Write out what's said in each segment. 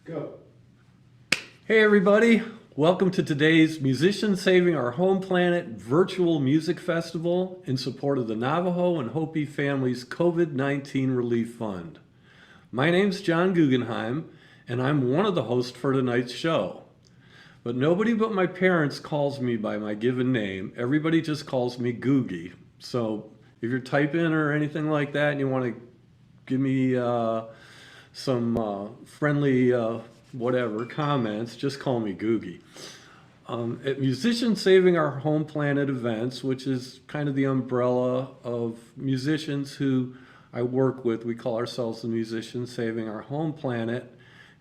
Go. Hey everybody, welcome to today's Musicians Saving Our Home Planet virtual music festival in support of the Navajo and Hopi families COVID-19 Relief Fund. My name's John Guggenheim and I'm one of the hosts for tonight's show. But nobody but my parents calls me by my given name. Everybody just calls me Guggy. So if you're typing or anything like that and you want to give me some friendly whatever comments, just call me Guggy. At Musicians Saving Our Home Planet events, which is kind of the umbrella of musicians who I work with, we call ourselves the Musicians Saving Our Home Planet,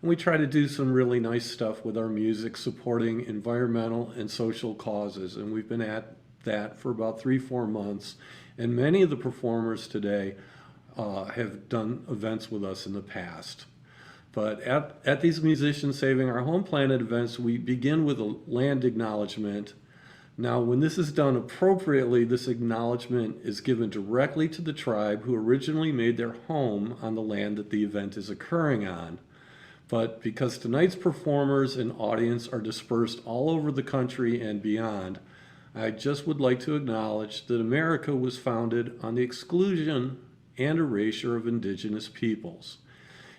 and we try to do some really nice stuff with our music supporting environmental and social causes, and we've been at that for about 3-4 months, and many of the performers today have done events with us in the past. But at these Musicians Saving Our Home Planet events, we begin with a land acknowledgement. Now, when this is done appropriately, this acknowledgement is given directly to the tribe who originally made their home on the land that the event is occurring on. But because tonight's performers and audience are dispersed all over the country and beyond, I just would like to acknowledge that America was founded on the exclusion and erasure of indigenous peoples.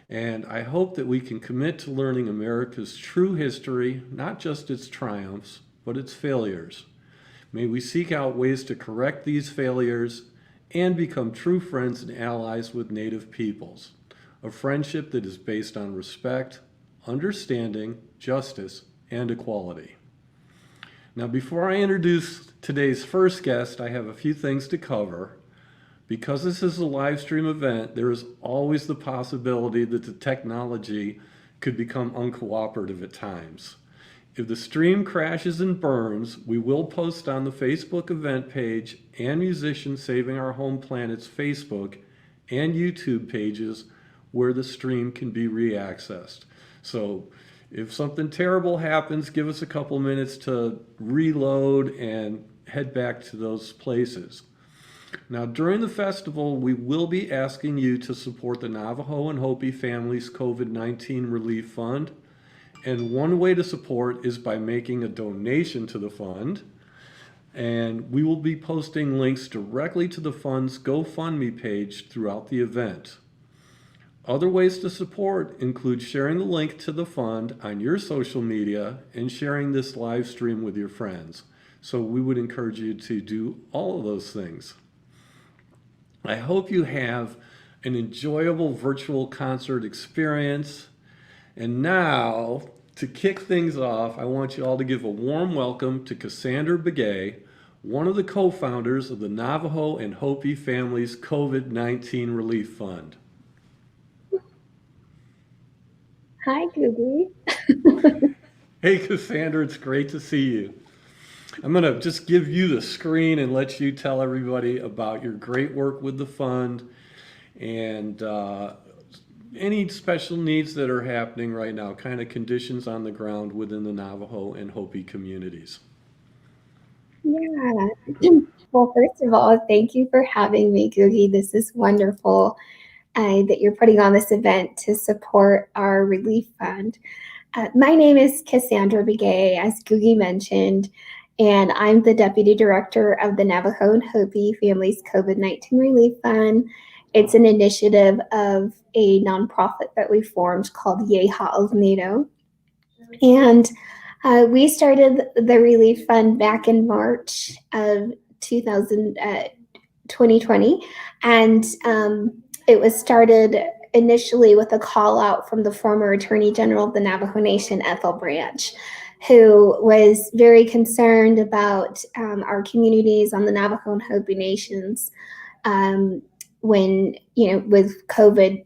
And I hope that we can commit to learning America's true history, not just its triumphs, but its failures. May we seek out ways to correct these failures and become true friends and allies with Native peoples. A friendship that is based on respect, understanding, justice, and equality. Now, before I introduce today's first guest, I have a few things to cover. Because this is a live stream event, there is always the possibility that the technology could become uncooperative at times. If the stream crashes and burns, we will post on the Facebook event page and Musicians Saving Our Home Planet's Facebook and YouTube pages where the stream can be reaccessed. So if something terrible happens, give us a couple minutes to reload and head back to those places. Now, during the festival, we will be asking you to support the Navajo and Hopi families COVID-19 Relief Fund. And one way to support is by making a donation to the fund. And we will be posting links directly to the fund's GoFundMe page throughout the event. Other ways to support include sharing the link to the fund on your social media and sharing this live stream with your friends. So we would encourage you to do all of those things. I hope you have an enjoyable virtual concert experience. And now, to kick things off, I want you all to give a warm welcome to Cassandra Begay, one of the co-founders of the Navajo and Hopi Families COVID-19 Relief Fund. Hi, Guggy. Hey, Cassandra, it's great to see you. I'm going to just give you the screen and let you tell everybody about your great work with the fund and any special needs that are happening right now, kind of conditions on the ground within the Navajo and Hopi communities. Yeah. Well, first of all, thank you for having me, Guggy. This is wonderful that you're putting on this event to support our relief fund. My name is Cassandra Begay, as Guggy mentioned, and I'm the Deputy Director of the Navajo and Hopi Families COVID-19 Relief Fund. It's an initiative of a nonprofit that we formed called Yeha of NATO. And we started the relief fund back in March of 2020. And it was started initially with a call out from the former Attorney General of the Navajo Nation, Ethel Branch, who was very concerned about our communities on the Navajo and Hopi nations when, with COVID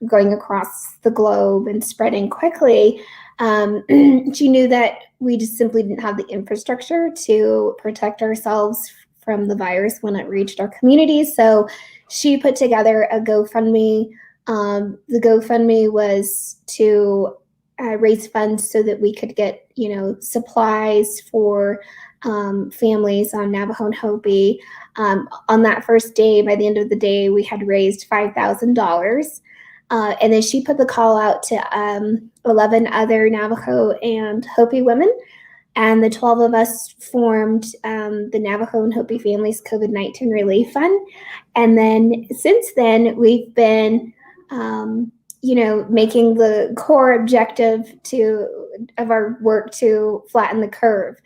going across the globe and spreading quickly, she knew that we just simply didn't have the infrastructure to protect ourselves from the virus when it reached our communities. So she put together a GoFundMe. The GoFundMe was to raise funds so that we could get, supplies for families on Navajo and Hopi. On that first day, by the end of the day, we had raised $5,000. And then she put the call out to 11 other Navajo and Hopi women. And the 12 of us formed the Navajo and Hopi Families COVID-19 Relief Fund. And then since then, we've been, making the core objective of our work to flatten the curve.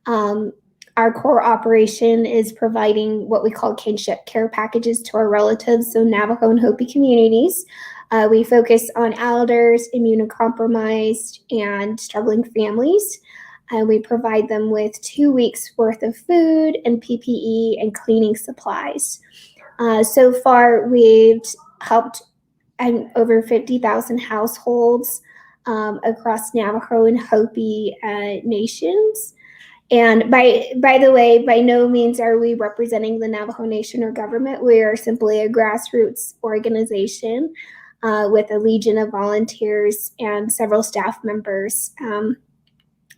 Our core operation is providing what we call kinship care packages to our relatives, so Navajo and Hopi communities. We focus on elders, immunocompromised, and struggling families. We provide them with 2 weeks worth of food and PPE and cleaning supplies. So far, we've helped over 50,000 households across Navajo and Hopi nations. And by the way, by no means are we representing the Navajo Nation or government. We are simply a grassroots organization with a legion of volunteers and several staff members.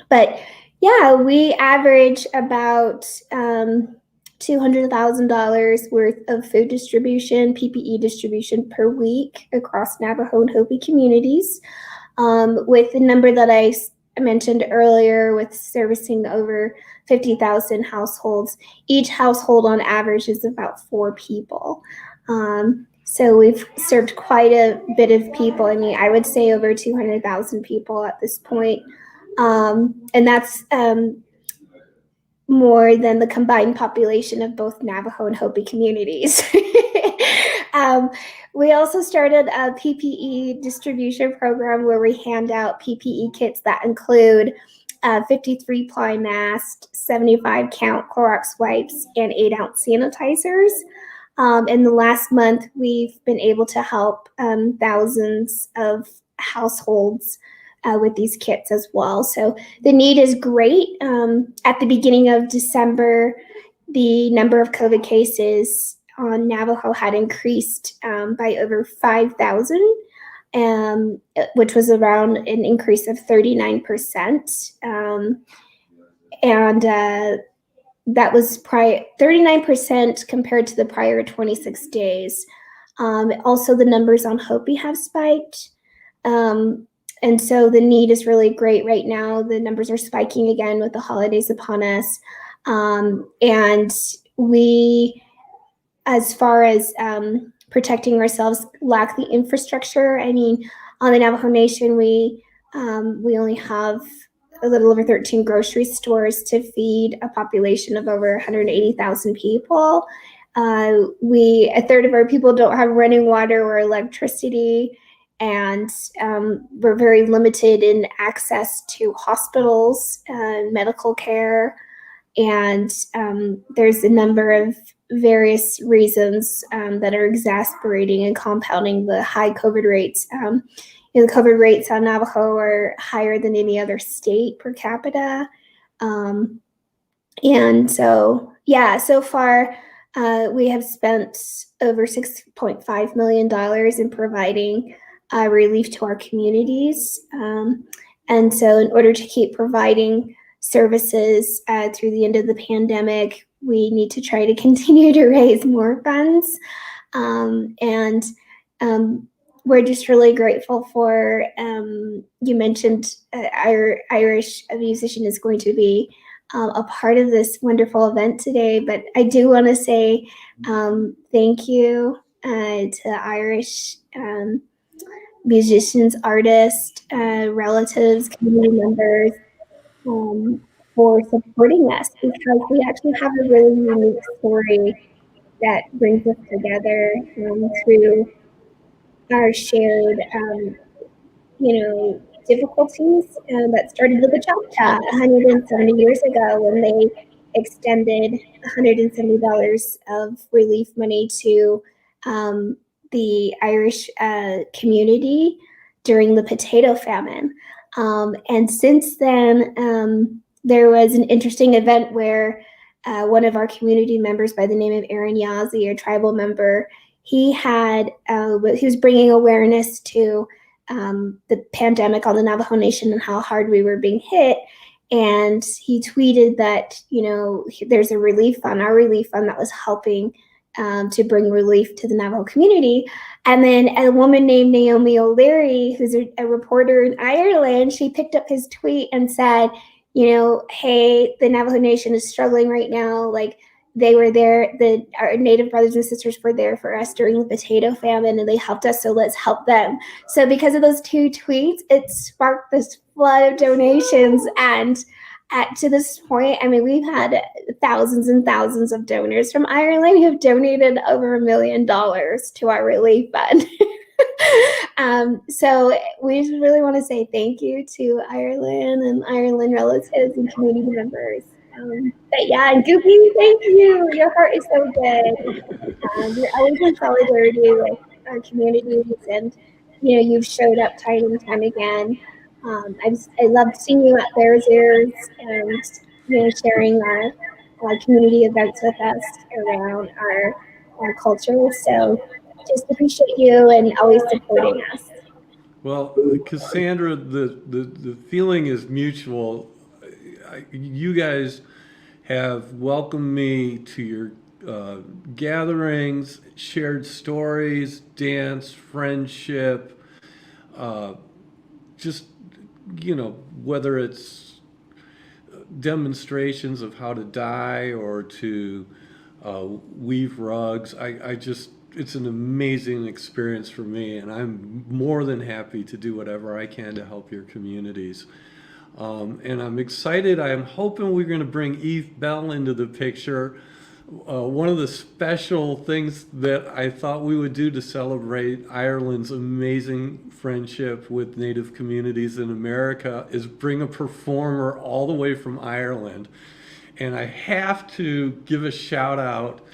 But yeah, we average about $200,000 worth of food distribution, PPE distribution per week across Navajo and Hopi communities, with the number that I mentioned earlier, with servicing over 50,000 households. Each household on average is about 4 people. So we've served quite a bit of people. I mean, I would say over 200,000 people at this point. And that's more than the combined population of both Navajo and Hopi communities. We also started a PPE distribution program where we hand out PPE kits that include 53-ply masks, 75-count Clorox wipes, and 8-ounce sanitizers. In the last month, we've been able to help thousands of households with these kits as well. So the need is great. At the beginning of December, the number of COVID cases on Navajo had increased by over 5,000, which was around an increase of 39%. And that was 39% compared to the prior 26 days. Also, the numbers on Hopi have spiked. And so the need is really great right now. The numbers are spiking again with the holidays upon us. And we, as far as protecting ourselves, lack the infrastructure. I mean, on the Navajo Nation, we only have a little over 13 grocery stores to feed a population of over 180,000 people. A third of our people don't have running water or electricity. And we're very limited in access to hospitals and medical care. And there's a number of various reasons that are exacerbating and compounding the high COVID rates. The COVID rates on Navajo are higher than any other state per capita. And so, yeah, so far we have spent over $6.5 million in providing relief to our communities. And so in order to keep providing services through the end of the pandemic, we need to try to continue to raise more funds. And we're just really grateful for, you mentioned Irish musician is going to be a part of this wonderful event today, but I do want to say thank you to Irish musicians, artists, relatives, community members for supporting us, because we actually have a really unique story that brings us together through our shared, difficulties that started with the Choctaw 170 years ago when they extended $170 of relief money to the Irish community during the potato famine. And since then, there was an interesting event where one of our community members by the name of Aaron Yazzie, a tribal member, he was bringing awareness to the pandemic on the Navajo Nation and how hard we were being hit. And he tweeted that, there's a relief fund, our relief fund, that was helping to bring relief to the Navajo community. And then a woman named Naomi O'Leary, who's a reporter in Ireland, she picked up his tweet and said, hey, the Navajo Nation is struggling right now. Like, they were there, our Native brothers and sisters were there for us during the potato famine, and they helped us, so let's help them. So because of those two tweets, it sparked this flood of donations. And to this point, I mean, we've had thousands and thousands of donors from Ireland who have donated over $1 million to our relief fund. So we just really want to say thank you to Ireland and Ireland relatives and community members. But yeah, and Guggy, thank you. Your heart is so good. You're always in solidarity with our communities, and you've showed up time and time again. I love seeing you at Bears Ears and sharing our community events with us around our culture. So just appreciate you and always supporting us. Well, Cassandra, the feeling is mutual. You guys have welcomed me to your gatherings, shared stories, dance, friendship, just, whether it's demonstrations of how to dye or to weave rugs. It's an amazing experience for me, and I'm more than happy to do whatever I can to help your communities. And I'm excited. I'm hoping we're going to bring Belle into the picture. One of the special things that I thought we would do to celebrate Ireland's amazing friendship with Native communities in America is bring a performer all the way from Ireland. And I have to give a shout out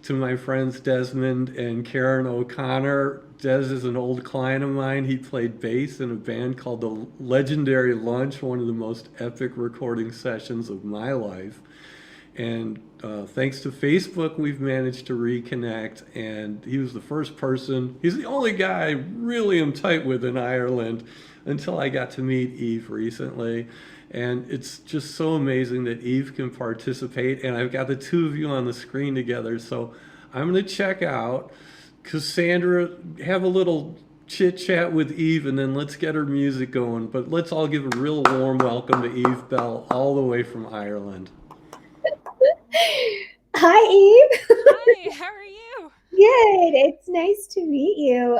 to my friends Desmond and Karen O'Connor. Des is an old client of mine. He played bass in a band called the Legendary Lunch, one of the most epic recording sessions of my life. And thanks to Facebook, we've managed to reconnect. And he was the first person, he's the only guy I really am tight with in Ireland until I got to meet Eve recently. And it's just so amazing that Eve can participate. And I've got the two of you on the screen together. So I'm going to check out. Cassandra, have a little chit chat with Eve, and then let's get her music going. But let's all give a real warm welcome to Eve Belle, all the way from Ireland. Hi, Eve. Hi, how are you? Good. It's nice to meet you.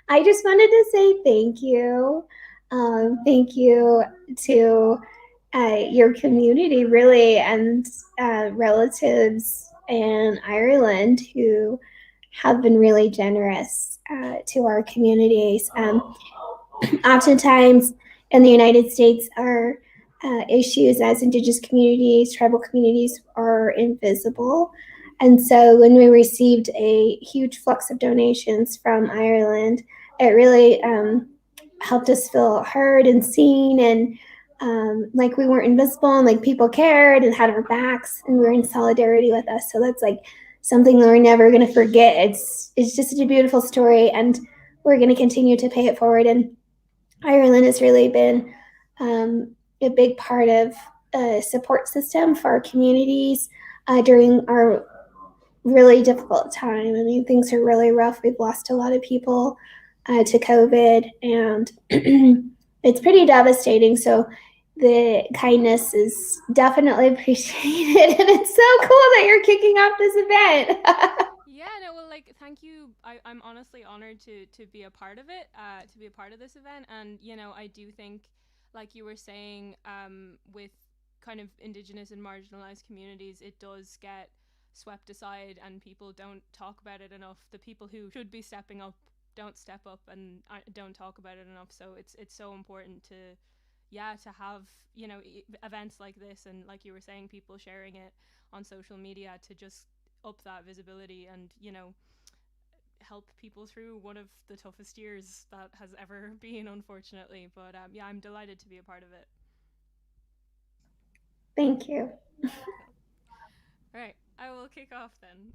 I just wanted to say thank you. Thank you to your community, really, and relatives in Ireland who have been really generous to our communities. Oftentimes in the United States, our issues as Indigenous communities, tribal communities, are invisible. And so when we received a huge flux of donations from Ireland, it really helped us feel heard and seen, and like we weren't invisible, and like people cared and had our backs and were in solidarity with us. So that's like something that we're never going to forget. It's just a beautiful story, and we're going to continue to pay it forward. And Ireland has really been a big part of a support system for our communities during our really difficult time. I mean, things are really rough. We've lost a lot of people to COVID, and it's pretty devastating. So the kindness is definitely appreciated, and it's so cool that you're kicking off this event. Yeah, no, well, like, thank you. I'm honestly honored to be a part of it, to be a part of this event. And, I do think, like you were saying, with kind of Indigenous and marginalized communities, it does get swept aside and people don't talk about it enough. The people who should be stepping up don't step up and don't talk about it enough. So it's so important to have events like this, and like you were saying, people sharing it on social media to just up that visibility and help people through one of the toughest years that has ever been, unfortunately. But I'm delighted to be a part of it. Thank you. All right, I will kick off then.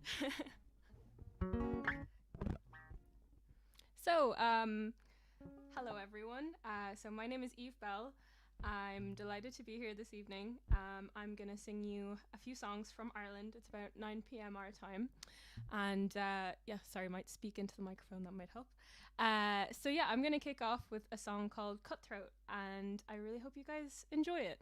So hello everyone. So my name is Eve Belle. I'm delighted to be here this evening. I'm going to sing you a few songs from Ireland. It's about 9 p.m. our time. And sorry, I might speak into the microphone, that might help. I'm going to kick off with a song called Cutthroat, and I really hope you guys enjoy it.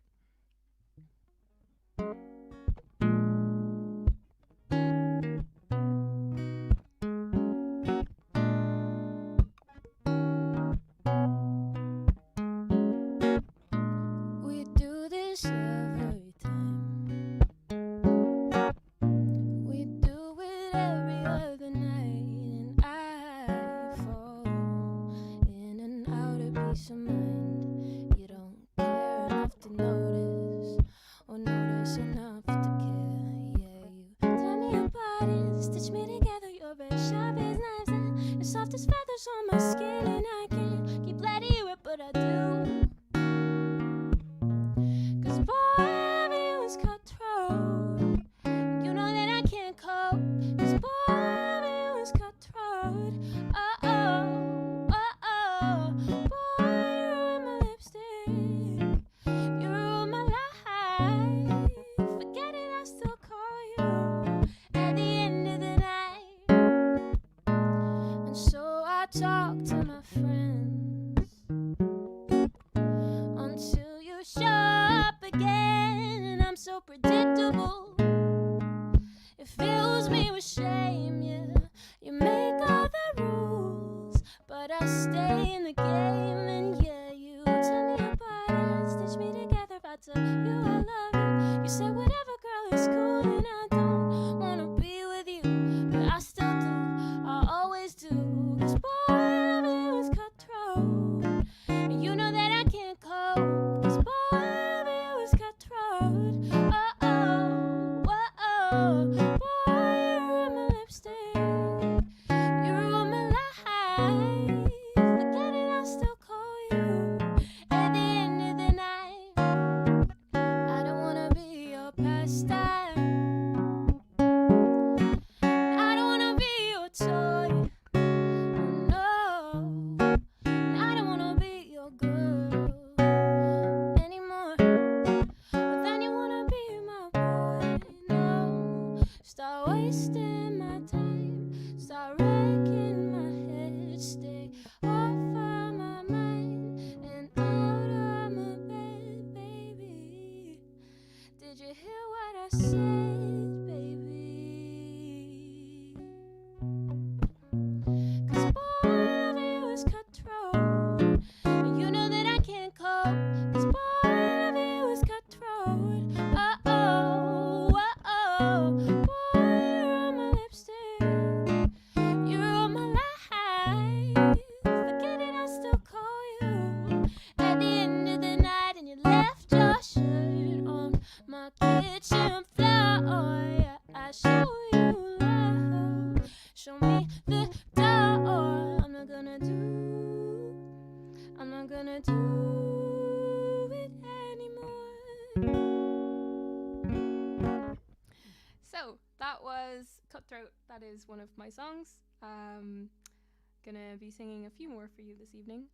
Cutthroat. That is one of my songs. Gonna be singing a few more for you this evening.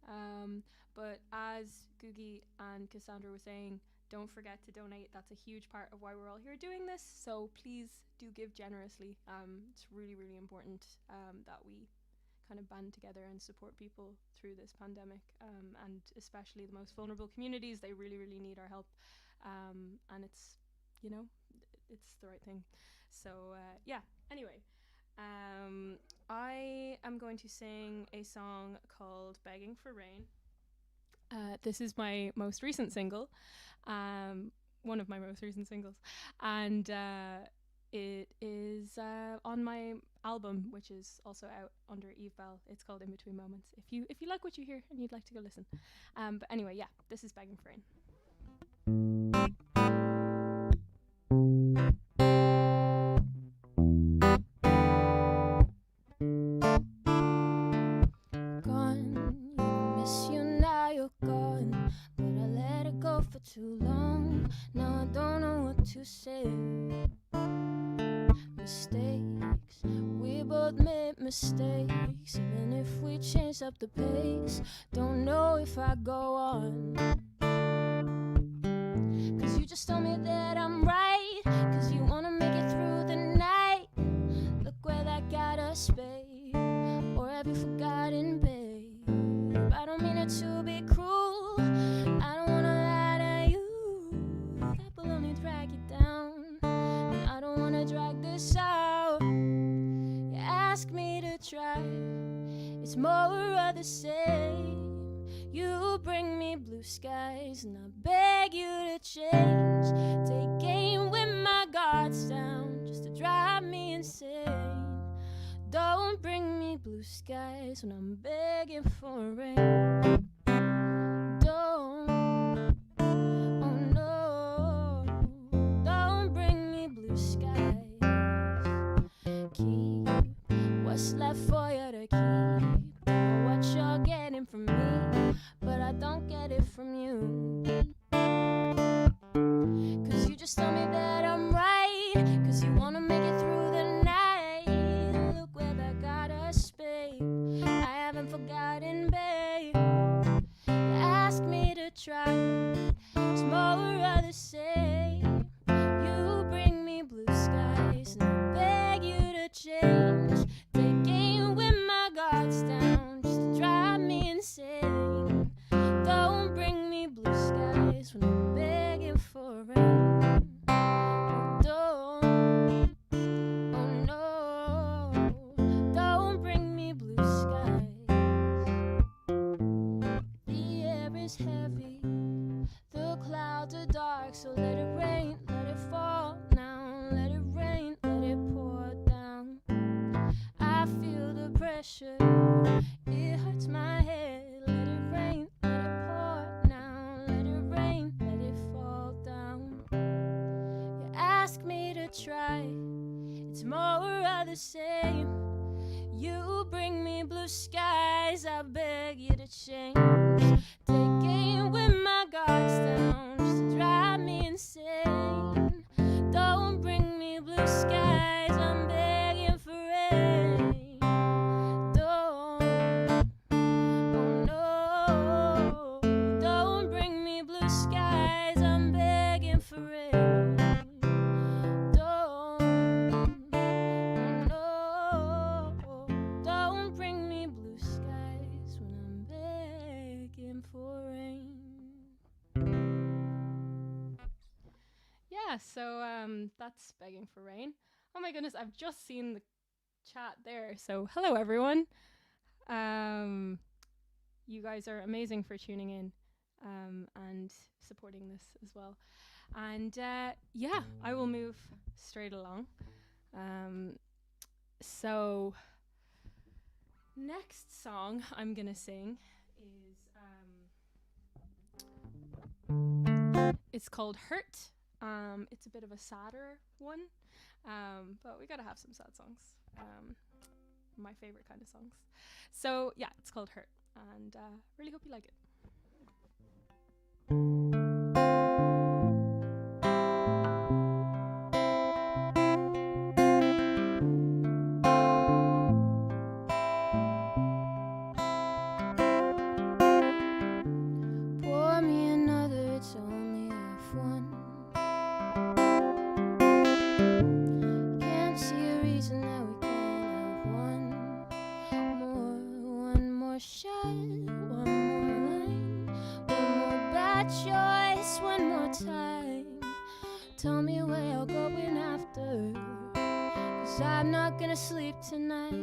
But as Guggy and Cassandra were saying, don't forget to donate. That's a huge part of why we're all here doing this. So please do give generously. It's really, really important that we kind of band together and support people through this pandemic, and especially the most vulnerable communities. They really, really need our help. And it's, it's the right thing. So anyway, I am going to sing a song called Begging for Rain. This is my most recent single, one of my most recent singles, and it is on my album, which is also out under Eve Belle. It's called In Between Moments. If you like what you hear and you'd like to go listen. But anyway, this is Begging for Rain. Too long, now I don't know what to say. Mistakes, we both made mistakes. Even if we change up the pace, don't know if I go on. just told me that I'm right, 'cause you wanna make it through the night. Look where that got us, babe. Or have you forgotten, babe? I don't mean it to be cruel, I don't wanna lie to you. That will only drag you down, and I don't wanna drag this out. You ask me to try, it's more of the same. You bring me blue skies, and I beg you to change. Take aim with my guards down, just to drive me insane. Don't bring me blue skies when I'm begging for rain. Don't, oh no, don't bring me blue skies. Keep what's left for you to keep. Know what you're getting from me, but I don't get it from you. 'Cause you just told me that I'm right, 'cause you wanna make it through the night. Look where that got us, babe. I haven't forgotten, babe. You ask me to try, it's more of the same. You bring me blue skies, and I beg you to change. Take aim with my guards down, just to drive me insane. Don't bring me blue skies when I'm begging for rain. Don't, oh no, don't bring me blue skies. The air is heavy, the clouds are dark, so let it rain, let it fall now. Let it rain, let it pour down. I feel the pressure, it hurts my head. Let it rain, let it pour now. Let it rain, let it fall down. You ask me to try, it's more of the same. You bring me blue skies, I beg you to change. Take aim with my guards down, just to drive me insane. Don't bring me blue skies, I'm begging for rain. Don't, oh no, don't bring me blue skies, I'm begging for rain. Don't, oh no, don't bring me blue skies when I'm begging for rain. Yeah, so that's begging for rain. Oh my goodness, I've just seen the chat there. So hello everyone. You guys are amazing for tuning in and supporting this as well. And yeah, I will move straight along. So next song I'm gonna sing is it's called Hurt. It's a bit of a sadder one, but we gotta have some sad songs. My favorite kind of songs. So yeah, it's called Hurt, and really hope you like it. Pour me another, it's only half one. Can't see a reason that we can't have one more shot, one more line, one more bad choice, one more time. Tell me where you're going after, 'cause I'm not gonna sleep tonight.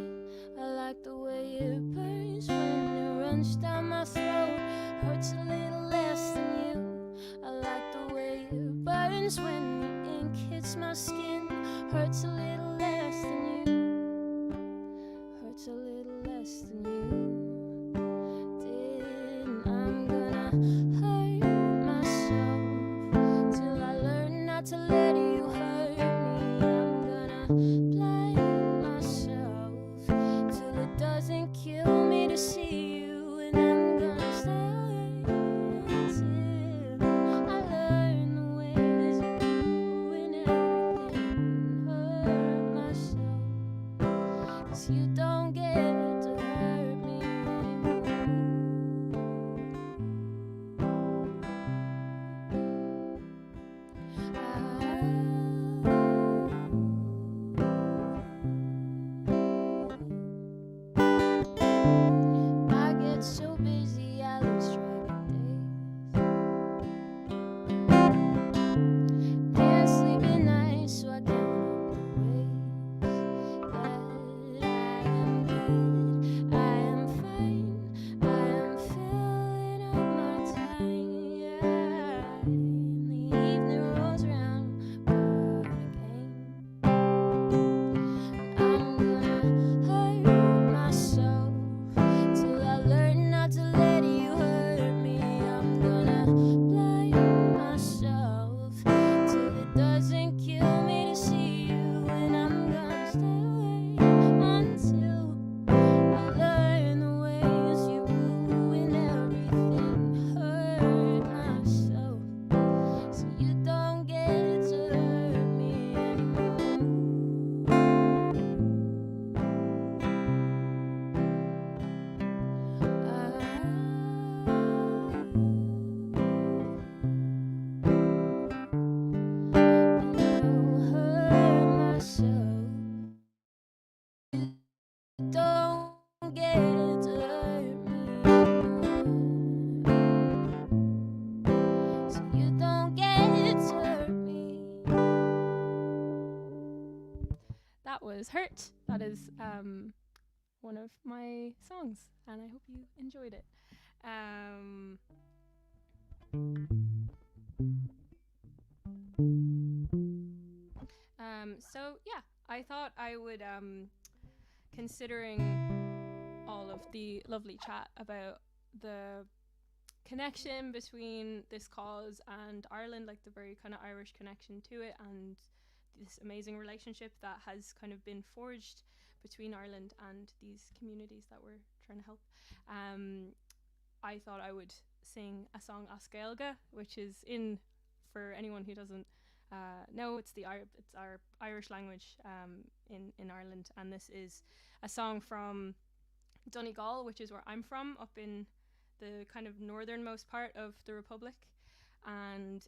I like the way it burns when it runs down my throat, hurts a little less than you. I like the way it burns when the ink hits my skin, hurts a little less than you, hurts a little less than you. Then I'm gonna hurt myself till I learn not to let you hurt me. I'm gonna blind myself till it doesn't kill me to see you, and I'm gonna stay until I learn the ways of you and everything. Hurt myself, 'cause you don't get to hurt me anymore. was Hurt. That is one of my songs, and I hope you enjoyed it. So yeah, I thought I would, considering all of the lovely chat about the connection between this cause and Ireland, like the very kind of Irish connection to it, and this amazing relationship that has kind of been forged between Ireland and these communities that we're trying to help. I thought I would sing a song Ascailga, which is for anyone who doesn't know, it's our Irish language in Ireland, and this is a song from Donegal, which is where I'm from, up in the kind of northernmost part of the Republic, and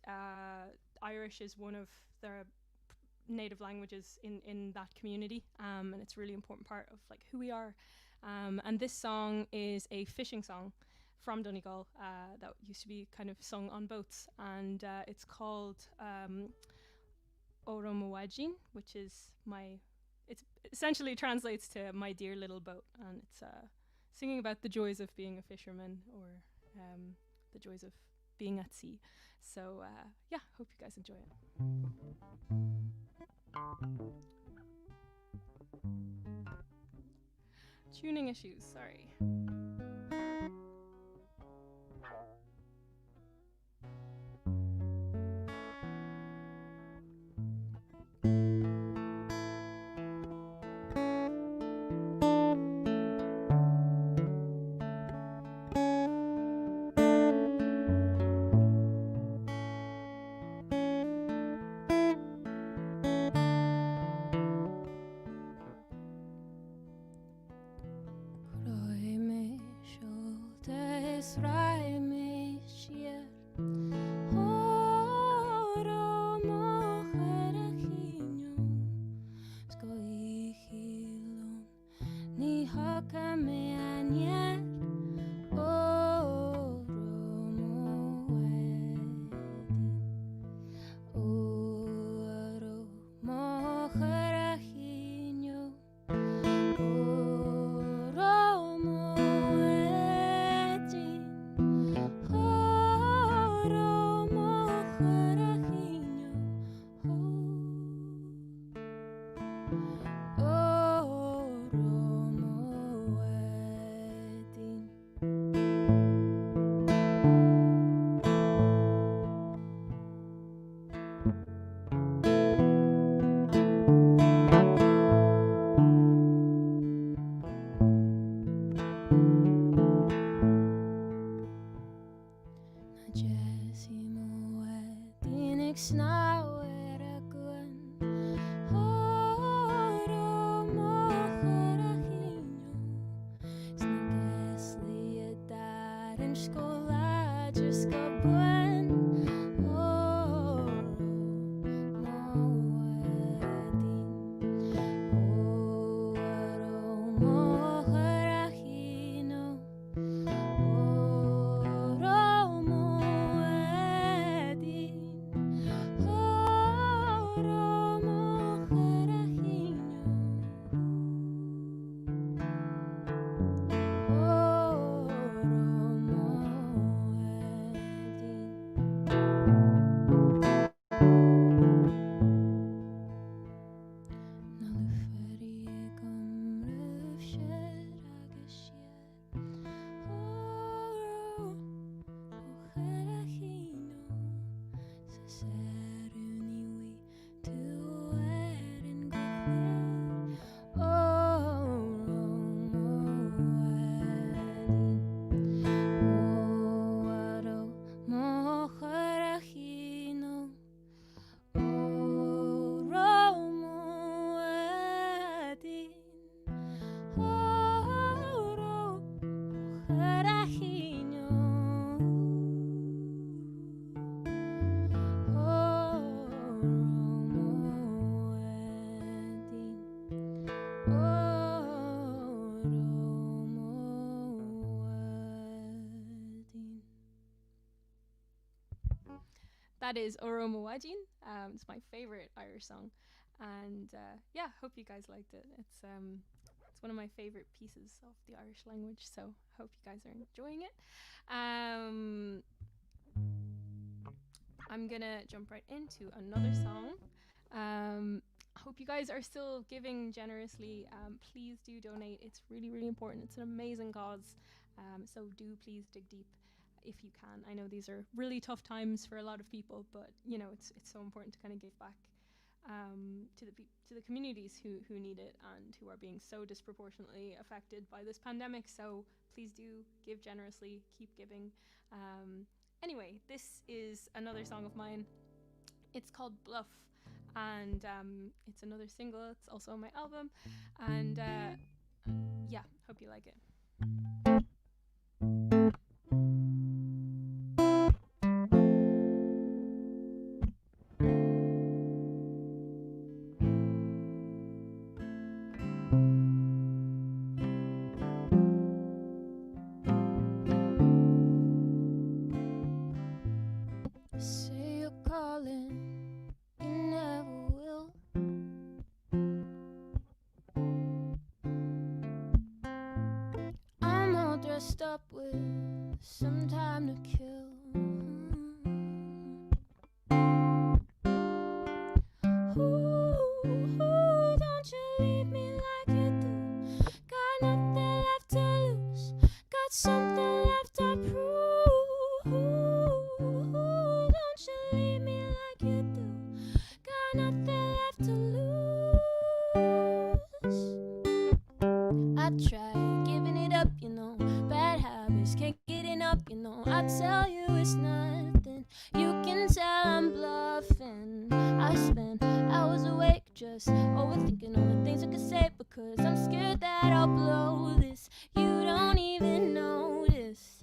Irish is one of the native languages in that community, and it's a really important part of like who we are. And this song is a fishing song from Donegal that used to be kind of sung on boats, and it's called Oromowajin, which is it essentially translates to my dear little boat, and it's singing about the joys of being a fisherman, or the joys of being at sea. So yeah, hope you guys enjoy it. Tuning issues, sorry. That is Oromowajin. It's my favorite Irish song. And yeah, hope you guys liked it. It's one of my favorite pieces of the Irish language, so hope you guys are enjoying it. I'm gonna jump right into another song. Hope you guys are still giving generously. Please do donate. It's really, really important. It's an amazing cause. So do please dig deep if you can. I know these are really tough times for a lot of people, but you know it's so important to kind of give back to the communities who need it and who are being so disproportionately affected by this pandemic. So please do give generously. Keep giving. Anyway, this is another song of mine. It's called Bluff, and it's another single. It's also on my album, and yeah, hope you like it. Say you're calling, you never will. I'm all dressed up with some time to kill. Ooh, don't you leave me like you do. Got nothing left to lose, got something left to prove. Don't you leave me like you do. Got nothing left to lose. I try giving it up, you know. Bad habits, can't get enough, you know. I tell you it's nothing. You can tell I'm bluffing. I spend hours awake just overthinking all the things I could say, because I'm scared that I'll blow this. You don't even notice.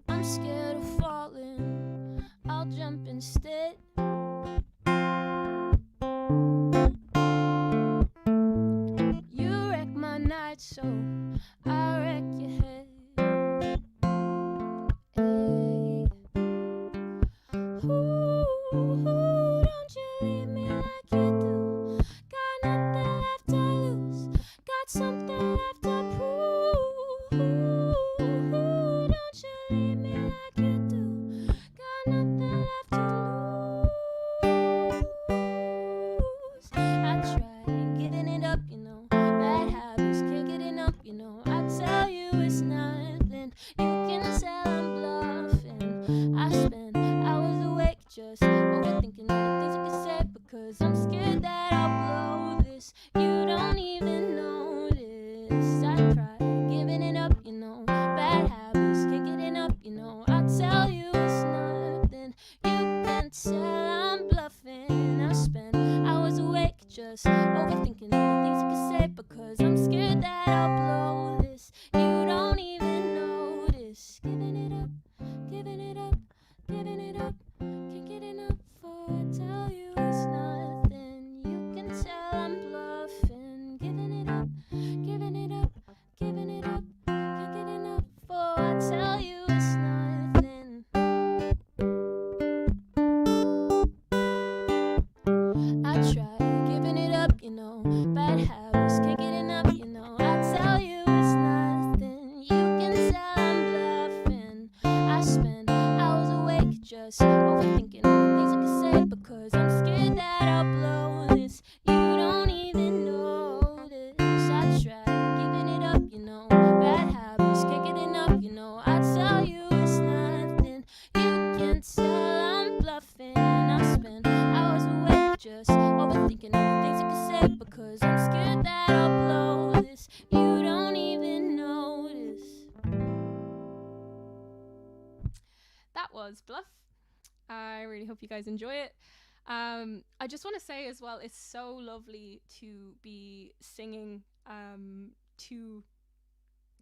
I'm scared of falling, I'll jump instead. You wreck my night, so I wreck your head. Hey. Ooh, don't you leave me like you do. Got nothing left to lose, got something left to prove. Don't you leave me like you do. Got nothing left to lose. I try giving it up, you know. Bad habits, can't get enough, you know. I tell you it's nothing. You can tell I'm bluffing. I spend hours awake just overthinking all the things I could say, because I'm scared that I'll blow this. You don't even notice. I try giving it up, you know. Bad habits, can't get enough, you know. I tell you it's nothing. You can tell I'm bluffing. I spend hours awake just overthinking all the things I could say, because I'm scared that I'll blow this. You don't even notice. Giving it up, giving it up, giving it up. Can't get enough for I tell you it's nothing. You can tell I'm bluffing. Giving it up, giving it up, giving it up. Can't get enough for I tell you it's nothing. I try giving it up, you know. Bad habits, can't get enough, you know. I tell you it's nothing. You can tell I'm bluffing. I spend hours awake just overthinking all the things I could say, because I'm scared that I'll blow this. You don't even notice. I try giving it up, you know. Bad habits, can't get enough, you know. I tell you it's nothing. You can tell I'm bluffing. I spend hours awake just overthinking all the things I could say, because I'm scared that I'll blow this. You don't even notice. That was Bluff. I really hope you guys enjoy it. I just want to say as well, it's so lovely to be singing to,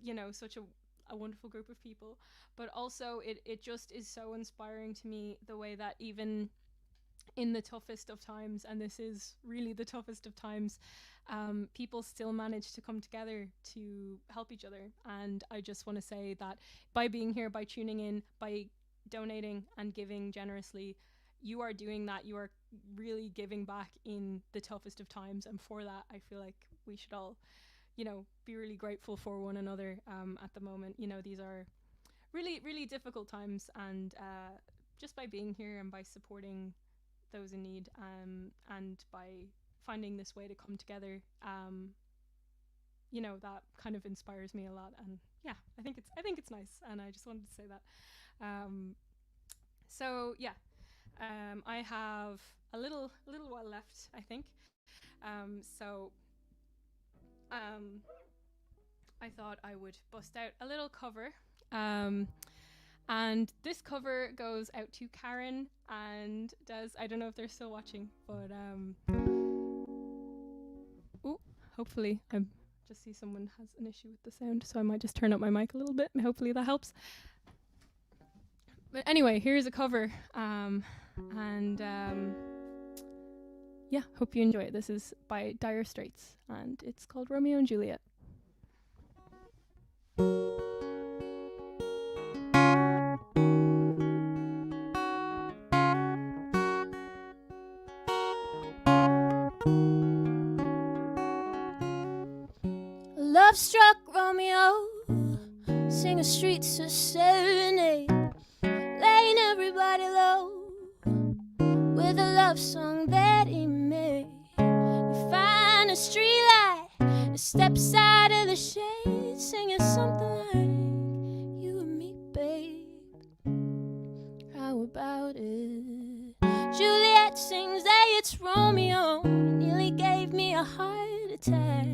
you know, such a wonderful group of people, but also it just is so inspiring to me the way that even in the toughest of times, and this is really the toughest of times, people still manage to come together to help each other. And I just want to say that by being here, by tuning in, by donating and giving generously, you are doing that. You are really giving back in the toughest of times, and for that, I feel like we should all, be really grateful for one another at the moment. These are really, really difficult times, and just by being here and by supporting those in need, and by finding this way to come together, that kind of inspires me a lot. And yeah, I think it's nice, and I just wanted to say that. So yeah, I have a little while left, I think. So I thought I would bust out a little cover. And this cover goes out to Karen and Des. I don't know if they're still watching, but hopefully I just see someone has an issue with the sound, so I might just turn up my mic a little bit, and hopefully that helps. But anyway, here's a cover, yeah, hope you enjoy it. This is by Dire Straits, and it's called Romeo and Juliet. Love-struck Romeo, sing a streets of serenade, laying everybody low with a love song that he made. You find a streetlight, a steps out of the shade, singing something like you and me, babe. How about it? Juliet sings, hey, it's Romeo. He nearly gave me a heart attack.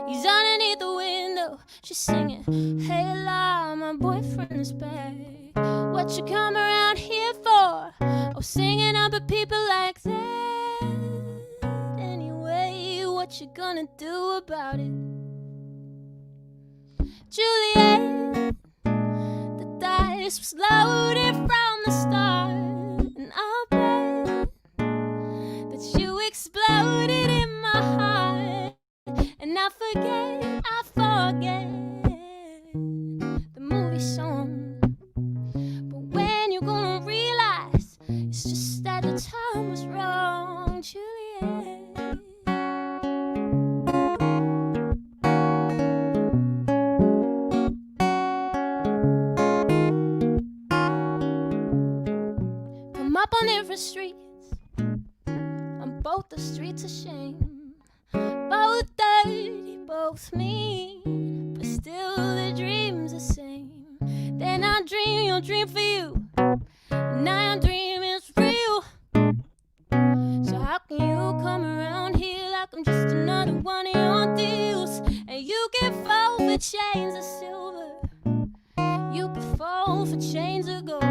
He's underneath the window, she's singing, hey la, my boyfriend is back. What you come around here for? Oh, singing up at people like that. Anyway, what you gonna do about it? Juliet, the dice was loaded from the start, and I'll bet that you exploded in my heart. And I forget the movie song. But when you're gonna realize it's just that the time was wrong, Juliet. Come up on different streets, on both the streets of shame. Both dirty, both mean, but still the dream's the same. Then I dream your dream for you, and now your dream is real. So how can you come around here like I'm just another one of your deals? And you can fall for chains of silver, you can fall for chains of gold,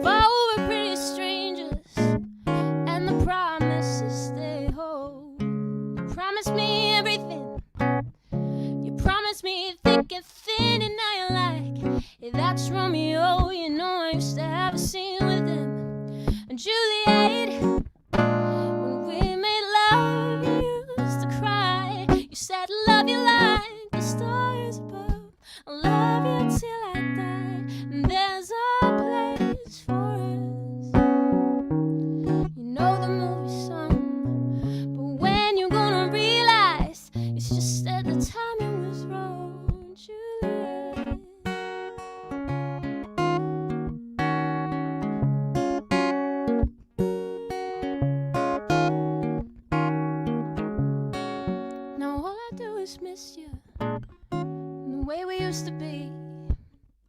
fall with pretty strangers, and the promises they hold. Promise me everything, you promised me thick and thin, and now you're like, yeah, that's Romeo. You know I used to have a scene with him. And Juliet, when we made love, you used to cry. You said, love you like the stars above, I'll love you till I die, and there's a place for us. You know the movie song, but when you're gonna realize it's just that the timing was wrong, Juliet. Now all I do is miss you, and the way we used to be,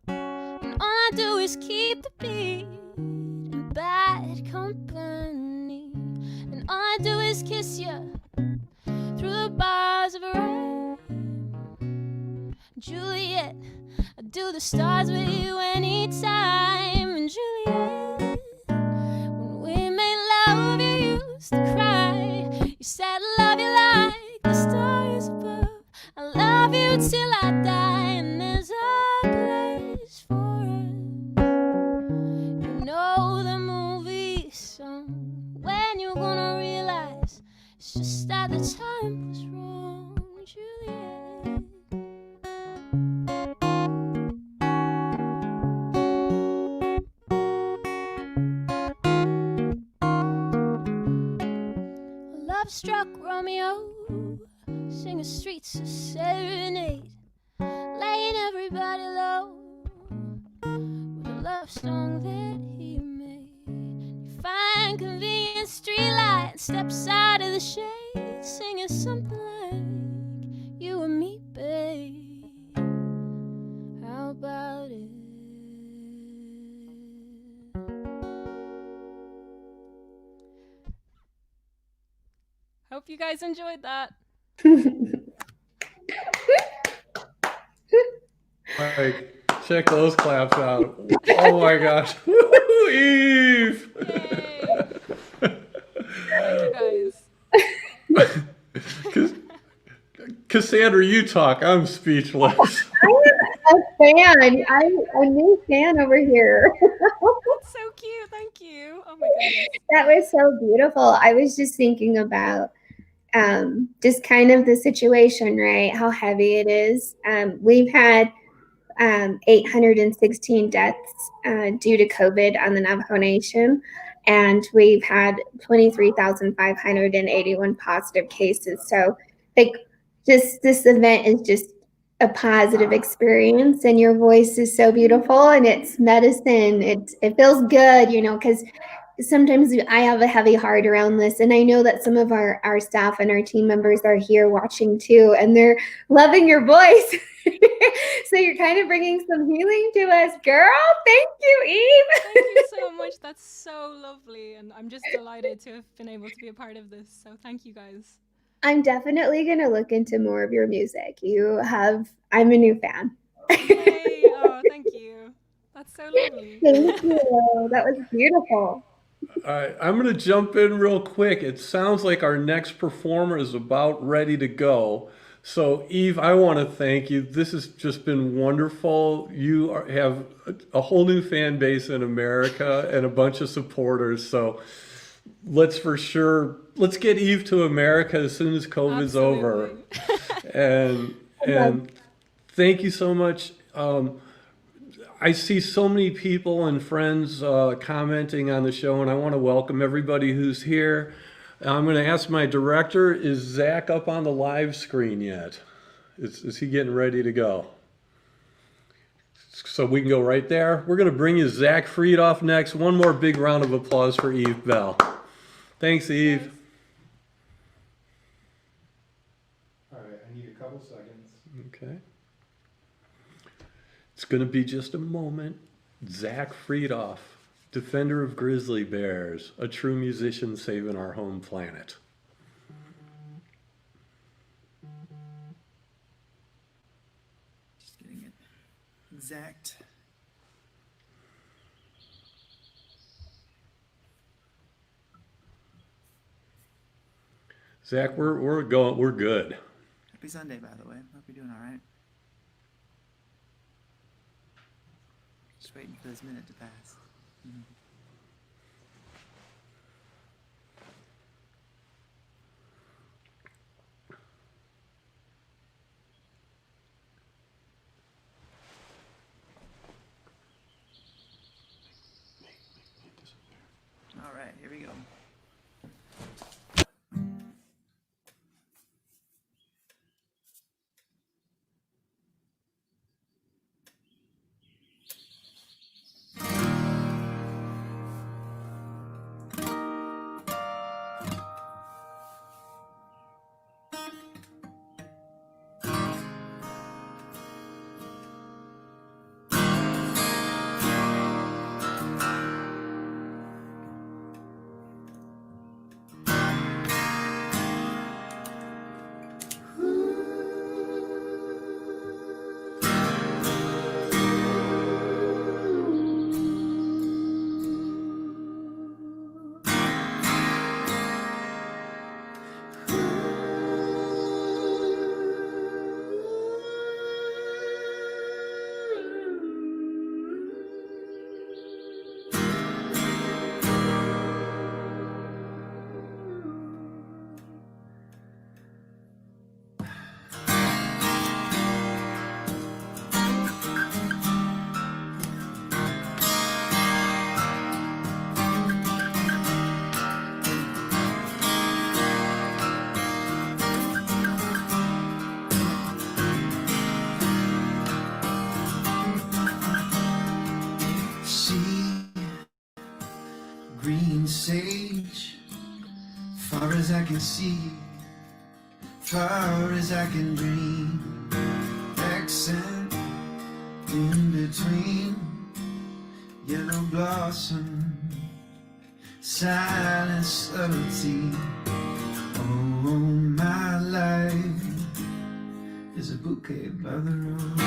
and all I do is keep the beat in bad company, and all I do is kiss you through the bars of rain. Juliet, I do the stars with you anytime. And Juliet, when we made love, you used to cry. You said, love you like the stars above, I love you till I die, and there's a place for us. You know the movie song, when you're gonna realize it's just that the time was wrong, Juliet. sing the streets a serenade, laying everybody low with a love song that he made. You find convenient streetlight and steps out of the shade, singing something like you and me, babe. How about it? Hope you guys enjoyed that. Like, check those claps out. Oh my gosh. Woo, Eve! Yay! Thank you guys. Cassandra, you talk. I'm speechless. I'm a fan. I'm a new fan over here. That's so cute. Thank you. Oh my goodness. That was so beautiful. I was just thinking about just kind of the situation, right? How heavy it is. We've had 816 deaths due to COVID on the Navajo Nation, and we've had 23,581 positive cases. So, like, just this event is just a positive experience, and your voice is so beautiful, and it's medicine. It feels good, you know, because sometimes I have a heavy heart around this, and I know that some of our staff and our team members are here watching too, and they're loving your voice. So you're kind of bringing some healing to us, girl. Thank you, Eve. Thank you so much. That's so lovely, and I'm just delighted to have been able to be a part of this. So thank you guys. I'm definitely going to look into more of your music. I'm a new fan. Yay! Oh, thank you. That's so lovely. Thank you. That was beautiful. All right, I'm going to jump in real quick. It sounds like our next performer is about ready to go. So, Eve, I want to thank you. This has just been wonderful. You have a whole new fan base in America and a bunch of supporters. So, let's get Eve to America as soon as COVID's over. And thank you so much. I see so many people and friends commenting on the show, and I want to welcome everybody who's here. I'm going to ask my director, is Zach up on the live screen yet? Is he getting ready to go? So we can go right there. We're going to bring you Zach Freidhof next. One more big round of applause for Eve Belle. Thanks, Eve. All right, I need a couple seconds. Okay. It's going to be just a moment. Zach Freidhof, defender of grizzly bears, a true musician saving our home planet. Just getting it exact. Zach, we're good. Happy Sunday, by the way. Hope you're doing all right. Just waiting for this minute to pass. All right, here we go. and sage, far as I can see, far as I can dream, accent in between, yellow blossom, silent subtlety. Oh, my life is a bouquet by the road.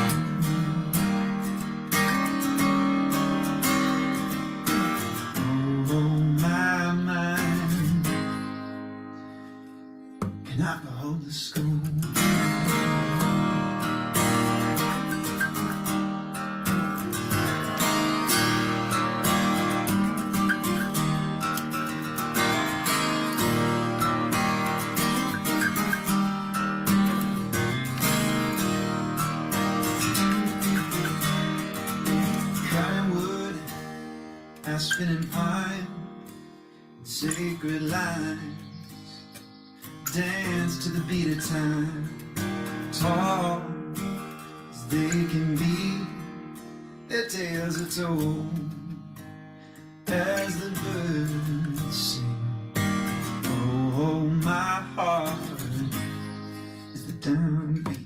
Oh, my mind cannot behold the school. Aspen and pine, sacred lines, dance to the beat of time. Tall as they can be, their tales are told as the birds sing. Oh, my heart is the downbeat.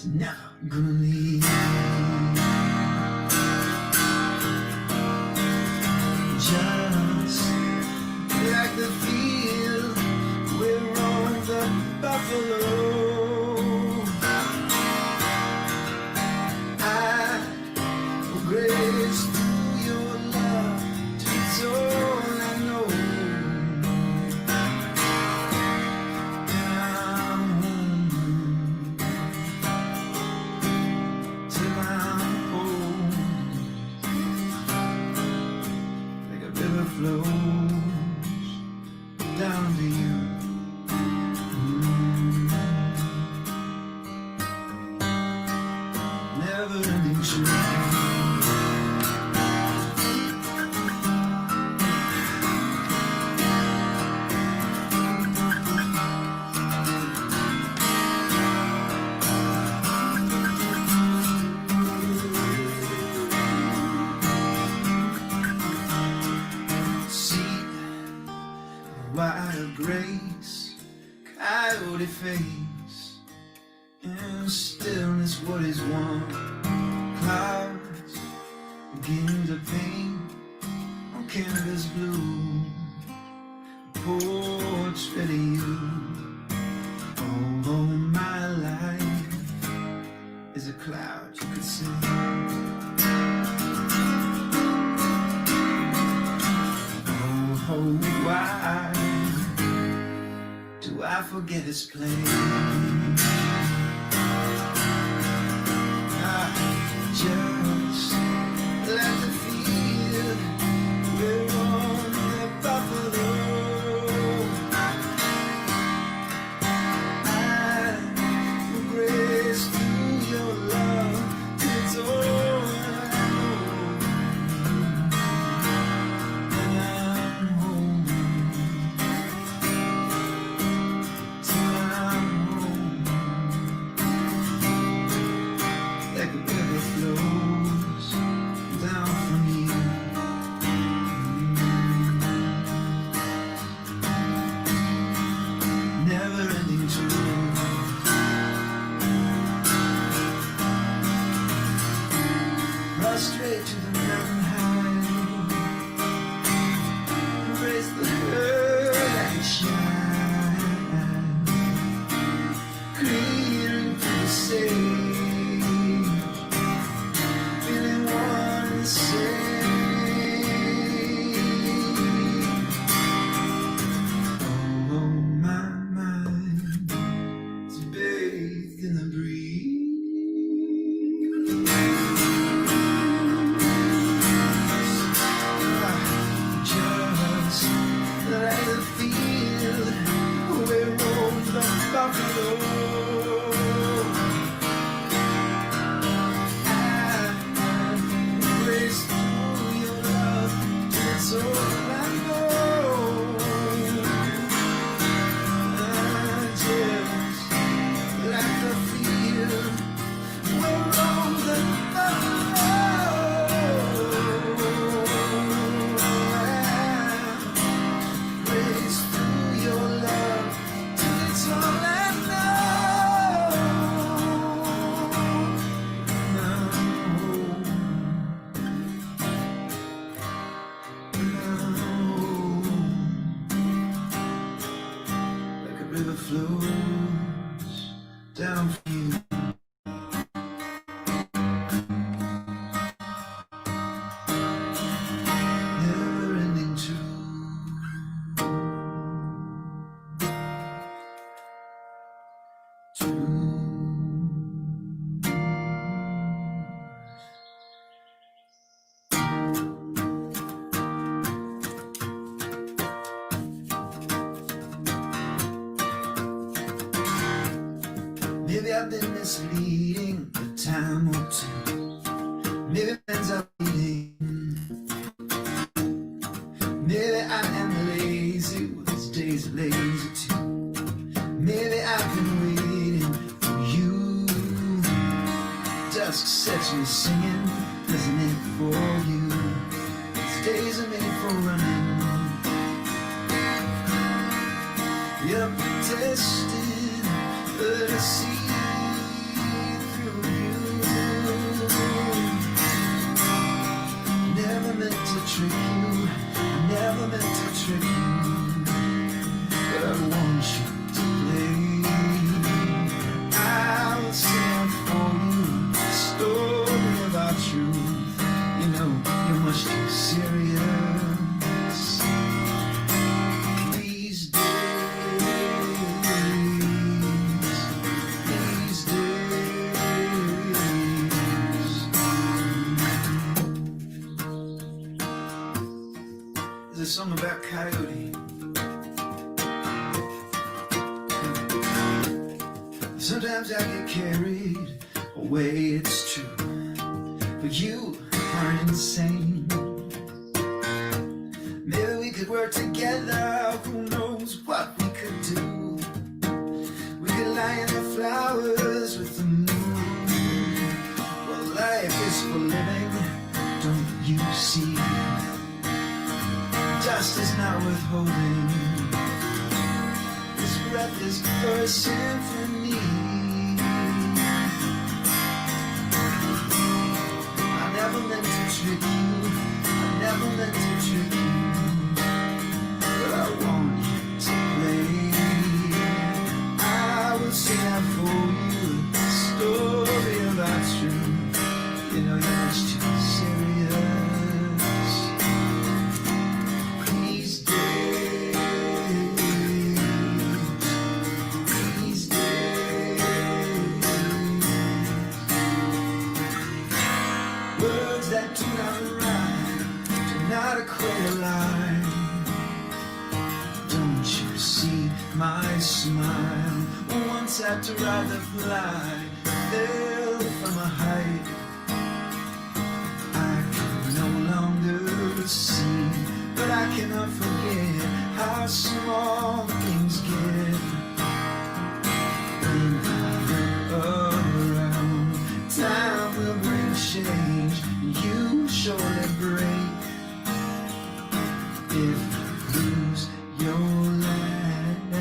Never gonna leave. Just like the field where roam the buffalo, I will graze through your love. It's all I know. Flows down to you. Never ending journey. Grace, coyote face, in stillness what is one. Clouds begin to paint on canvas blue, portrait of you. Oh, my life is a cloud you could see. Oh, why do I forget his place? I just let the field we're on the buffalo. I will graze through your love. It's all I know. And I'm home. Till I'm home. flows down for you. Never ending Maybe I've been misleading a time or two. Maybe friends are bleeding. Maybe I am lazy, well, this day's lazy too. Maybe I've been waiting for you. Dusk sets me singing, isn't it for you? These days are made for running. You're protesting, but I see through you. Never meant to trick you, never meant to trick you, but I want you to play. I will sing for you a story about truth. You know, you're much too serious. A song about coyote. Sometimes I get carried away, it's true, but you are insane. Maybe we could work together, who knows what we could do. We could lie in the flowers with the moon. Well, life is for living, don't you see? Dust is not worth holding. This breath is for a symphony. I never meant to trick you, I never meant to trick you, but I want you to play. I will sing out for you a story about you. You know you're much too serious. Don't you see my smile? Once after I the fly fell from a height, I can no longer see, but I cannot forget how small things get when I look around. Time will bring change, you surely break. If you lose your land,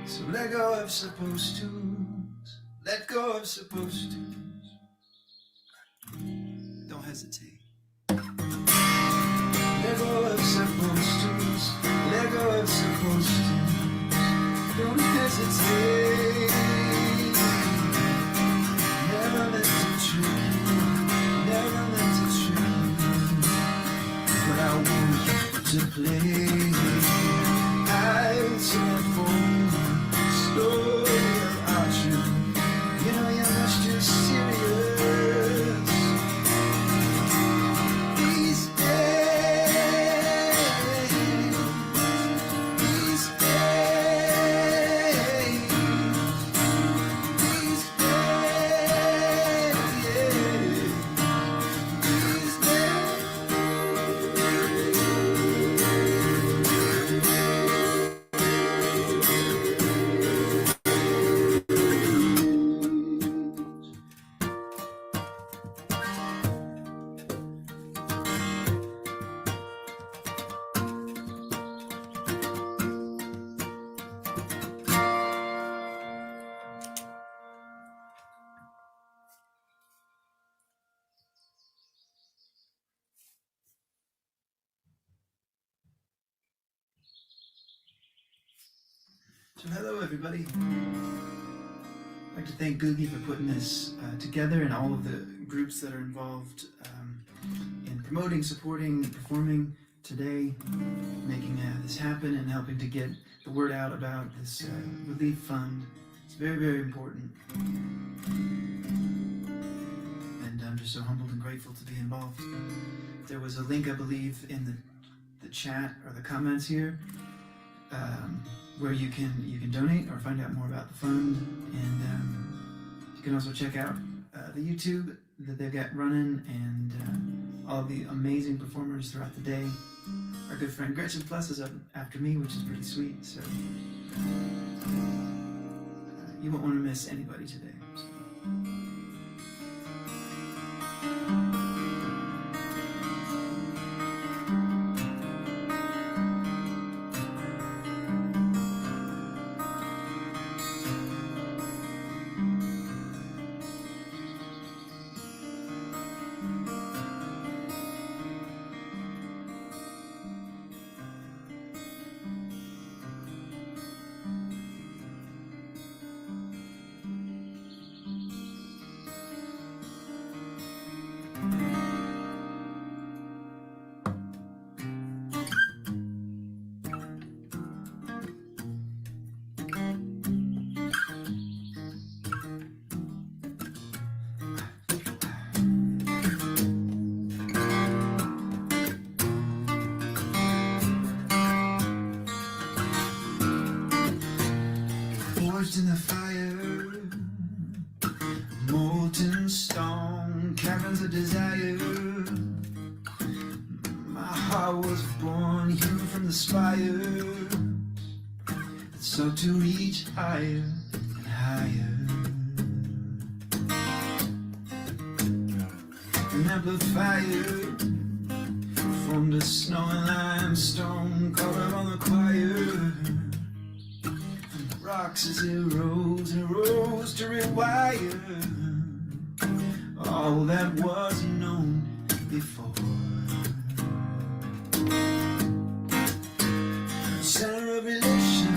so let go of supposed to's, let go of supposed to's. Don't hesitate. Let go of supposed to's, let go of supposed to's. Don't hesitate. Never meant to trick you, never meant to trick you, but I want you to play. I'll sing for you, story about you. You know you're much too serious. These days, these days. So hello everybody. I'd like to thank Guggy for putting this together and all of the groups that are involved in promoting, supporting, and performing today, making this happen and helping to get the word out about this relief fund. It's very, very important. And I'm just so humbled and grateful to be involved. There was a link, I believe, in the chat or the comments here where you can donate or find out more about the fund, and you can also check out the YouTube that they've got running and all of the amazing performers throughout the day. Our good friend Gretchen Pleuss is up after me, which is pretty sweet, so you won't want to miss anybody today. So. Forged in the fire, molten stone, caverns of desire. My heart was born, hewn from the spire that sought to reach higher and higher. An amplifier formed of snow and limestone, colored on the choir. Rocks as it rose and rose to rewire all that was known before. Center of relation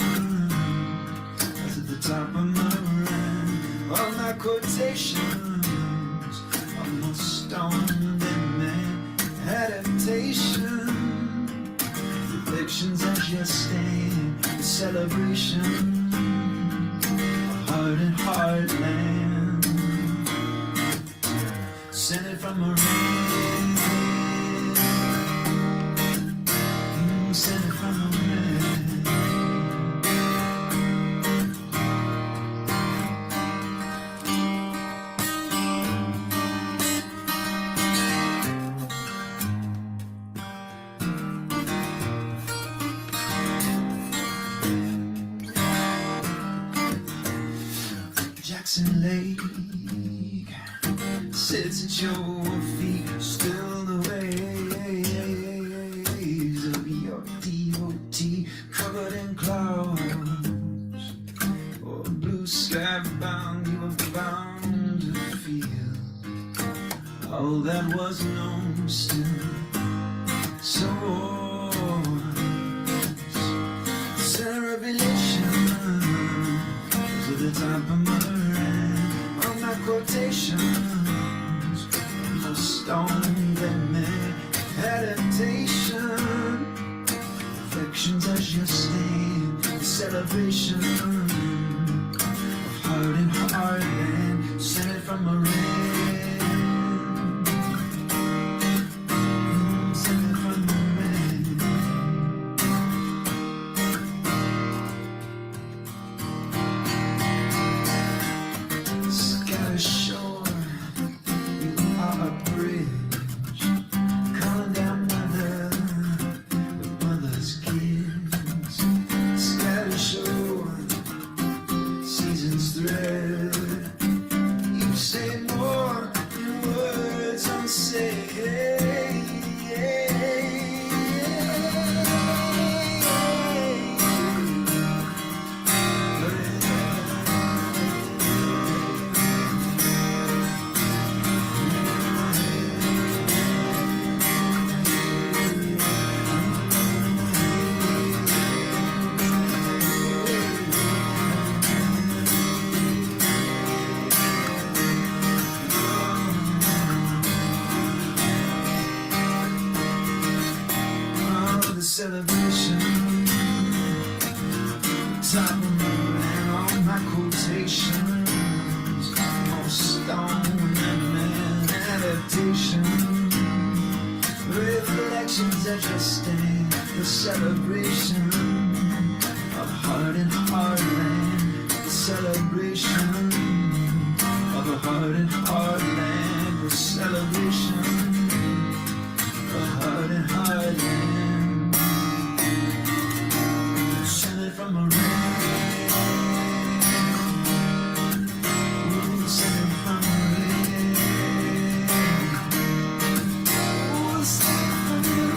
was at the top of my rhyme. All my quotations almost stoned and man adaptation. Reflections as you stand, celebration. Heart and heartland, sent it from a rain, sent it from a rain. Jackson Lake sits at your feet, still the waves of your devotee, covered in clouds, or blue sky bound. You were bound to feel all that was known still. So center of relation to the top of my quotations, no stone that made adaptation. Reflections as you stand, the celebration of heart and heartland, sent it from a rain. Sent it from a rain. Shore, you are a bridge, calling down mother with mother's kids. Scattered shore, seasons thread. You say more. celebration. Top of my man, all my quotations, more stone and adaptation. Reflections that just stand the celebration of heart and heartland. The celebration of a heart and heartland. The celebration of heart and heartland. Send it from a rain. Ooh, send it from a rain. Ooh, send it from a rain.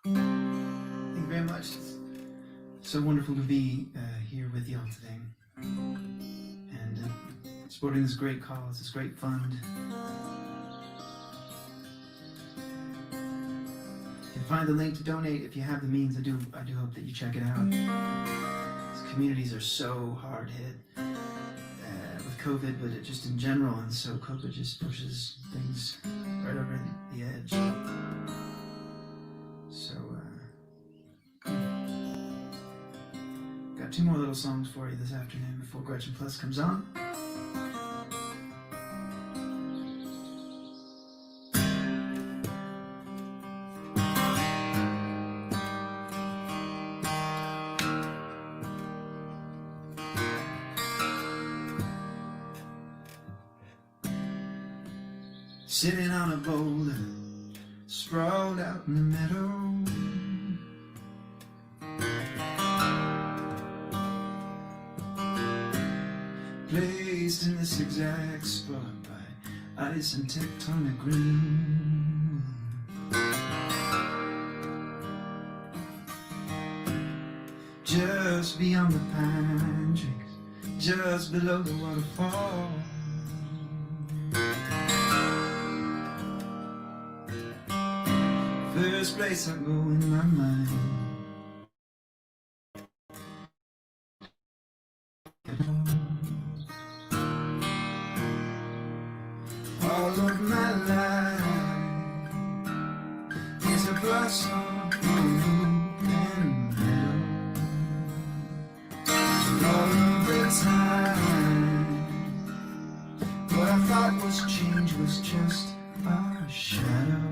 Thank you very much. It's so wonderful to be here with y'all today and supporting this great cause, this great fund. You can find the link to donate if you have the means. I do hope that you check it out. These communities are so hard hit with COVID, but just in general, and so COVID just pushes things right over the edge. So, got two more little songs for you this afternoon before Gretchen Pleuss comes on. Sitting on a boulder, sprawled out in the meadow. Placed in this exact spot by ice and tectonic green. Just beyond the pine trees, just below the waterfall. First place I go in my mind. All of my life is a blossom and meadow. All of the time, what I thought was change was just a shadow.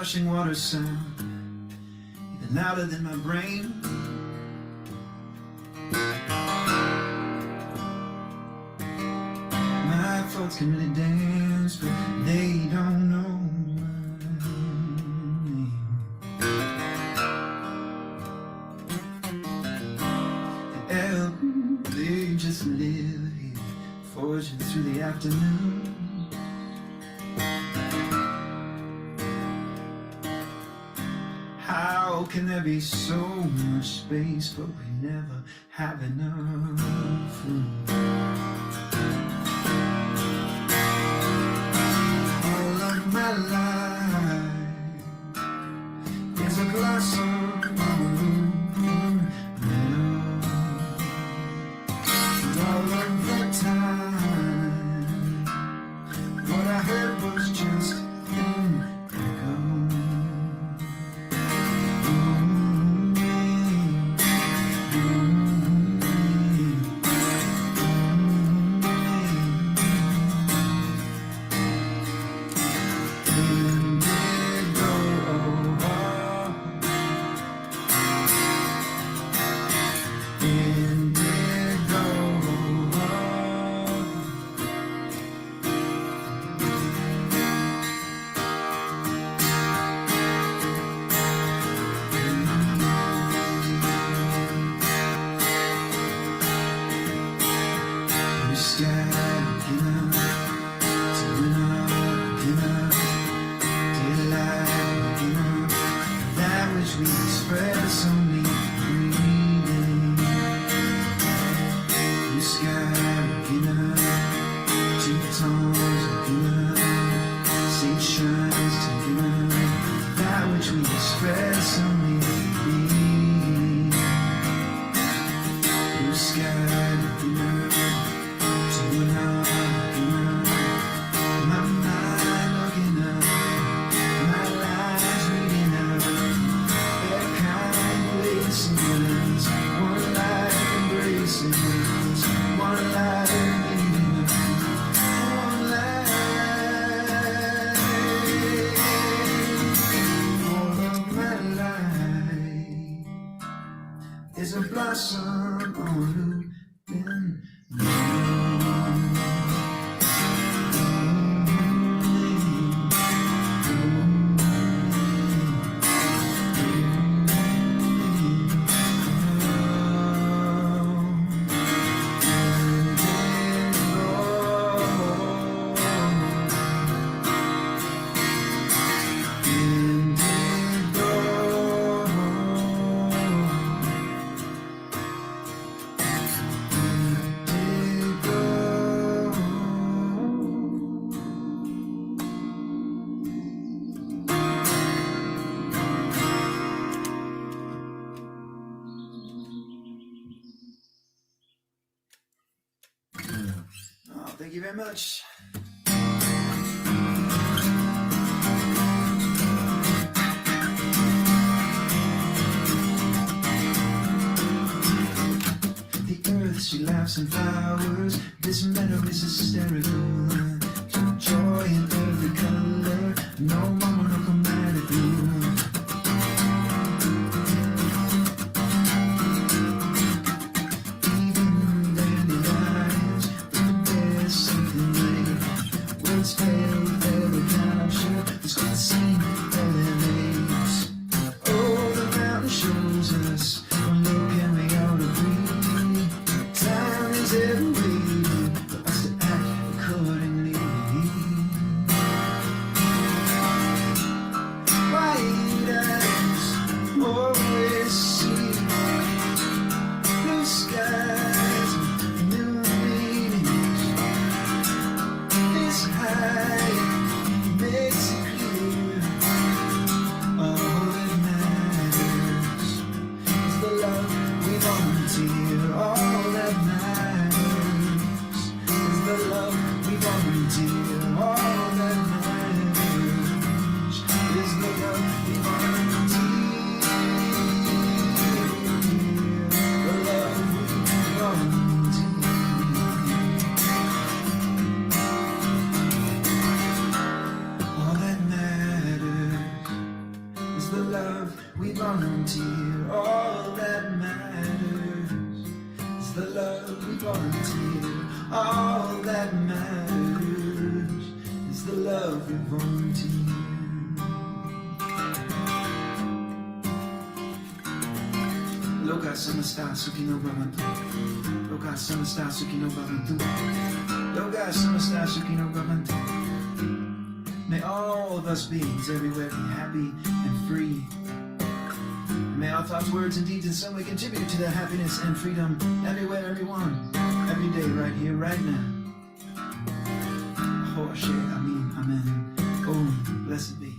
rushing water sound, even louder than my brain. My thoughts can really dance, but they don't know my name. They just live here, forging through the afternoon. How can there be so much space, but we never have enough room? All of my life is a blossom bloom. And all of the time, what I heard was just an echo. Is a blossom on open Thank you very much. The earth, she laughs and flowers. This meadow is hysterical. Joy in every color. No more monochromatic blue. Skies, new meanings, this high. volunteer. All that matters is the love we volunteer. All that matters is the love we volunteer. Loka samasta sukino bhavantu. Loka samasta sukino bhavantu. Loka samasta sukino bhavantu. May all of us beings everywhere be happy and free. And may our thoughts, words, and deeds in some way contribute to that happiness and freedom everywhere, everyone, every day, right here, right now. Oh, Ashe, Amen, Amen. Om, blessed be.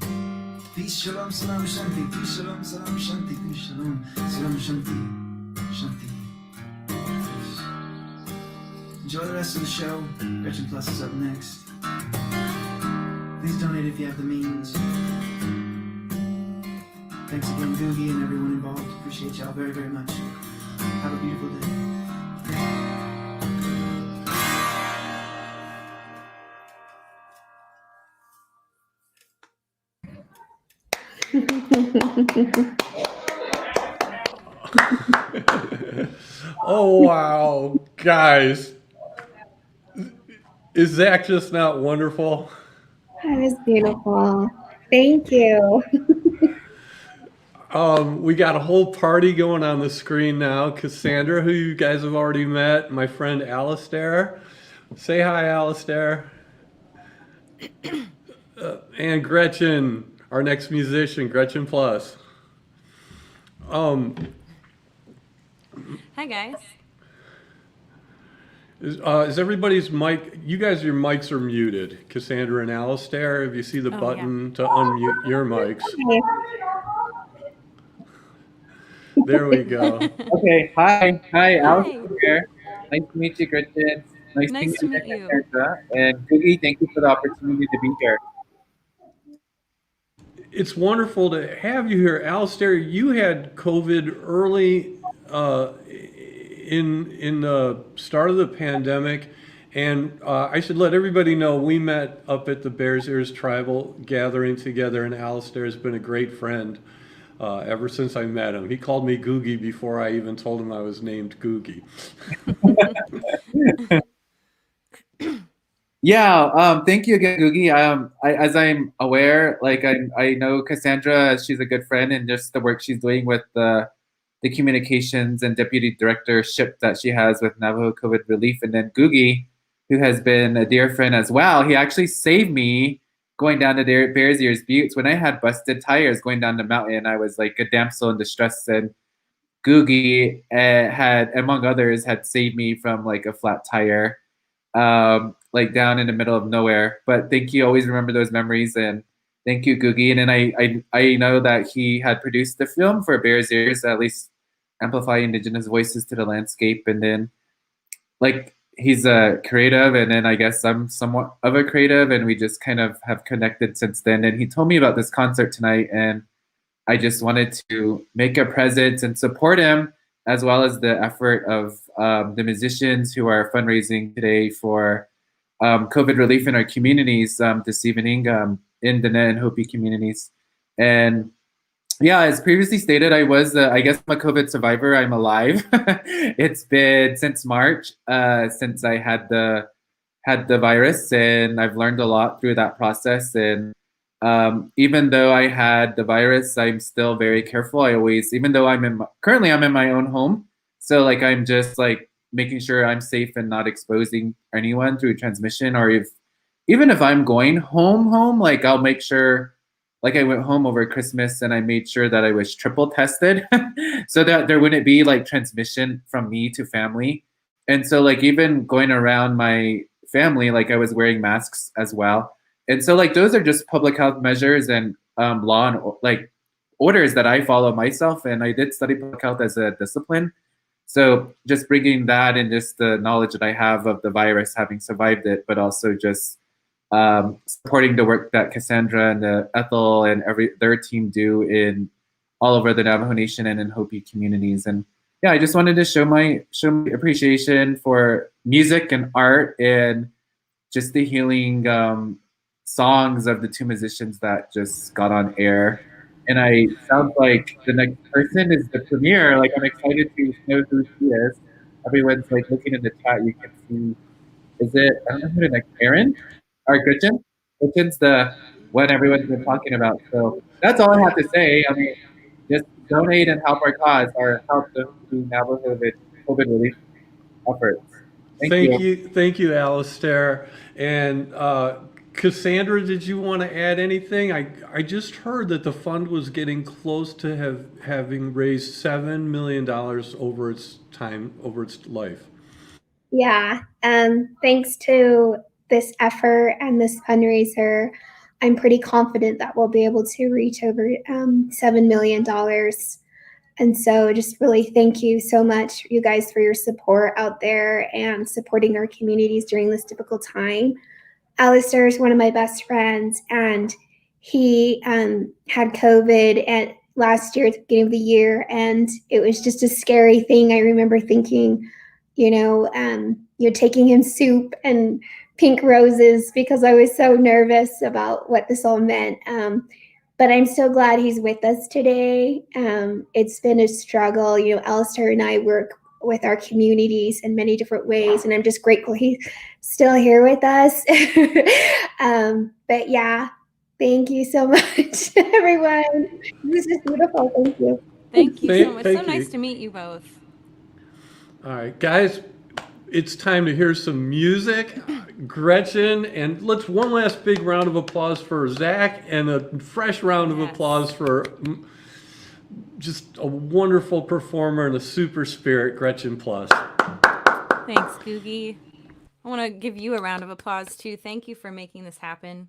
Peace, shalom, salam, shanti. Peace, shalom, salam, shanti. Peace, shalom, salam, shanti. Shanti. Peace. Enjoy the rest of the show. Gretchen Pleuss is up next. Please donate if you have the means. Thanks again, Guggy, and everyone involved. Appreciate y'all very, very much. Have a beautiful day. Oh, wow. Guys, is that just not wonderful? That was beautiful. Thank you. We got a whole party going on the screen now. Cassandra, who you guys have already met, my friend Alistair. Say hi, Alistair. And Gretchen, our next musician, Gretchen Pleuss. Hi, guys. Is everybody's mic? You guys, your mics are muted. Cassandra and Alistair, if you see the button to unmute your mics. There we go. Okay, hi, Alex here. Nice to meet you, Gretchen. Nice to meet you. Cassandra. And Guggy, thank you for the opportunity to be here. It's wonderful to have you here. Alistair, you had COVID early in the start of the pandemic, and I should let everybody know we met up at the Bears Ears Tribal gathering together, and Alistair has been a great friend ever since I met him. He called me Guggy before I even told him I was named Guggy. Yeah, thank you again, Guggy. As I'm aware, like I know Cassandra, she's a good friend, and just the work she's doing with the communications and deputy directorship that she has with Navajo COVID relief. And then Guggy, who has been a dear friend as well, he actually saved me going down to Bears Ears Buttes when I had busted tires going down the mountain. I was like a damsel in distress, and Guggy had, among others, had saved me from like a flat tire, like down in the middle of nowhere. But thank you, always remember those memories, and thank you, Guggy. And then I know that he had produced the film for Bears Ears, at least amplify Indigenous voices to the landscape. And then like he's a creative, and then I guess I'm somewhat of a creative, and we just kind of have connected since then. And he told me about this concert tonight, and I just wanted to make a presence and support him, as well as the effort of the musicians who are fundraising today for COVID relief in our communities this evening in the Navajo and Hopi communities. And yeah, as previously stated, I was, I guess I'm a COVID survivor. I'm alive. It's been since March since I had the virus, and I've learned a lot through that process. And even though I had the virus, I'm still very careful. I always, even though currently I'm in my own home, so like I'm just like making sure I'm safe and not exposing anyone through transmission. Or even if I'm going home, like I'll make sure, like I went home over Christmas and I made sure that I was triple tested so that there wouldn't be like transmission from me to family. And so like even going around my family, like I was wearing masks as well. And so like those are just public health measures and law and like orders that I follow myself. And I did study public health as a discipline. So just bringing that and just the knowledge that I have of the virus, having survived it, but also just supporting the work that Cassandra and Ethel and their team do in all over the Navajo Nation and in Hopi communities. And yeah, I just wanted to show my appreciation for music and art and just the healing songs of the two musicians that just got on air And I sounds like the next person is the premiere. Like I'm excited to know who she is. Everyone's like looking in the chat. You can see. Is it? I don't know who the next. Aaron or Gretchen? Gretchen's the one everyone's been talking about. So that's all I have to say. I mean, just donate and help our cause or help the Navajo COVID relief efforts. Thank you. Thank you, Alistair. And Cassandra, did you want to add anything? I just heard that the fund was getting close to having raised $7 million over its life. Yeah, thanks to this effort and this fundraiser, I'm pretty confident that we'll be able to reach over $7 million. And so just really thank you so much, you guys, for your support out there and supporting our communities during this difficult time. Alistair is one of my best friends, and he had COVID last year at the beginning of the year, and it was just a scary thing. I remember thinking, you're taking him soup and pink roses because I was so nervous about what this all meant. But I'm so glad he's with us today. It's been a struggle. Alistair and I work with our communities in many different ways, and I'm just grateful he's still here with us. But yeah, thank you so much, everyone. This is beautiful. Thank you. Thank you so much. Thank So nice you. to meet you both. All right, guys, it's time to hear some music. Gretchen, and let's one last big round of applause for Zach and a fresh round of applause for just a wonderful performer and a super spirit, Gretchen Pleuss. Thanks, Guggy. I want to give you a round of applause too. Thank you for making this happen.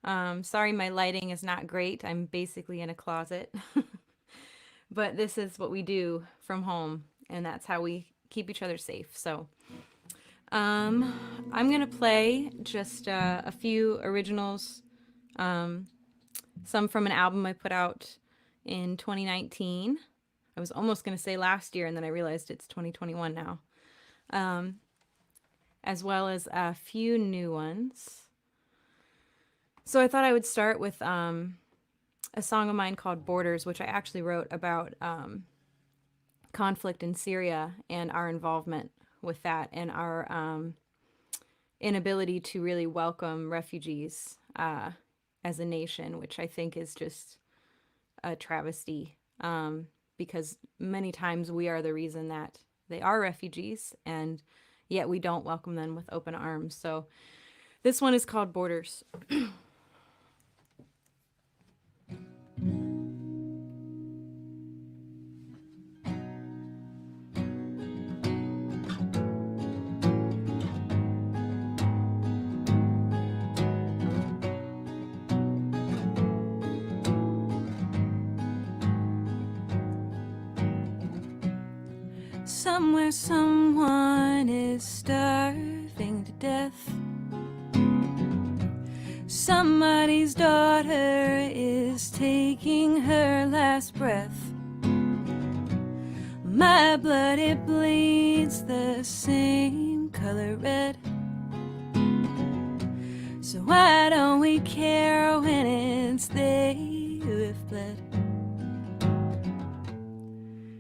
Sorry my lighting is not great. I'm basically in a closet. But this is what we do from home, and that's how we keep each other safe. So I'm going to play just a few originals, some from an album I put out in 2019. I was almost going to say last year, and then I realized it's 2021 now. As well as a few new ones. So I thought I would start with a song of mine called Borders, which I actually wrote about conflict in Syria and our involvement with that and our inability to really welcome refugees as a nation, which I think is just a travesty because many times we are the reason that they are refugees, and yet we don't welcome them with open arms. So this one is called Borders. Somewhere someone is starving to death. Somebody's daughter is taking her last breath. My blood, it bleeds the same color red. So why don't we care when it's they who've bled?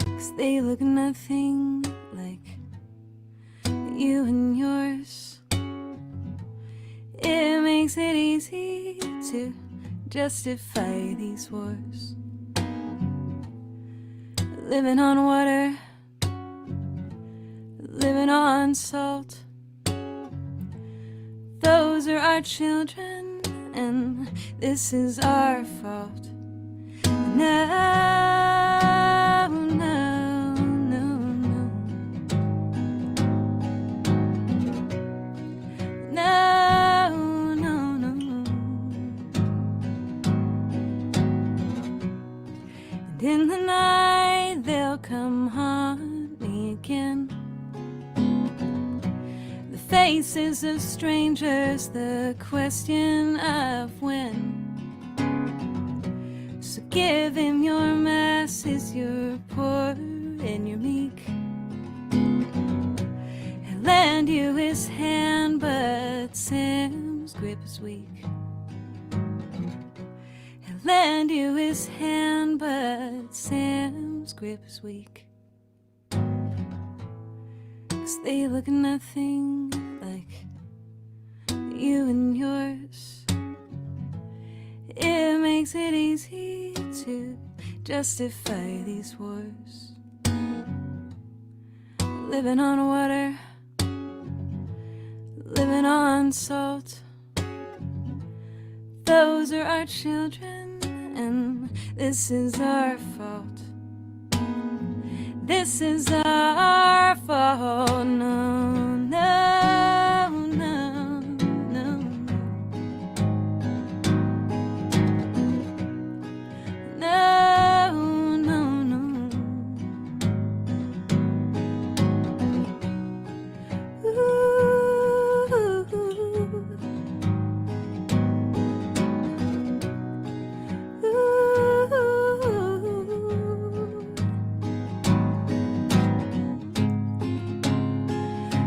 'Cause they look nothing like you and yours. It makes it easy to justify these wars. Living on water, living on salt. Those are our children, and this is our fault. No, no, no, no. No, no, no. And in the night they'll come haunt me again. The faces of strangers, the question of when. So give him your masses, your poor and your meek. He'll lend you his hand, but Sam's grip is weak. He'll lend you his hand, but Sam's grip is weak. 'Cause they look nothing like you and yours. It makes it easy to justify these wars. Living on water, living on salt. Those are our children, and this is our fault. This is our fault. No, no, no, no. No, no, no.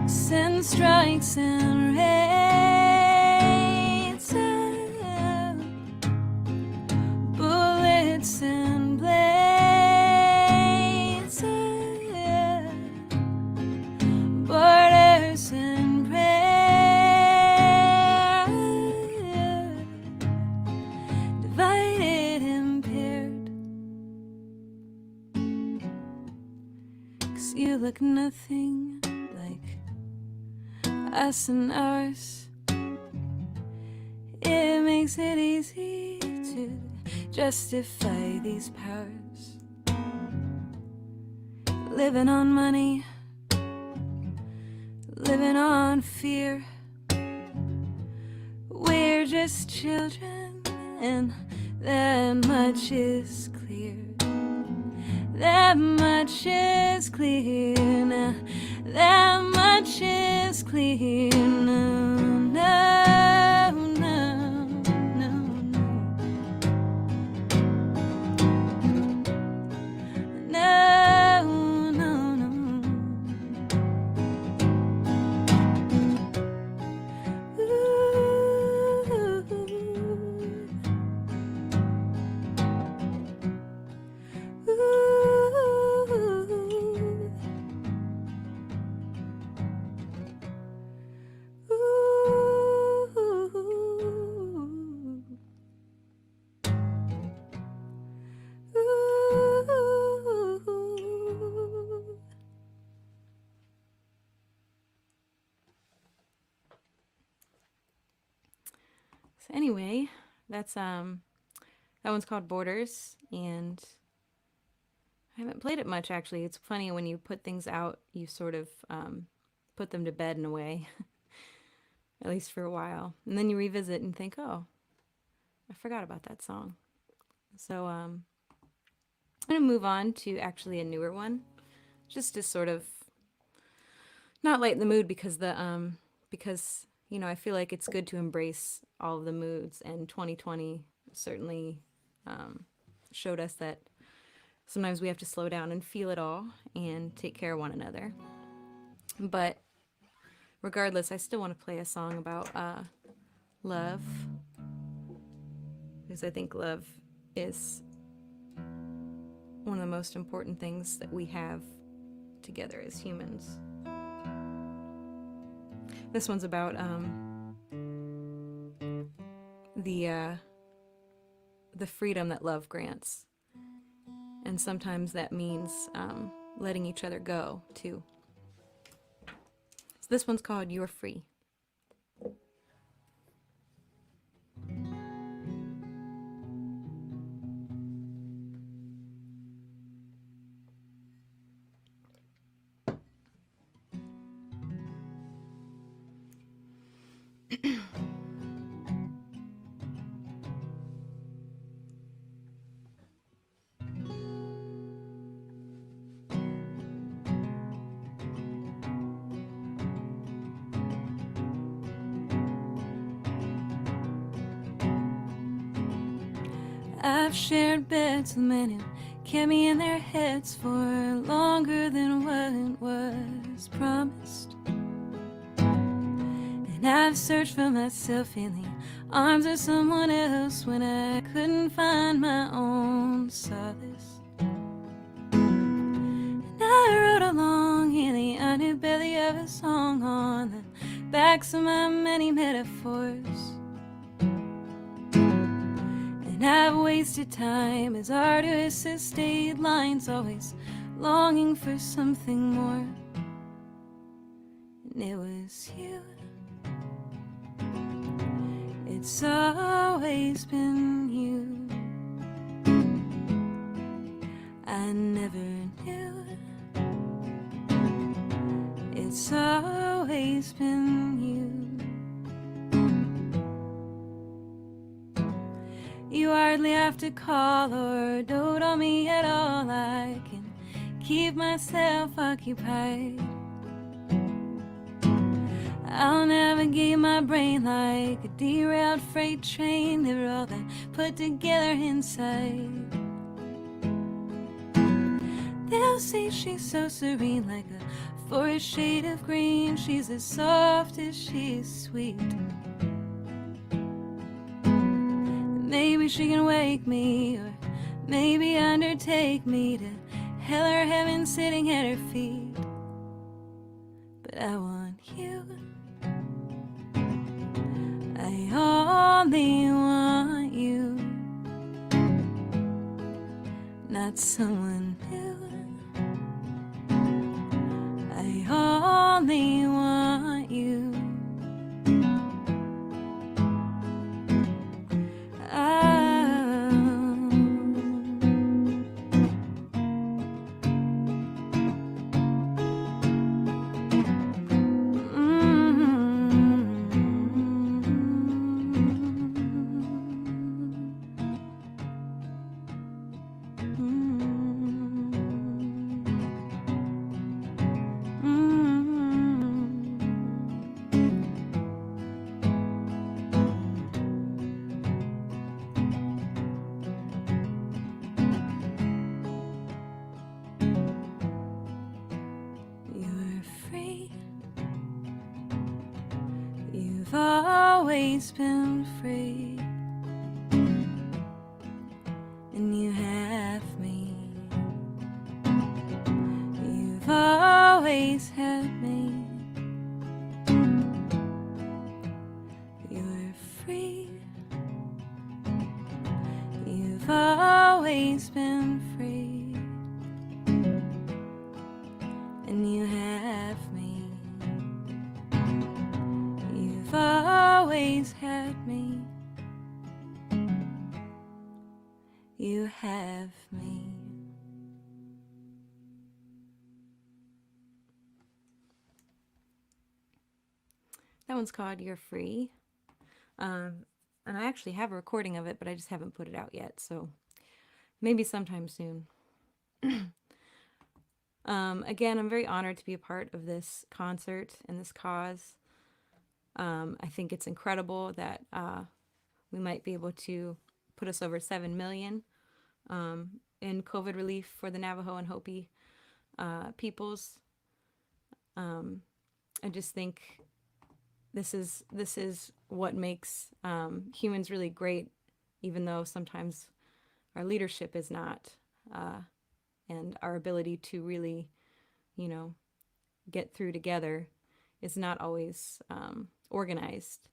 Send strikes and rains out, bullets and blades out, borders and prayer, divided and paired. 'Cause you look nothing like us and ours. It makes it easy to justify these powers. Living on money, living on fear. We're just children, and that much is clear. That much is clear now. That much is clear. No, no, no, no, no, no, no. So anyway, that's that one's called Borders, and I haven't played it much actually. It's funny when you put things out, you sort of put them to bed in a way, at least for a while, and then you revisit and think, oh, I forgot about that song. So I'm gonna move on to actually a newer one, just to sort of not lighten the mood, because because you know, I feel like it's good to embrace all of the moods, and 2020 certainly showed us that sometimes we have to slow down and feel it all and take care of one another. But regardless, I still want to play a song about love, because I think love is one of the most important things that we have together as humans. This one's about the freedom that love grants, and sometimes that means letting each other go too. So this one's called "You're Free." I've shared beds with men who kept me in their heads for longer than what was promised. And And I've searched for myself in the arms of someone else when I couldn't find my own solace. And I rode along in the underbelly of a song on the backs of my many metaphors. And I've wasted time as artists as stayed lines, always longing for something more. And it was you. It's always been you. I never knew. It's always been you. You hardly have to call or dote on me at all. I can keep myself occupied. I'll navigate my brain like a derailed freight train, never all that put together inside. They'll say she's so serene, like a forest shade of green. She's as soft as she's sweet. Maybe she can wake me, or maybe undertake me to hell or heaven sitting at her feet. But I want you. I only want you, not someone new. I only want you. You've always been free, and you have me. You've always had me. You're free. You've always been free, and you have me. You've always had me. You have me. That one's called You're Free. And I actually have a recording of it, but I just haven't put it out yet, so maybe sometime soon. Again, I'm very honored to be a part of this concert and this cause. I think it's incredible that we might be able to put us over 7 million in COVID relief for the Navajo and Hopi peoples. I just think this is what makes humans really great, even though sometimes our leadership is not, and our ability to really, get through together is not always organized.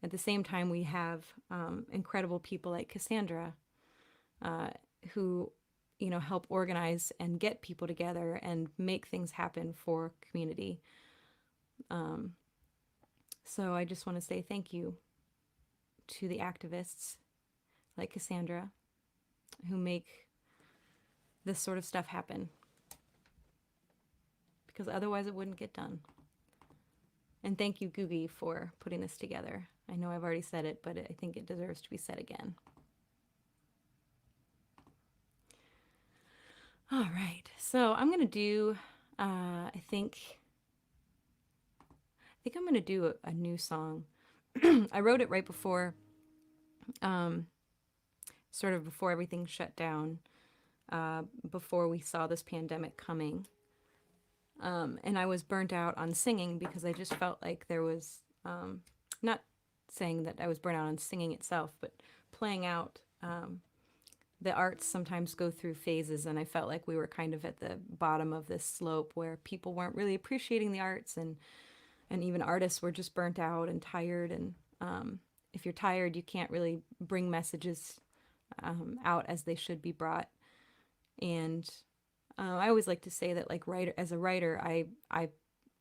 At the same time, we have incredible people like Cassandra who, help organize and get people together and make things happen for community. So I just want to say thank you to the activists like Cassandra who make this sort of stuff happen, because otherwise it wouldn't get done. And thank you, Guggy, for putting this together. I know I've already said it, but I think it deserves to be said again. All right, so I'm going to do, I think I'm going to do a new song. I wrote it right before, sort of before everything shut down, before we saw this pandemic coming. And I was burnt out on singing because I just felt like there was not saying that I was burnt out on singing itself, but playing out. The arts sometimes go through phases, and I felt like we were kind of at the bottom of this slope where people weren't really appreciating the arts, and even artists were just burnt out and tired. And if you're tired, you can't really bring messages out as they should be brought. And I always like to say that, like, as a writer, I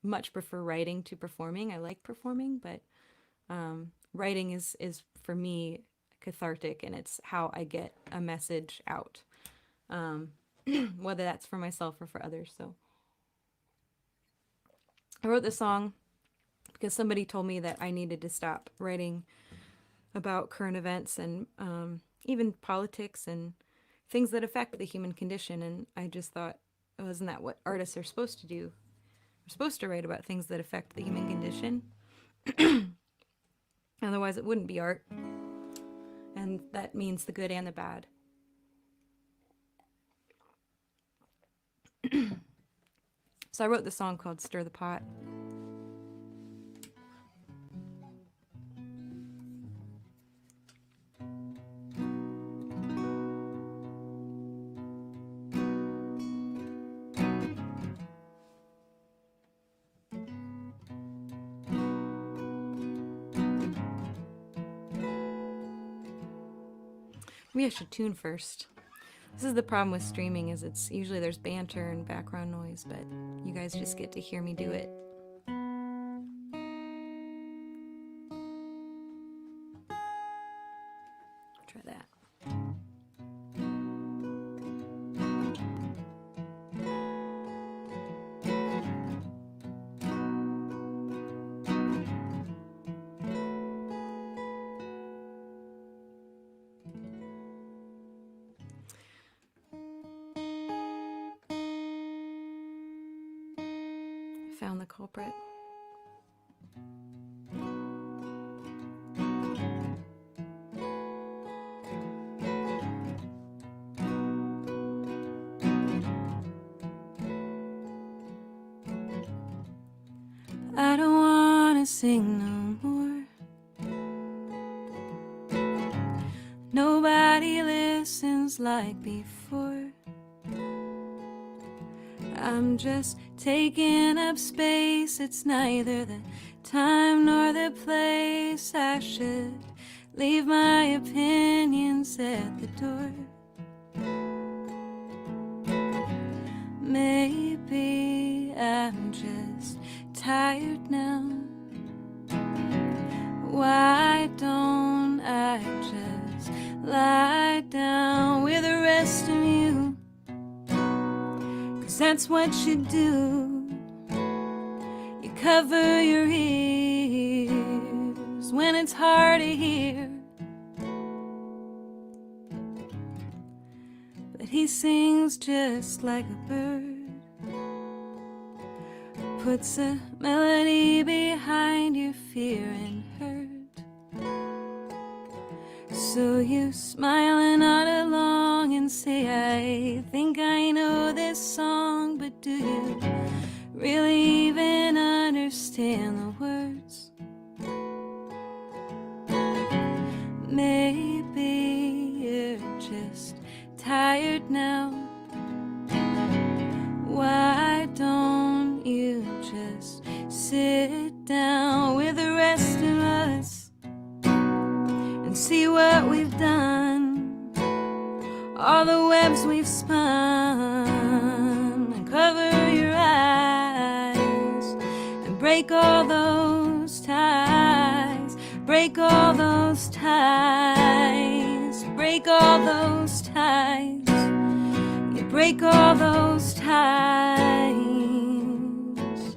much prefer writing to performing. I like performing, but writing is for me cathartic, and it's how I get a message out, whether that's for myself or for others. So I wrote this song because somebody told me that I needed to stop writing about current events and even politics and things that affect the human condition. And I just thought, oh, isn't that what artists are supposed to do? We're supposed to write about things that affect the human condition. Otherwise it wouldn't be art. And that means the good and the bad. So I wrote this song called Stir the Pot. Maybe I should tune first. This is the problem with streaming, is it's usually there's banter and background noise, but you guys just get to hear me do it. Try that. Found the culprit. I don't wanna sing no more. Nobody listens like before. I'm just taking up space. It's neither the time nor the place. I should leave my opinions at the door. Maybe I'm just tired now. Why don't I just lie down with the rest of you? 'Cause that's what you do. You cover your ears when it's hard to hear. But he sings just like a bird, puts a melody behind your fear and hurt. So you smile and nod along and say, I think I know this song, but do you really even understand the words? Maybe you're just tired now. Why don't you just sit down with the rest of us and see what we've done, all the webs we've spun, and cover your eyes and break all those ties, break all those ties, break all those ties. Break all those ties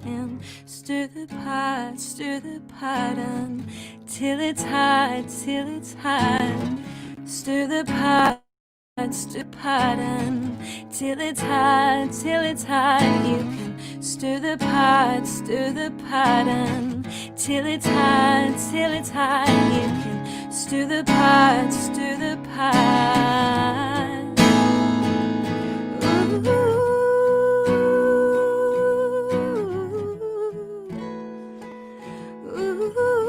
and stir the pot until it's hot, till it's hot. Stir the pot until it's hot, till it's hot. You can stir the pot until it's hot, till it's hot. You can stir the pot. Ooh.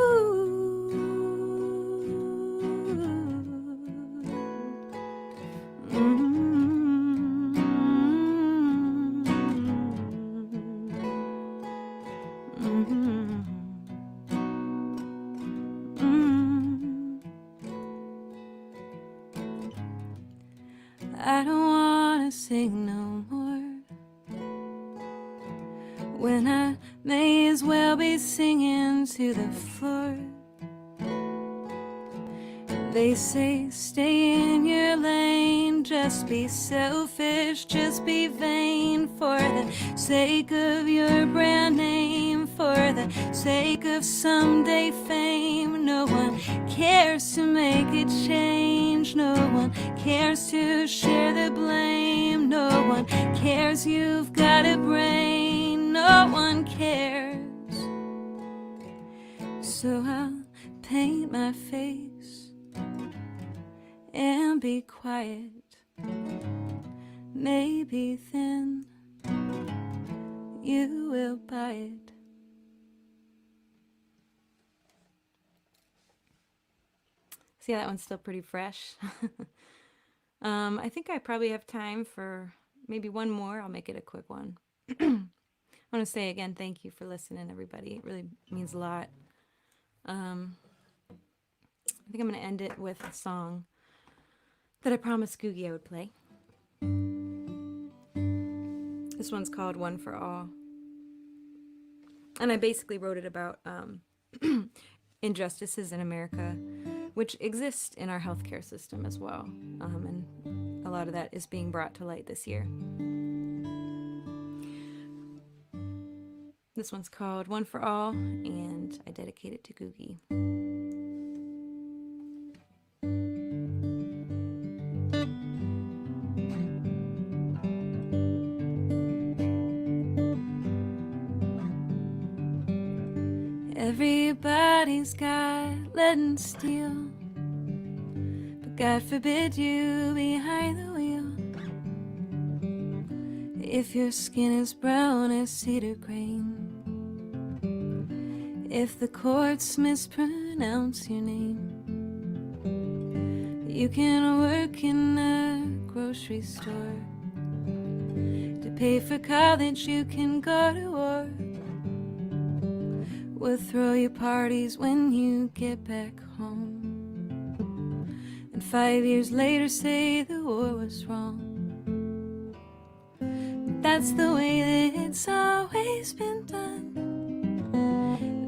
I don't wanna sing no more, when I may as well be singing to the floor. They say stay in your lane, just be selfish, just be vain, for the sake of your brand name, for the sake of someday fame. No one cares to make a change, no one cares to share the blame, no one cares you've got a brain, no one cares. So I'll paint my face and be quiet. Maybe then you will buy it. See, that one's still pretty fresh. I think I probably have time for maybe one more. I'll make it a quick one. I want to say again, thank you for listening, everybody. It really means a lot. I think I'm going to end it with a song that I promised Guggy I would play. This one's called One for All. And I basically wrote it about injustices in America, which exist in our healthcare system as well. And a lot of that is being brought to light this year. This one's called One for All, and I dedicate it to Guggy. Everybody's got lead and steel, but God forbid you behind the wheel. If your skin is brown as cedar grain, if the courts mispronounce your name, you can work in a grocery store. To pay for college, you can go to war. We'll throw you parties when you get back home, and 5 years later say the war was wrong. But that's the way that it's always been done.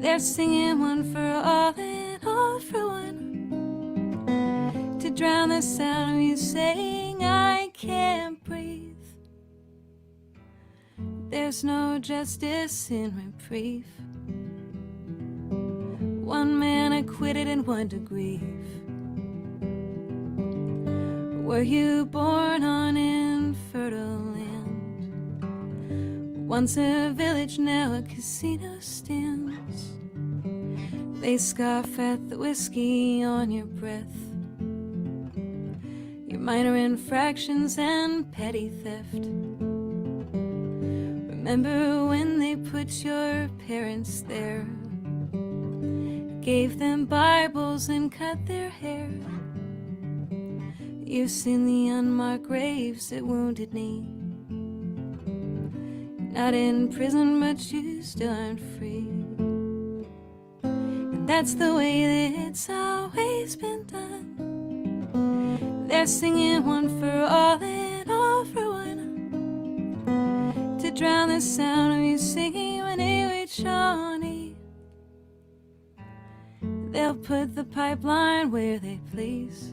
They're singing one for all and all for one, to drown the sound of you saying I can't breathe. There's no justice in reprieve. One man acquitted and one to grief. Were you born on infertile land? Once a village, now a casino stands. They scoff at the whiskey on your breath, your minor infractions and petty theft. Remember when they put your parents there, gave them Bibles and cut their hair? You've seen the unmarked graves at Wounded Knee. Not in prison, but you still aren't free. And that's the way that it's always been done. They're singing one for all and all for one, to drown the sound of you singing when they reach on you. They'll put the pipeline where they please.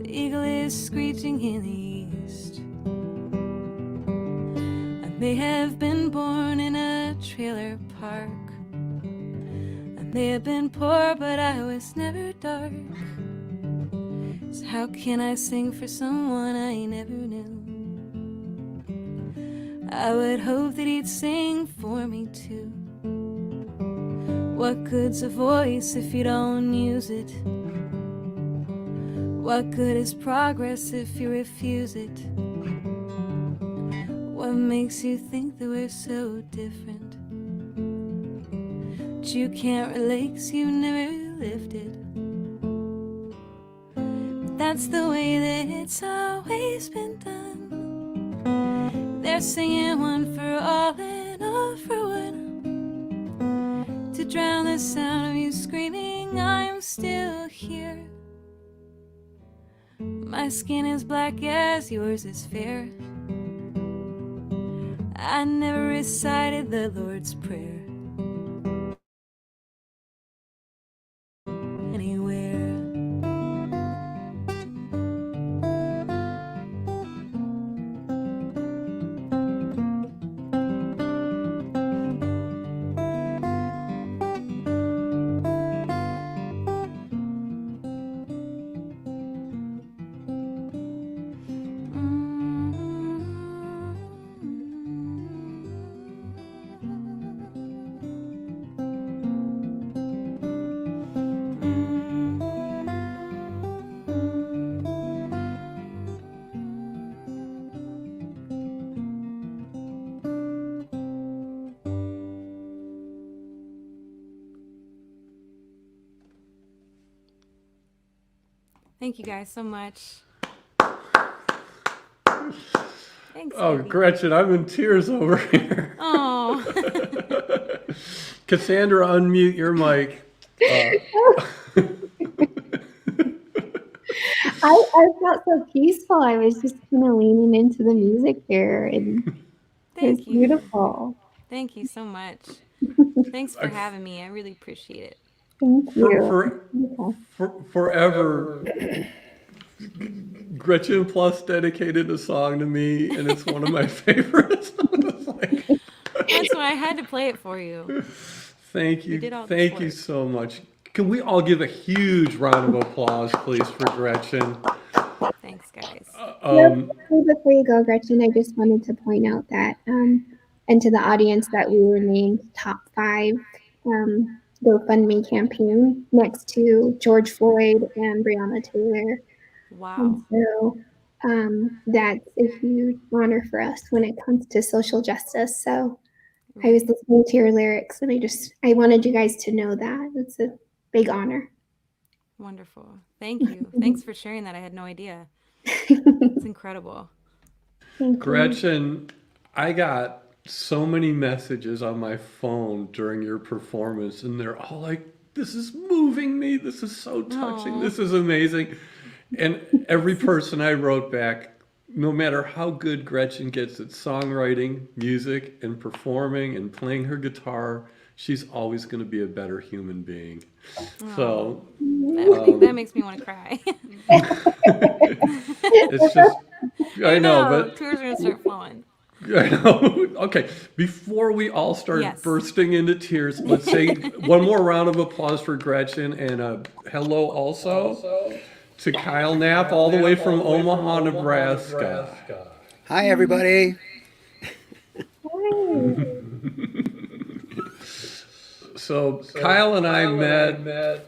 The eagle is screeching in the east. I may have been born in a trailer park. I may have been poor, but I was never dark. So how can I sing for someone I never knew? I would hope that he'd sing for me too. What good's a voice if you don't use it? What good is progress if you refuse it? What makes you think that we're so different? But you can't relate 'cause you never lived it. But that's the way that it's always been done. They're singing one for all and all for one, to drown the sound of you screaming I'm still here. My skin is black as yours is fair. I never recited the Lord's Prayer anywhere. Thank you guys so much. Thanks. Oh, Guggy. Gretchen, I'm in tears over here. Oh. Cassandra, unmute your mic. I felt so peaceful. I was just kind of leaning into the music here, and it was Thank you. beautiful. Thank you so much. Thanks for having me. I really appreciate it. Thank you. Forever, Gretchen Pleuss dedicated a song to me, and it's one of my favorites. That's why I had to play it for you. Thank you. You did all this Thank you work. so much. Can we all give a huge round of applause, please, for Gretchen? Thanks, guys. Before you go, Gretchen, I just wanted to point out that, and to the audience, that we were named top 5 GoFundMe campaign next to George Floyd and Breonna Taylor. Wow. And so that's a huge honor for us when it comes to social justice. So I was listening to your lyrics, and I wanted you guys to know that. It's a big honor. Wonderful. Thank you. Thanks for sharing that. I had no idea. It's incredible. Gretchen, I got so many messages on my phone during your performance, and they're all like, this is moving me. This is so touching. This is amazing. And every person I wrote back, no matter how good Gretchen gets at songwriting, music, and performing and playing her guitar, she's always going to be a better human being. So that makes me want to cry. It's just, I know, but tears are going to start flowing. I know. Okay, before we all start bursting into tears, let's say one more round of applause for Gretchen, and hello also to Kyle Knapp, all the way from Omaha, Nebraska. Hi, everybody. So Kyle and I met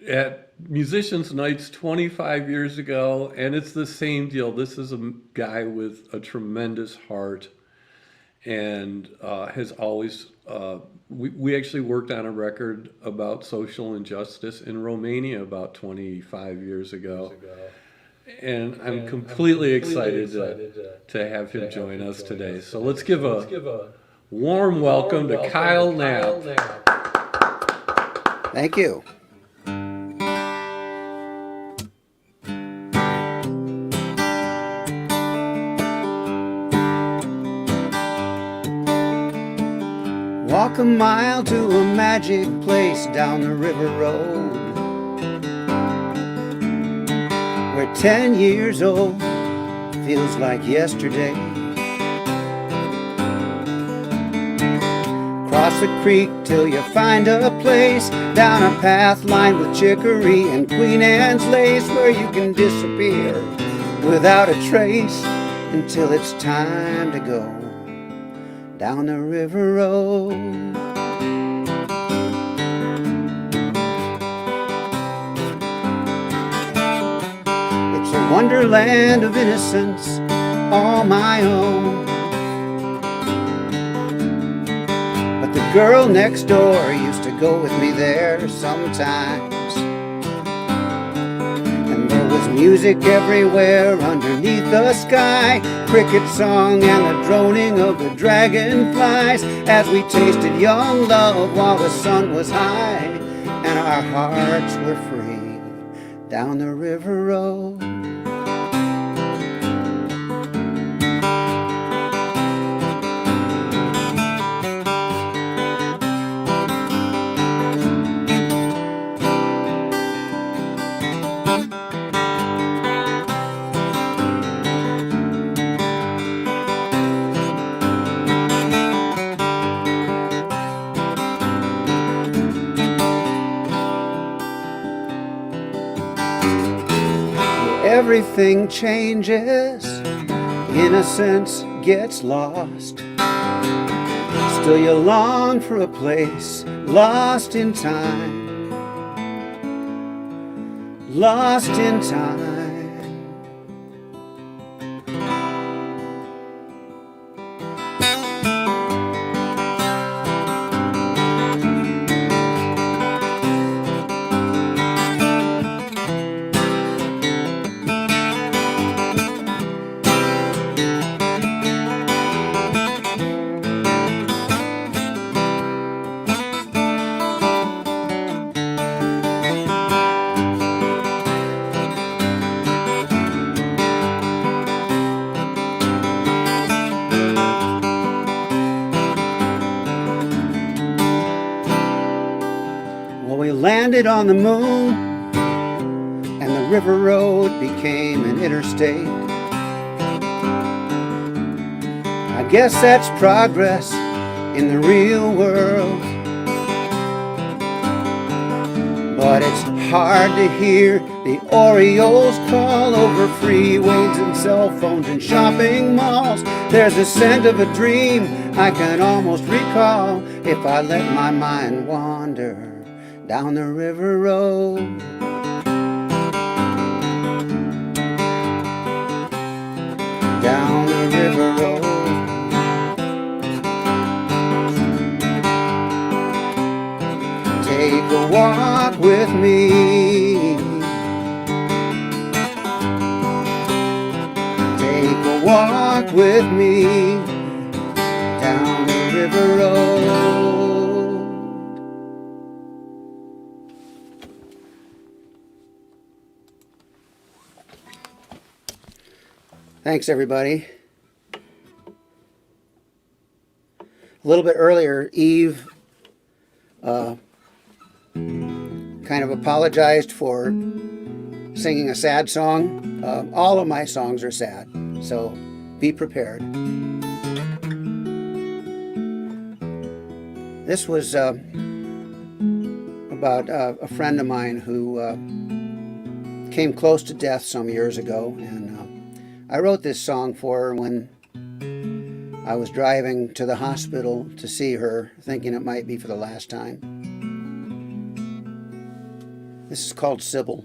at Musicians Nights 25 years ago, and it's the same deal. This is a guy with a tremendous heart, and has always, we actually worked on a record about social injustice in Romania about 25 years ago. And I'm completely excited to have him join us today. So let's give a warm welcome to Kyle Knapp. Thank you. Walk a mile to a magic place down the river road, where 10 years old feels like yesterday. Cross the creek till you find a place down a path lined with chicory and Queen Anne's lace, where you can disappear without a trace until it's time to go down the river road. It's a wonderland of innocence, all my own. But the girl next door used to go with me there sometimes. And there was music everywhere underneath the sky, cricket song and the droning of the dragonflies, as we tasted young love while the sun was high and our hearts were free down the river road. everything changes, innocence gets lost. Still you long for a place lost in time, lost in time. Landed on the moon, and the river road became an interstate. I guess that's progress in the real world, but it's hard to hear the Orioles call over freeways and cell phones and shopping malls. There's a scent of a dream I can almost recall if I let my mind wander down the river road. Down the river road. Take a walk with me. Take a walk with me down the river road. Thanks, everybody. A little bit earlier, Eve kind of apologized for singing a sad song. All of my songs are sad, so be prepared. This was about a friend of mine who came close to death some years ago, and I wrote this song for her when I was driving to the hospital to see her, thinking it might be for the last time. This is called Sybil.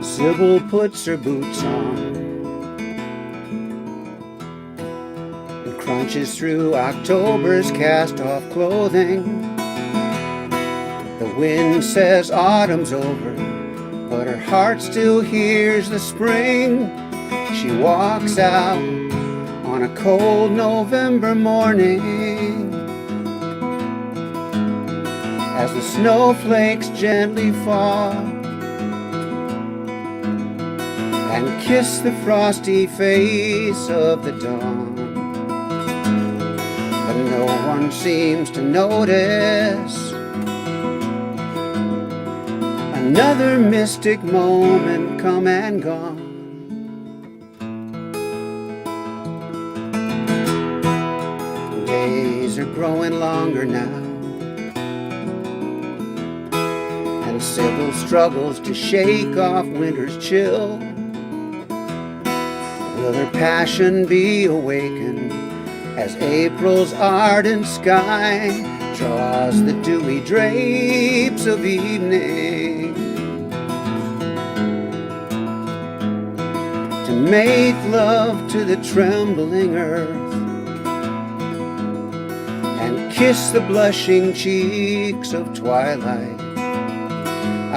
Sybil puts her boots on and crunches through October's cast-off clothing. The wind says autumn's over, but her heart still hears the spring. She walks out on a cold November morning as the snowflakes gently fall and kiss the frosty face of the dawn. But no one seems to notice another mystic moment come and gone. Days are growing longer now, and Sybil struggles to shake off winter's chill. Will her passion be awakened as April's ardent sky draws the dewy drapes of evening to make love to the trembling earth and kiss the blushing cheeks of twilight?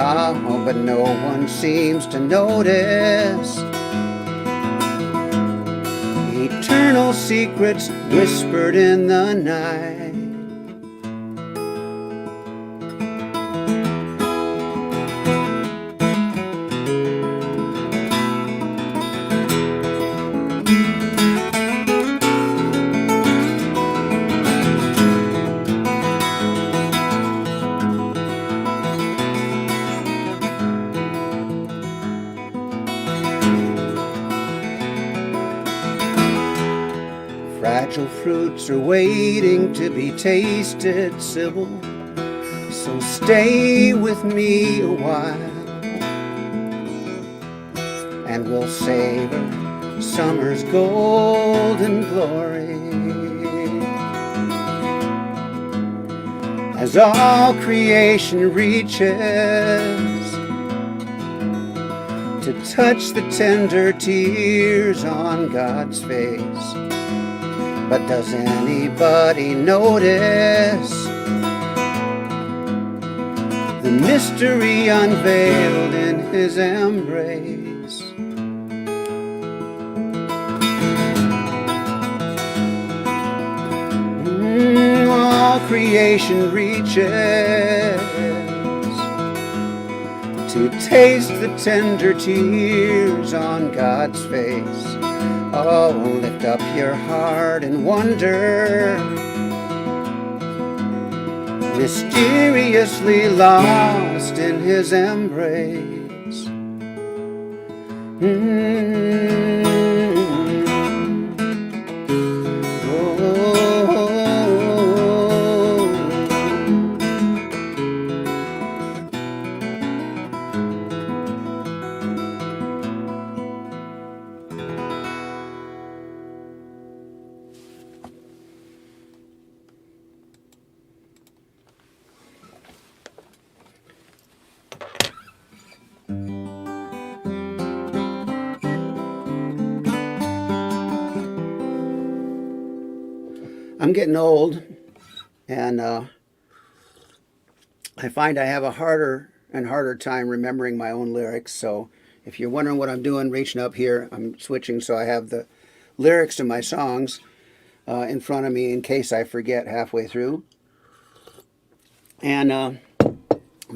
Oh, but no one seems to notice eternal secrets whispered in the night. fragile fruits are waiting to be tasted, Sybil. So stay with me a while, and we'll savor summer's golden glory. As all creation reaches to touch the tender tears on God's face. But does anybody notice the mystery unveiled in his embrace? All creation reaches to taste the tender tears on God's face. Oh, lift up your heart and wonder, mysteriously lost in his embrace. I'm getting old, and I find I have a harder and harder time remembering my own lyrics. So if you're wondering what I'm doing, reaching up here, I'm switching so I have the lyrics to my songs in front of me in case I forget halfway through. And I've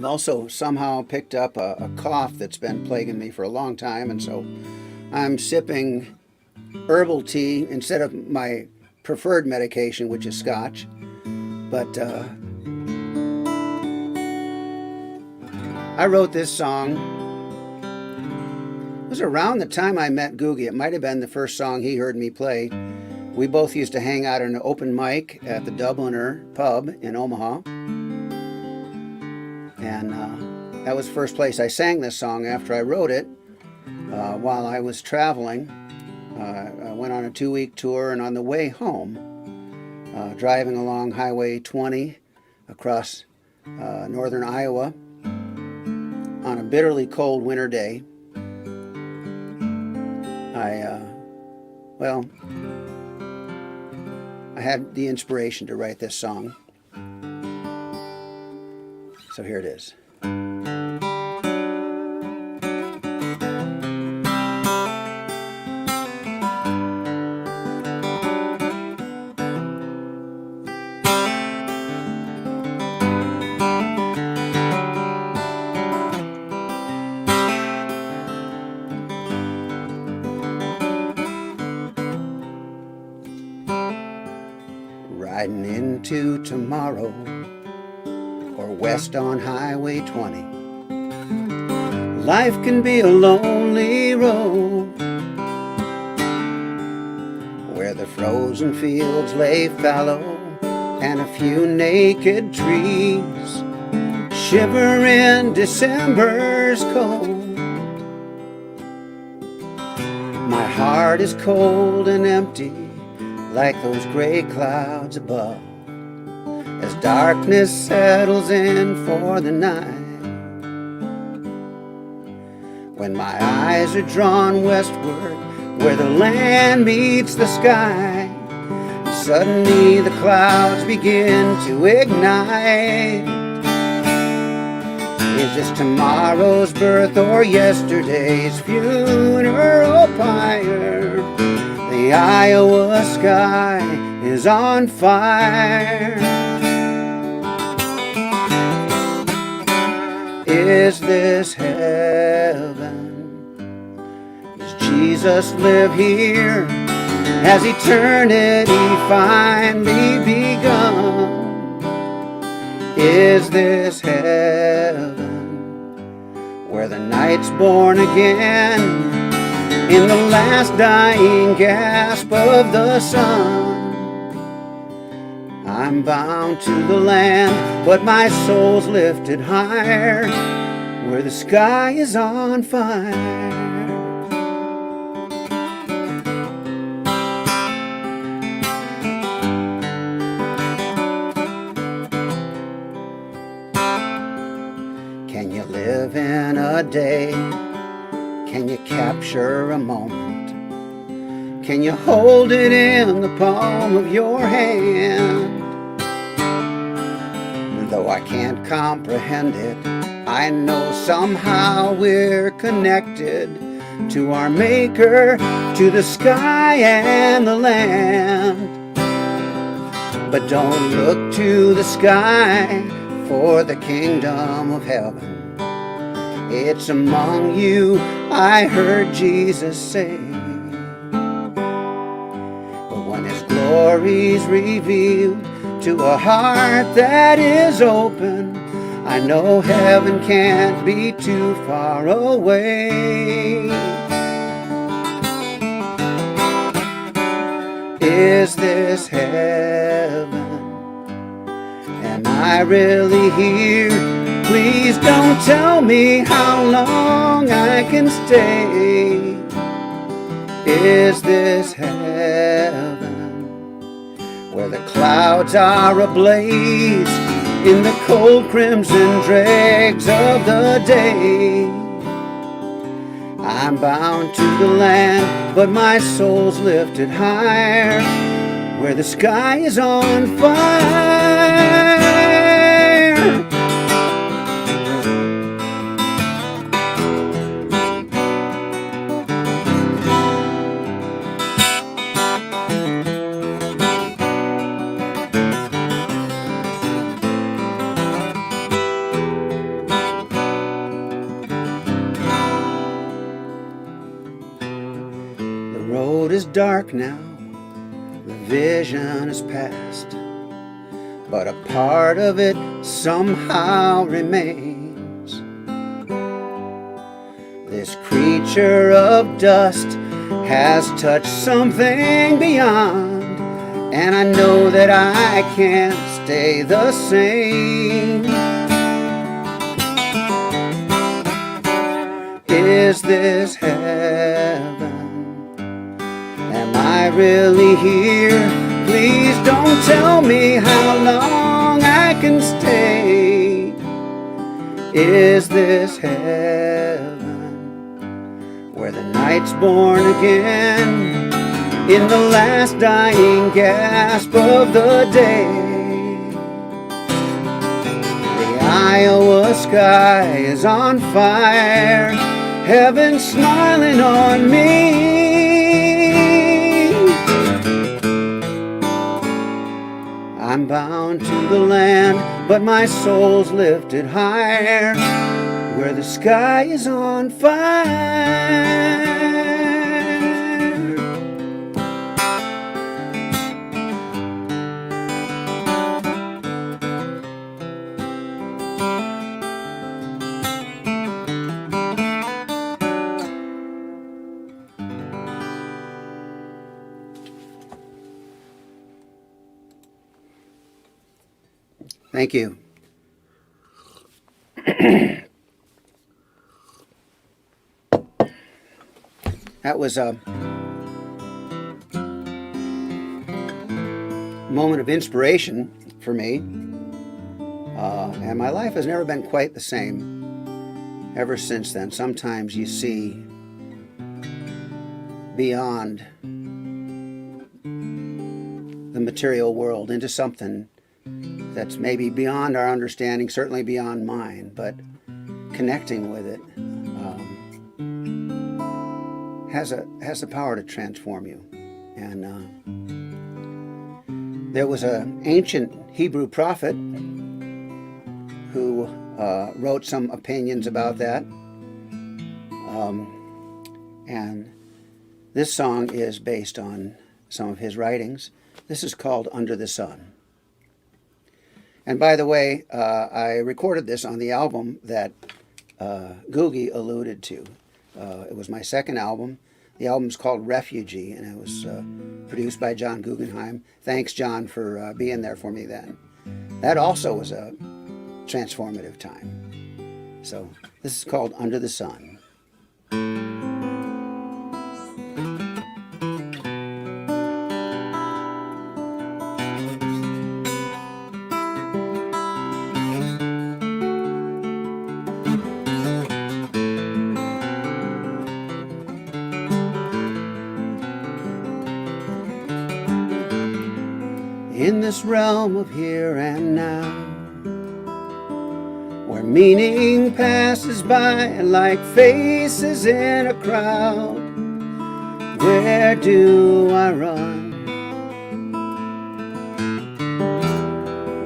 also somehow picked up a cough that's been plaguing me for a long time, and so I'm sipping herbal tea instead of my preferred medication, which is scotch. But I wrote this song. It was around the time I met Guggy. It might have been the first song he heard me play. We both used to hang out at an open mic at the Dubliner pub in Omaha. And that was the first place I sang this song after I wrote it while I was traveling. I went on a 2-week tour, and on the way home, driving along Highway 20 across northern Iowa on a bitterly cold winter day, I had the inspiration to write this song. So here it is. Riding into tomorrow, or west on Highway 20. Life can be a lonely road, where the frozen fields lay fallow and a few naked trees shiver in December's cold. My heart is cold and empty, like those gray clouds above, as darkness settles in for the night. When my eyes are drawn westward, where the land meets the sky, suddenly the clouds begin to ignite. Is this tomorrow's birth or yesterday's funeral pyre? The Iowa sky is on fire. Is this heaven? Does Jesus live here? Has eternity finally begun? Is this heaven, where the night's born again in the last dying gasp of the sun? I'm bound to the land, but my soul's lifted higher, where the sky is on fire. Can you live in a day? Can you capture a moment? Can you hold it in the palm of your hand? And though I can't comprehend it, I know somehow we're connected to our Maker, to the sky and the land. But don't look to the sky for the kingdom of heaven. It's among you, I heard Jesus say. But when His glory's revealed to a heart that is open, I know heaven can't be too far away. Is this heaven? Am I really here? Please don't tell me how long I can stay. Is this heaven, where the clouds are ablaze in the cold crimson dregs of the day? I'm bound to the land, but my soul's lifted higher, where the sky is on fire. The road is dark now, the vision is past, but a part of it somehow remains. This creature of dust has touched something beyond, and I know that I can't stay the same. Is this heaven? Am I really here? Please don't tell me how long I can stay. Is this heaven, where the night's born again in the last dying gasp of the day? The Iowa sky is on fire, heaven smiling on me. I'm bound to the land, but my soul's lifted higher, where the sky is on fire. Thank you. That was a moment of inspiration for me. And my life has never been quite the same ever since then. Sometimes you see beyond the material world into something that's maybe beyond our understanding, certainly beyond mine, but connecting with it has the power to transform you. And there was an ancient Hebrew prophet who wrote some opinions about that. And this song is based on some of his writings. This is called Under the Sun. And by the way, I recorded this on the album that Guggy alluded to. It was my second album. The album's called Refugee, and it was produced by John Guggenheim. Thanks, John, for being there for me then. That also was a transformative time. So this is called Under the Sun. In this realm of here and now, where meaning passes by like faces in a crowd, where do I run?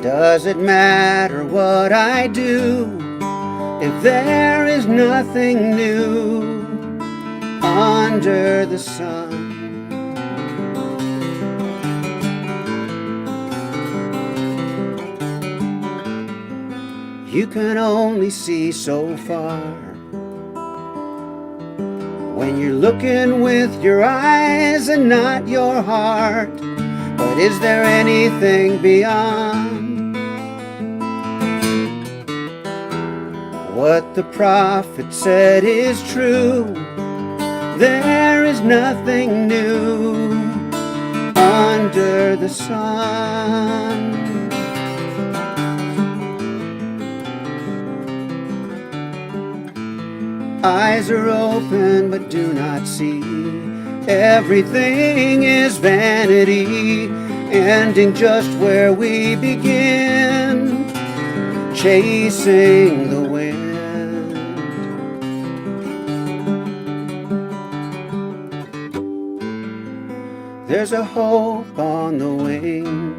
Does it matter what I do if there is nothing new under the sun? You can only see so far when you're looking with your eyes and not your heart. But is there anything beyond what the prophet said is true? There is nothing new under the sun. Eyes are open but do not see. Everything is vanity, ending just where we begin, chasing the wind. There's a hope on the wing,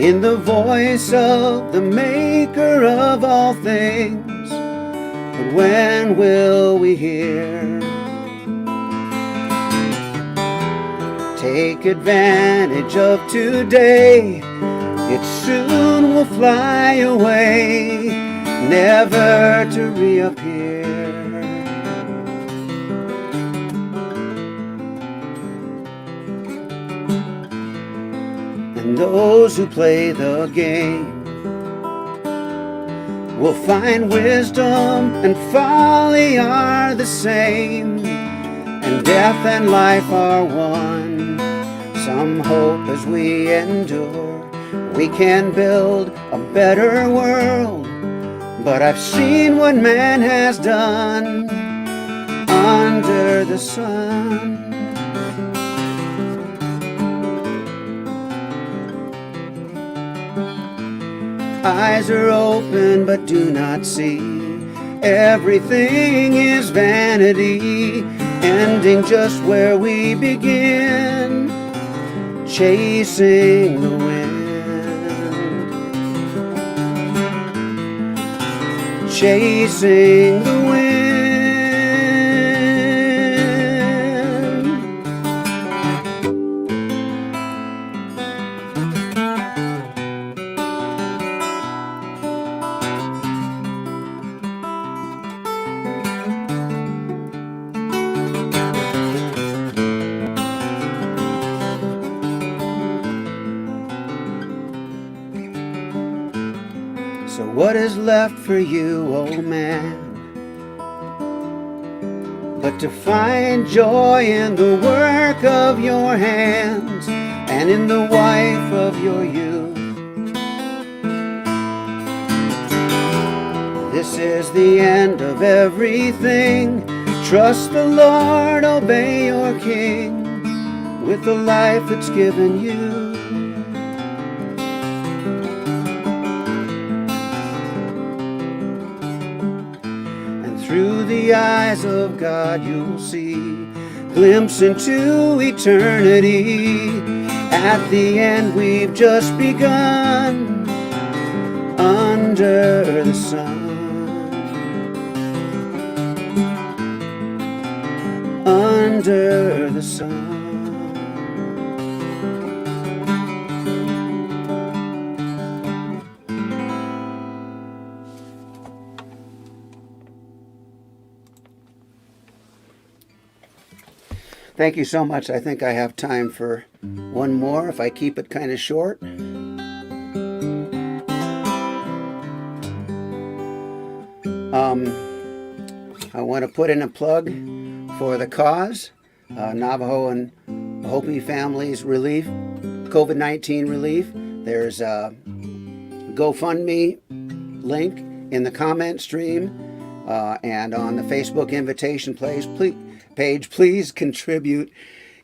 in the voice of the maker of all things. But when will we hear? Take advantage of today. It soon will fly away, never to reappear. And those who play the game will find wisdom and folly are the same, and death and life are one. Some hope as we endure we can build a better world, but I've seen what man has done under the sun. Eyes are open but do not see. Everything is vanity, ending just where we begin, chasing the wind, chasing the wind. What is left for you, old man, but to find joy in the work of your hands and in the wife of your youth? This is the end of everything. Trust the Lord, obey your King with the life that's given you. Through the eyes of God you'll see, glimpse into eternity. At the end we've just begun, under the sun, under the sun. Thank you so much. I think I have time for one more if I keep it kind of short. I want to put in a plug for the cause, Navajo and Hopi families relief, COVID-19 relief. There's a GoFundMe link in the comment stream and on the Facebook invitation page. Please contribute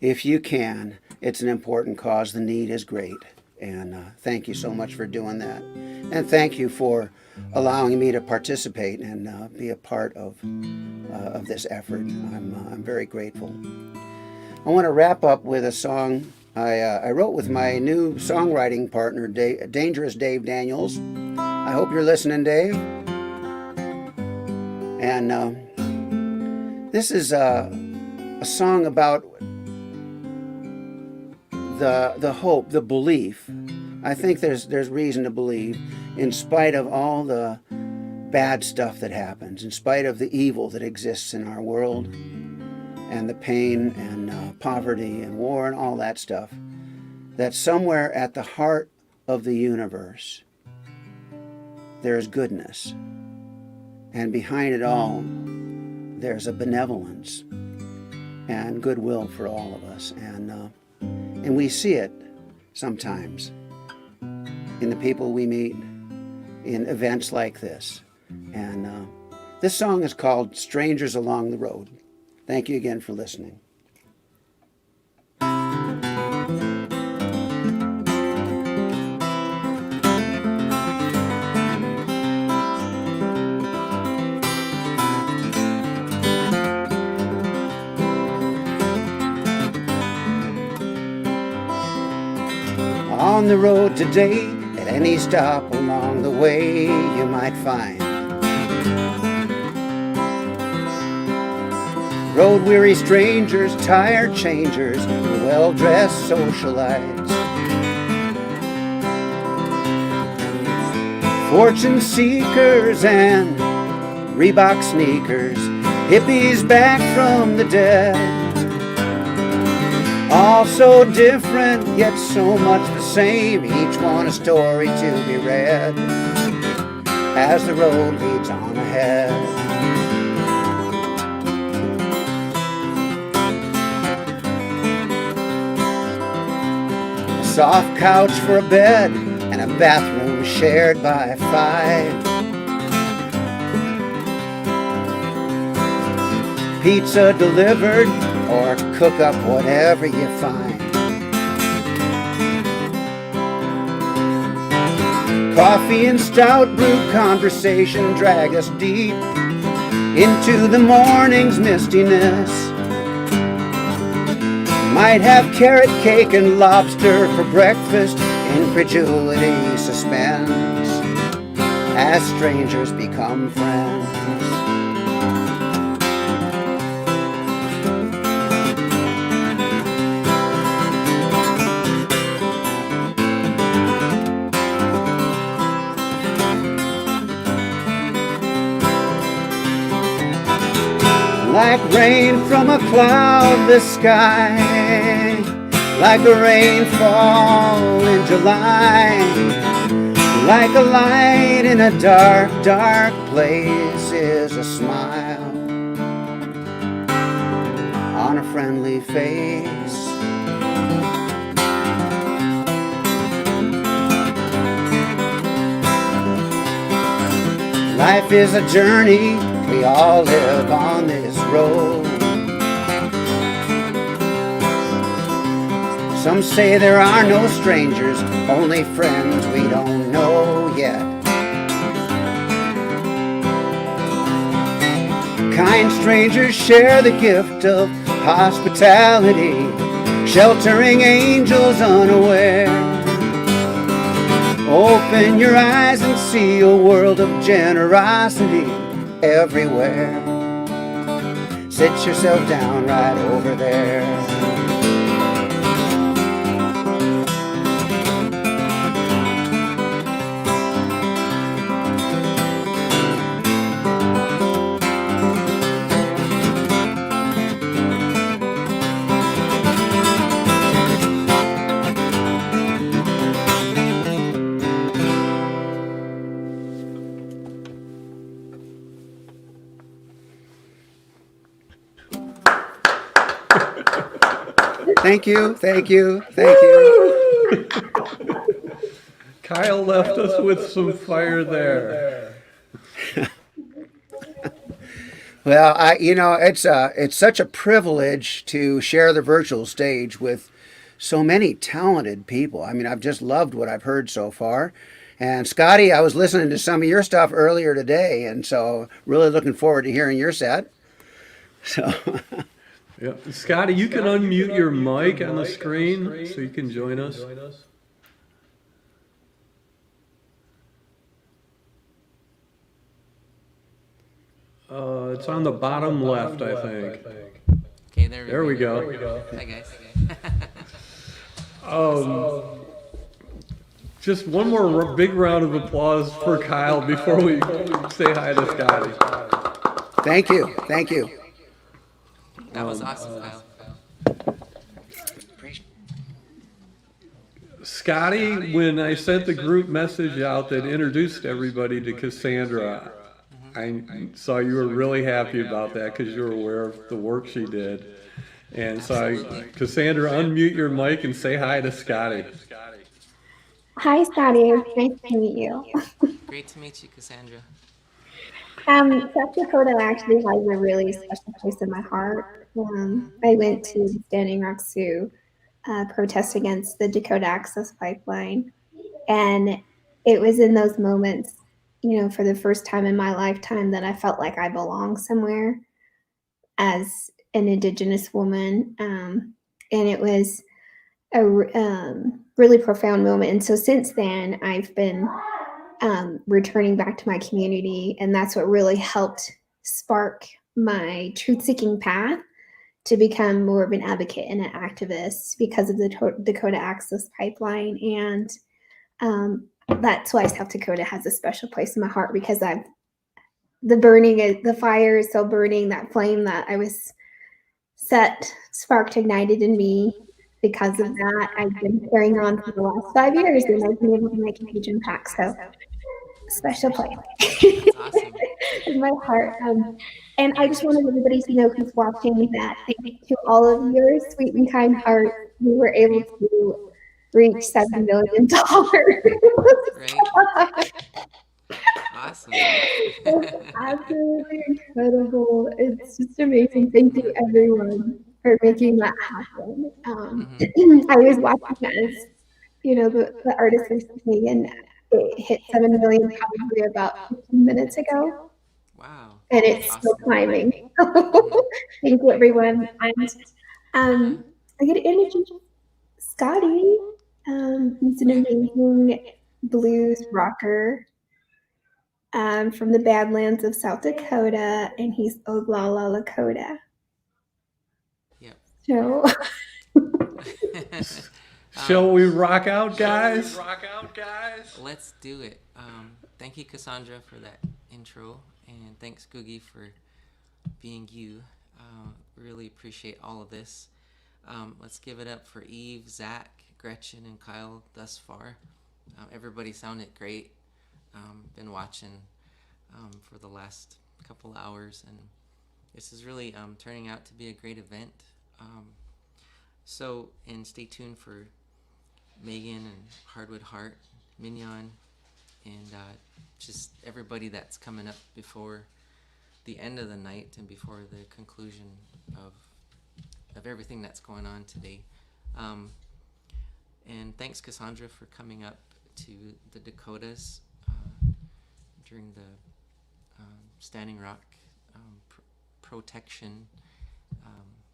if you can. It's an important cause. The need is great. And thank you so much for doing that. And thank you for allowing me to participate and be a part of this effort. I'm very grateful. I want to wrap up with a song I wrote with my new songwriting partner, Dangerous Dave Daniels. I hope you're listening, Dave. And this is a song about the hope, the belief. I think there's reason to believe, in spite of all the bad stuff that happens, in spite of the evil that exists in our world, and the pain and poverty and war and all that stuff, that somewhere at the heart of the universe, there's goodness. And behind it all, there's a benevolence and goodwill for all of us. And we see it sometimes in the people we meet in events like this. And this song is called Strangers Along the Road. Thank you again for listening. On the road today, at any stop along the way, you might find road-weary strangers, tire changers, well-dressed socialites, fortune seekers and Reebok sneakers, hippies back from the dead. All so different, yet so much the same, each one a story to be read as the road leads on ahead. A soft couch for a bed and a bathroom shared by 5. Pizza delivered or cook up whatever you find. Coffee and stout brew conversation drag us deep into the morning's mistiness. Might have carrot cake and lobster for breakfast. Incredulity suspends as strangers become friends. Like rain from a cloudless sky, like a rainfall in July, like a light in a dark, dark place is a smile on a friendly face. Life is a journey, we all live on this road. Some say there are no strangers, only friends we don't know yet. Kind strangers share the gift of hospitality, sheltering angels unaware. Open your eyes and see a world of generosity everywhere. Sit yourself down right over there. Thank you, thank you, thank you. Kyle left us with some fire there. Well, it's such a privilege to share the virtual stage with so many talented people. I mean, I've just loved what I've heard so far. And Scotti, I was listening to some of your stuff earlier today, and so really looking forward to hearing your set. So, Yeah. Scotti, you can unmute your mic on the screen so you can join us. It's on the bottom left, I think. Okay, There we go. Hi, guys. Just one more big round of applause for Kyle before we say hi to Scotti. thank you, thank you. That was awesome, Kyle. Scotti, when I sent the group message out that introduced everybody to Cassandra, I saw you were really happy about that because you were aware of the work she did. And so, Cassandra, unmute your mic and say hi to Scotti. Hi, Scotty. It's nice to meet you. Great to meet you, Cassandra. South Dakota actually has a really special place in my heart. I went to the Standing Rock Sioux protest against the Dakota Access Pipeline. And it was in those moments, for the first time in my lifetime that I felt like I belonged somewhere as an Indigenous woman. And it was a really profound moment. And so since then, I've been returning back to my community, and that's what really helped spark my truth-seeking path to become more of an advocate and an activist because of the Dakota Access Pipeline. And that's why South Dakota has a special place in my heart, because the fire is still burning, that flame that I was sparked, ignited in me. Because of that, I've been carrying on for the last 5 years, and I've been able to make a huge impact. So, special place Awesome. in my heart. And I just wanted everybody to know who's watching that thanks to all of your sweet and kind hearts, we were able to reach $7 million. Right. Awesome. It's absolutely incredible. It's just amazing. Thank you, everyone, for making that happen. I was watching as, the artist was singing, and it hit 7 million probably about 15 minutes ago. Wow. And it's still climbing. Thank you, everyone. And I get to introduce Scotti. He's an amazing blues rocker from the Badlands of South Dakota, and he's Oglala Lakota. Yep. So, Shall we rock out, guys? Let's do it. Thank you, Cassandra, for that intro, and thanks, Guggy, for being you. Really appreciate all of this. Let's give it up for Eve, Zach, Gretchen, and Kyle thus far. Everybody sounded great. Been watching for the last couple hours, and this is really turning out to be a great event. And stay tuned for Meganne and Heardwood Heart, Mignon, and just everybody that's coming up before the end of the night and before the conclusion of everything that's going on today. And thanks, Cassandra, for coming up to the Dakotas during the Standing Rock protection.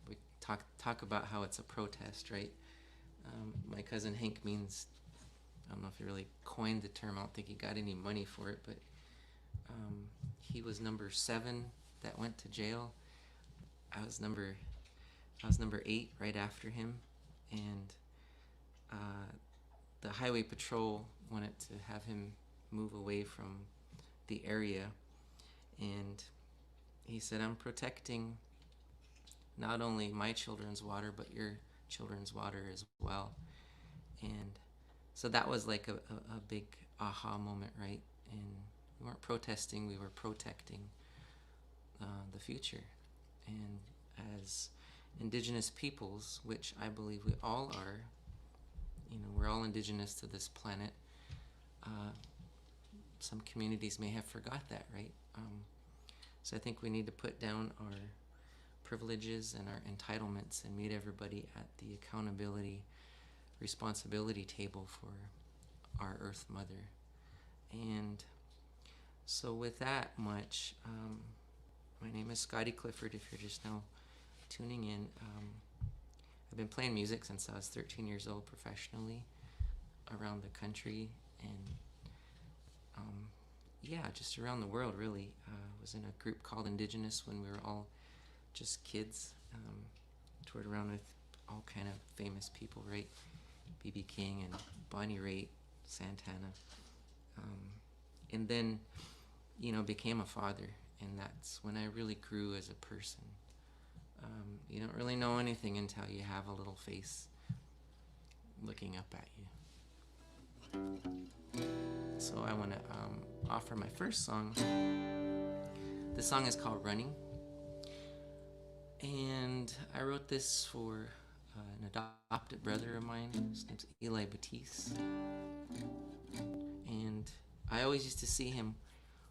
We talk about how it's a protest, right? My cousin Hank means, I don't know if he really coined the term, I don't think he got any money for it, but he was number 7 that went to jail. I was number 8 right after him, and the highway patrol wanted to have him move away from the area, and he said, I'm protecting not only my children's water, but your children's water as well. And so that was like a big aha moment, right? And we weren't protesting, we were protecting the future. And as indigenous peoples, which I believe we all are. You know, we're all indigenous to this planet. Some communities may have forgot that, right? So I think we need to put down our privileges and our entitlements and meet everybody at the accountability, responsibility table for our Earth Mother. And so with that much, my name is Scotti Clifford, if you're just now tuning in. I've been playing music since I was 13 years old professionally around the country, and yeah, just around the world really. Was in a group called Indigenous when we were all just kids. Toured around with all kind of famous people, right? B.B. King and Bonnie Raitt, Santana. And then, you know, became a father, and that's when I really grew as a person. You don't really know anything until you have a little face looking up at you. So I want to offer my first song. This song is called Running. And I wrote this for an adopted brother of mine. His name's Eli Batiste. And I always used to see him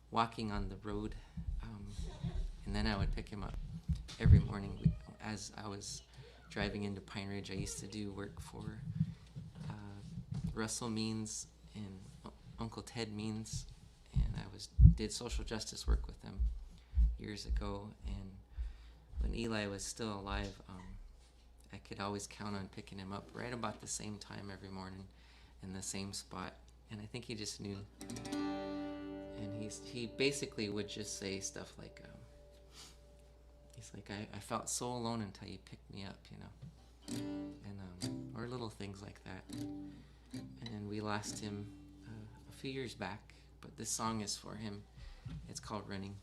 walking on the road. And then I would pick him up every morning. As I was driving into Pine Ridge, I used to do work for Russell Means and Uncle Ted Means. And I did social justice work with them years ago. And when Eli was still alive, I could always count on picking him up right about the same time every morning in the same spot. And I think he just knew. And he basically would just say stuff like, he's like, I felt so alone until you picked me up, you know. And or little things like that. And we lost him a few years back, but this song is for him. It's called Running.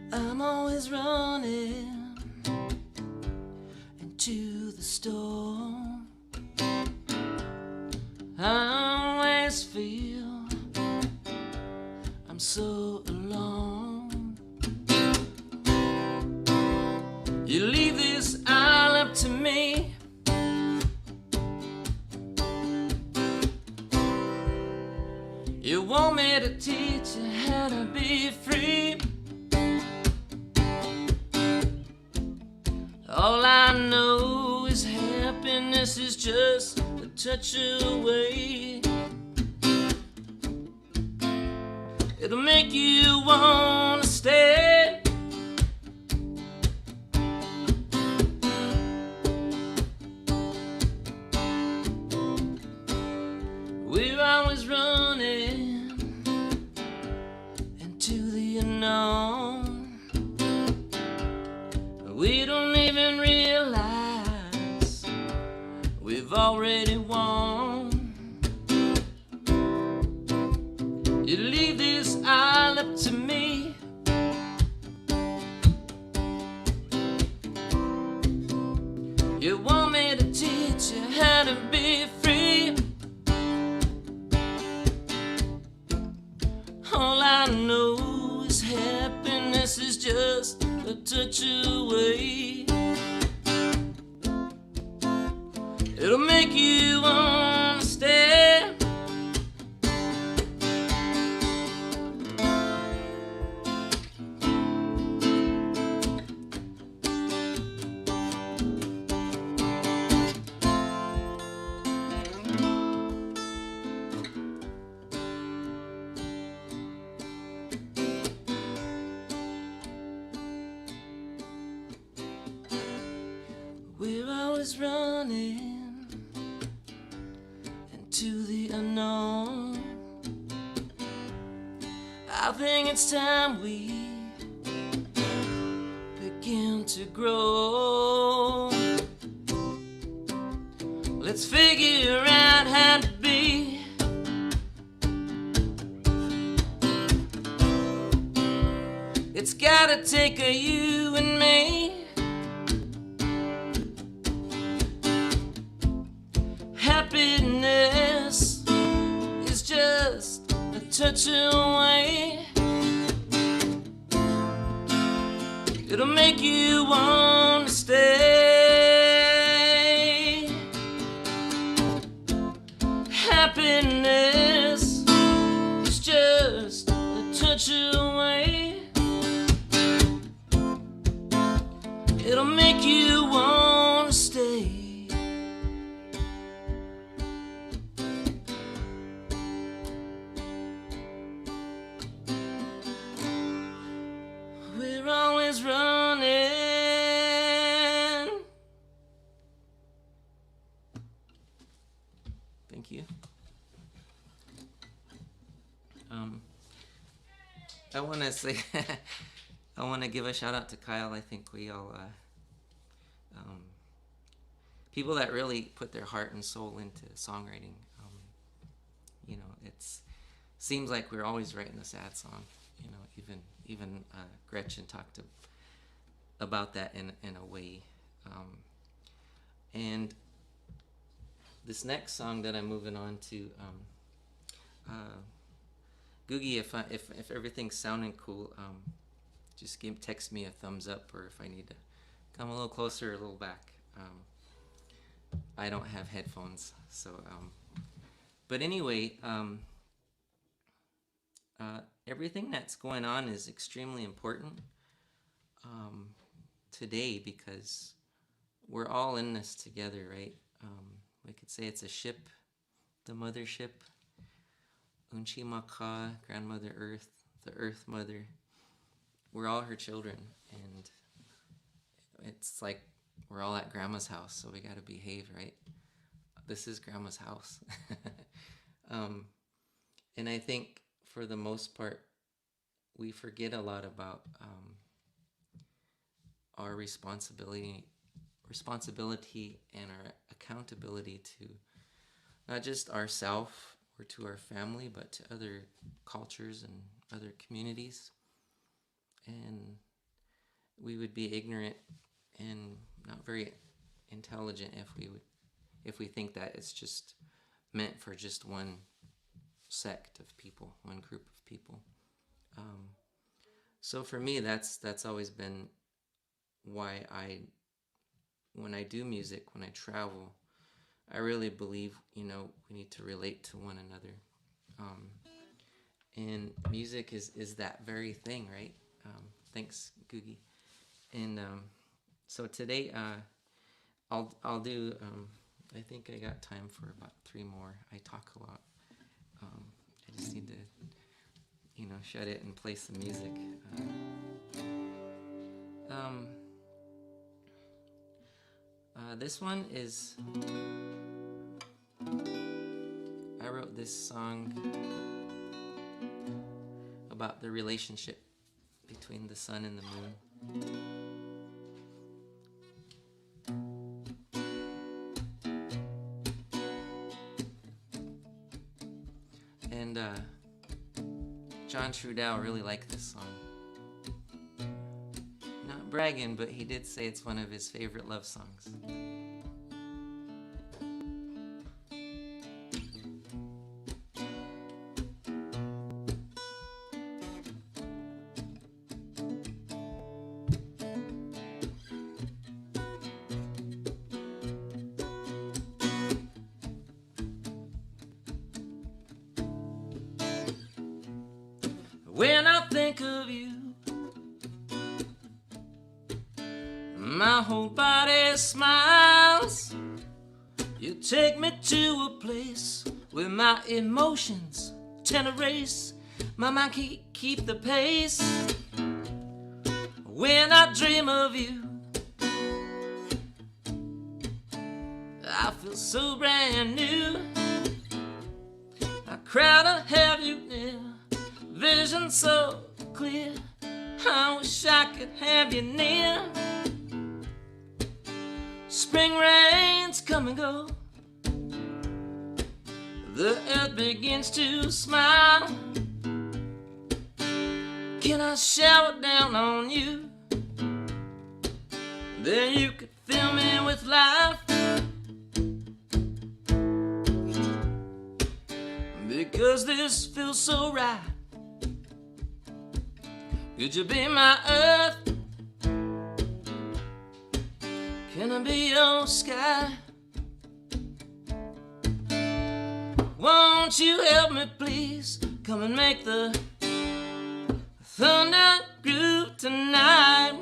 I'm always running into the storm. I always feel I'm so alone. You leave this all up to me. You want me to teach you how to be free. All I know is happiness is just a touch away. It'll make you wanna stay. We're always running into the unknown. We don't even realize we've already won. You leave this all up to me. You want me to teach you how to be free. All I know is happiness is just a touch away. It'll make you wanna stay. We're always running into the unknown. I think it's time we begin to grow. Let's figure out how to be. It's gotta take a you and me. Happiness is just a touch away. It'll make you want to stay. Happiness is just a touch away. It'll make you want to stay. We're always running. Thank you. I want to say, I want to give a shout out to Kyle. I think we all, people that really put their heart and soul into songwriting. You know, it's seems like we're always writing a sad song. You know, even Gretchen talked about that in a way. And this next song that I'm moving on to, Guggy, if everything's sounding cool, just text me a thumbs up, or if I need to come a little closer or a little back. I don't have headphones, so but anyway, everything that's going on is extremely important today, because we're all in this together, right? We could say it's a ship, the mothership, Unchimaka, Grandmother Earth, the Earth Mother. We're all her children, and it's like we're all at Grandma's house, so we gotta behave, right? This is Grandma's house. And I think for the most part, we forget a lot about our responsibility and our accountability to not just ourselves or to our family, but to other cultures and other communities. And we would be ignorant and not very intelligent if we think that it's just meant for just one sect of people, one group of people. So for me, that's always been why when I do music, when I travel, I really believe, you know, we need to relate to one another. And music is that very thing, right? Thanks, Guggy. And so today, I'll do, I think I got time for about 3 more. I talk a lot. I just need to, you know, shut it and play some music. This one is, I wrote this song about the relationship between the sun and the moon. And John Trudell really liked this song. Not bragging, but he did say it's one of his favorite love songs. When I think of you, my whole body smiles. You take me to a place where my emotions tend to race. My mind can't keep the pace. When I dream of you, I feel so brand new. I cry to have you near, vision so clear. I wish I could have you near. Spring rains come and go, the earth begins to smile. Can I shower down on you? Then you could fill me with life. Because this feels so right. Could you be my earth? Can I be your sky? Won't you help me please? Come and make the thunder groove tonight.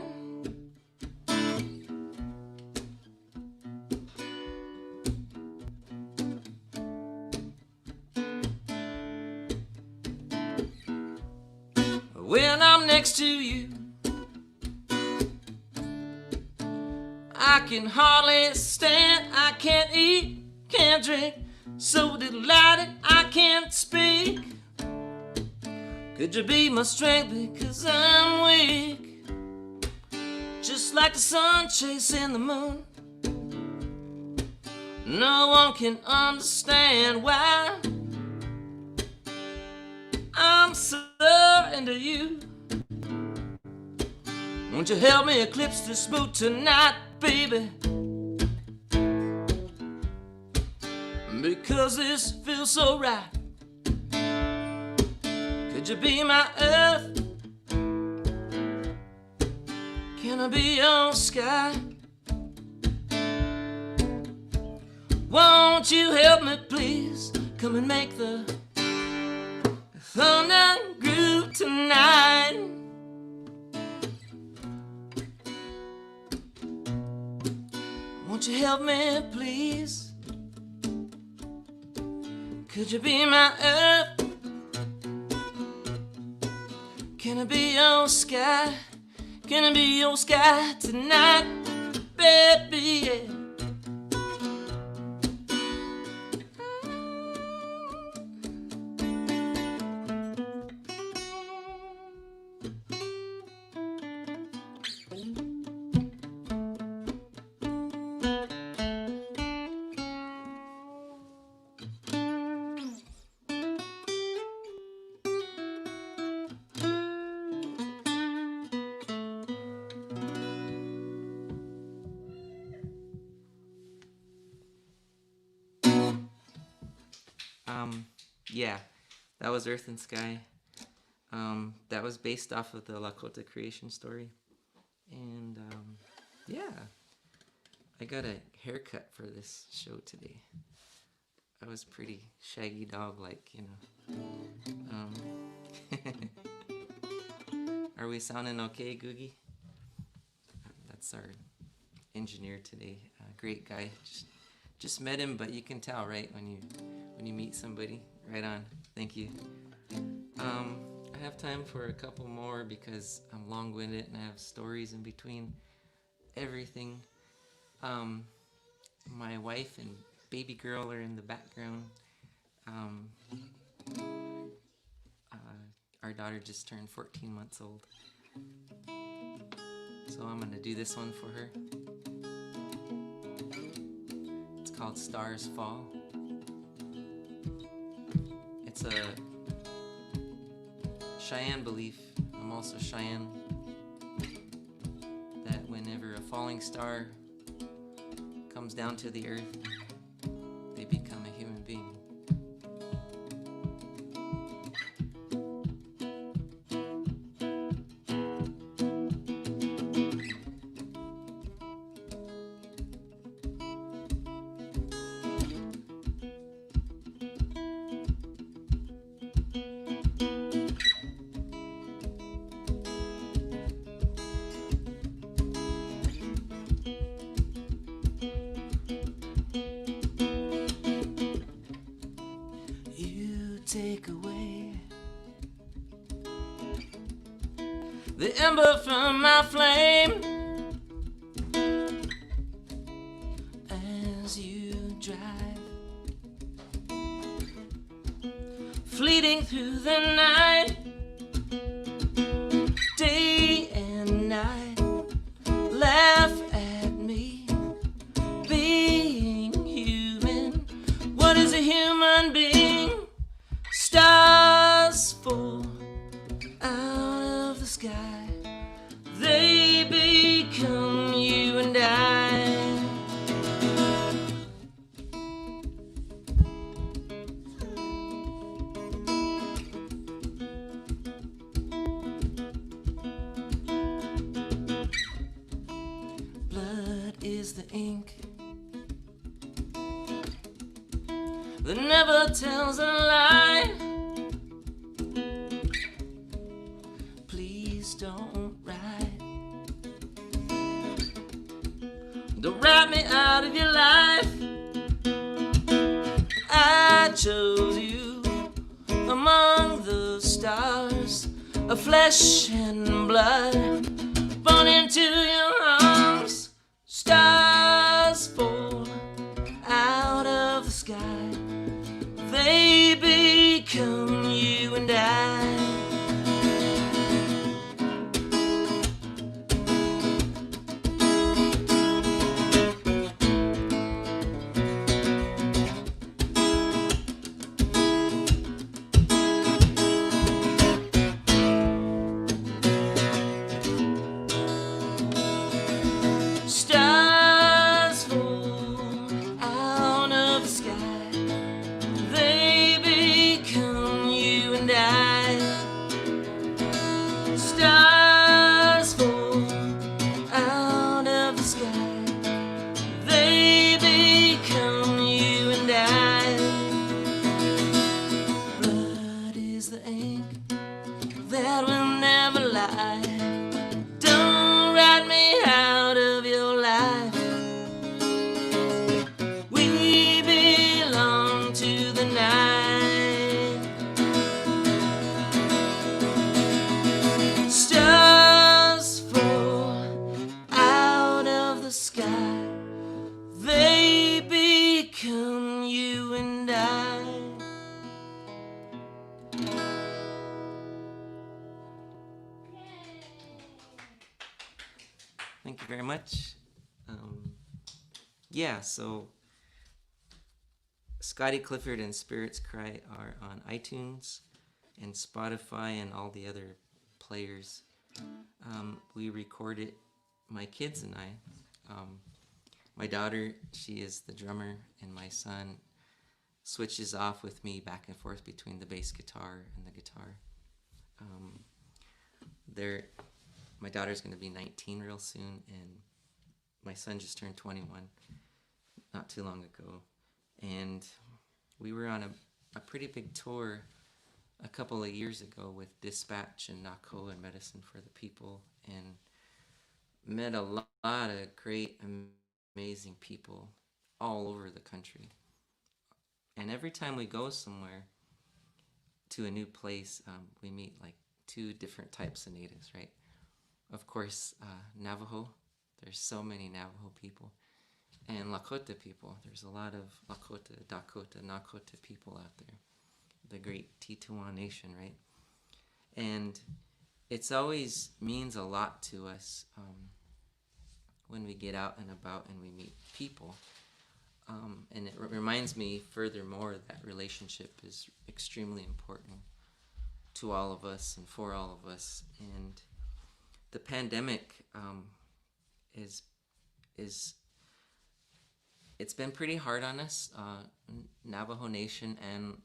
When I'm next to you, I can hardly stand. I can't eat, can't drink, so delighted I can't speak. Could you be my strength because I'm weak? Just like the sun chasing the moon. No one can understand why I'm so into you. Won't you help me eclipse this mood tonight, baby? Because this feels so right. Could you be my earth? Can I be your sky? Won't you help me please? Come and make the thunder groove tonight. Won't you help me please? Could you be my earth? Can I be your sky? Can I be your sky tonight, baby? Yeah. Yeah, that was Earth and Sky. That was based off of the Lakota creation story. And yeah, I got a haircut for this show today. I was pretty shaggy dog-like, you know. Are we sounding okay, Guggy? That's our engineer today. Great guy. Just met him, but you can tell, right, when you meet somebody. Right on. Thank you. I have time for a couple more because I'm long-winded and I have stories in between everything. My wife and baby girl are in the background. Our daughter just turned 14 months old. So I'm gonna do this one for her. It's called Stars Fall. It's a Cheyenne belief, I'm also Cheyenne, that whenever a falling star comes down to the earth, they become a human being. Take away the ember from my flame as you drive, fleeting through the night, day and night. Laugh at me, being human. What is a human being? that never tells a lie. Please don't write. Don't write me out of your life. I chose you among the stars of flesh and blood, born into your arms. Stars fall out of the sky, they become you and I. Stars fall out of the sky, they become you and I. Stars fall out of the sky, they become you and I. Blood is the ink that will never lie. Don't write me out of your life. We belong to the night. Stars fall out of the sky, they become you and I. Thank you very much. Yeah, so Scotti, Clifford, and Spirits Cry are on iTunes and Spotify and all the other players. We recorded, my kids and I. My daughter, she is the drummer, and my son switches off with me back and forth between the bass guitar and the guitar. My daughter's going to be 19 real soon, and my son just turned 21 not too long ago. And we were on a pretty big tour a couple of years ago with Dispatch and NACO and Medicine for the People, and met a lot of great, amazing people all over the country. And every time we go somewhere to a new place, we meet like 2 different types of natives, right? Of course, Navajo. There's so many Navajo people. And Lakota people. There's a lot of Lakota, Dakota, Nakota people out there. The great Tetuan Nation, right? And it's always means a lot to us when we get out and about and we meet people. And it reminds me furthermore that relationship is extremely important to all of us and for all of us. And the pandemic it's been pretty hard on us, Navajo Nation, and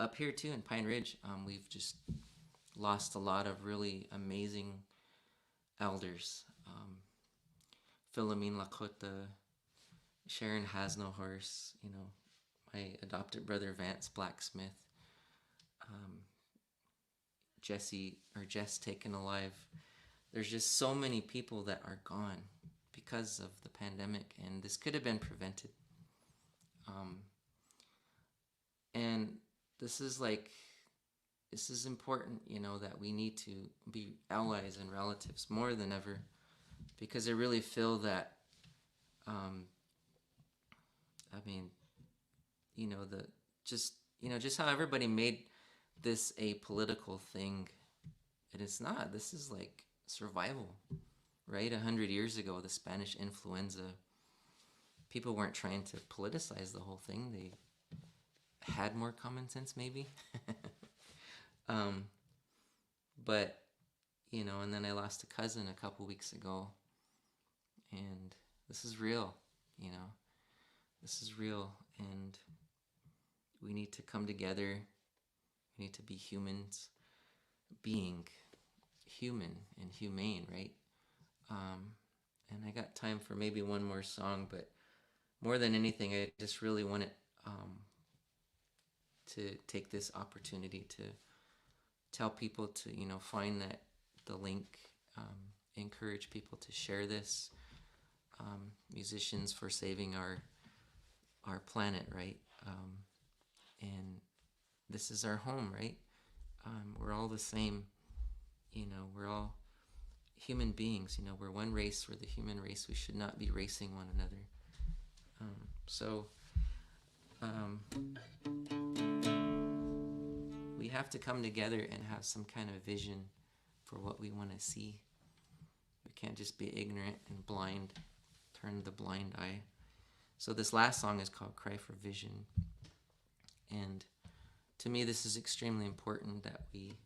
up here too in Pine Ridge. We've just lost a lot of really amazing elders. Philomene Lakota, Sharon Has No Horse, my adopted brother Vance Blacksmith, Jess Taken Alive. There's just so many people that are gone because of the pandemic, and this could have been prevented. And this is important, that we need to be allies and relatives more than ever, because I really feel that, just how everybody made this a political thing, and it's not. This is like survival, right? 100 years ago, the Spanish influenza, people weren't trying to politicize the whole thing. They had more common sense, maybe. But, and then I lost a cousin a couple weeks ago, and this is real, this is real, and we need to come together. We need to be humans, being human and humane, right? And I got time for maybe one more song, but more than anything, I just really wanted to take this opportunity to tell people to, find the link, encourage people to share this. Musicians for saving our planet, right? And this is our home, right? We're all the same, we're all human beings, we're one race, we're the human race. We should not be racing one another. We have to come together and have some kind of vision for what we want to see. We can't just be ignorant and blind, turn the blind eye. So this last song is called Cry for Vision. And to me, this is extremely important that we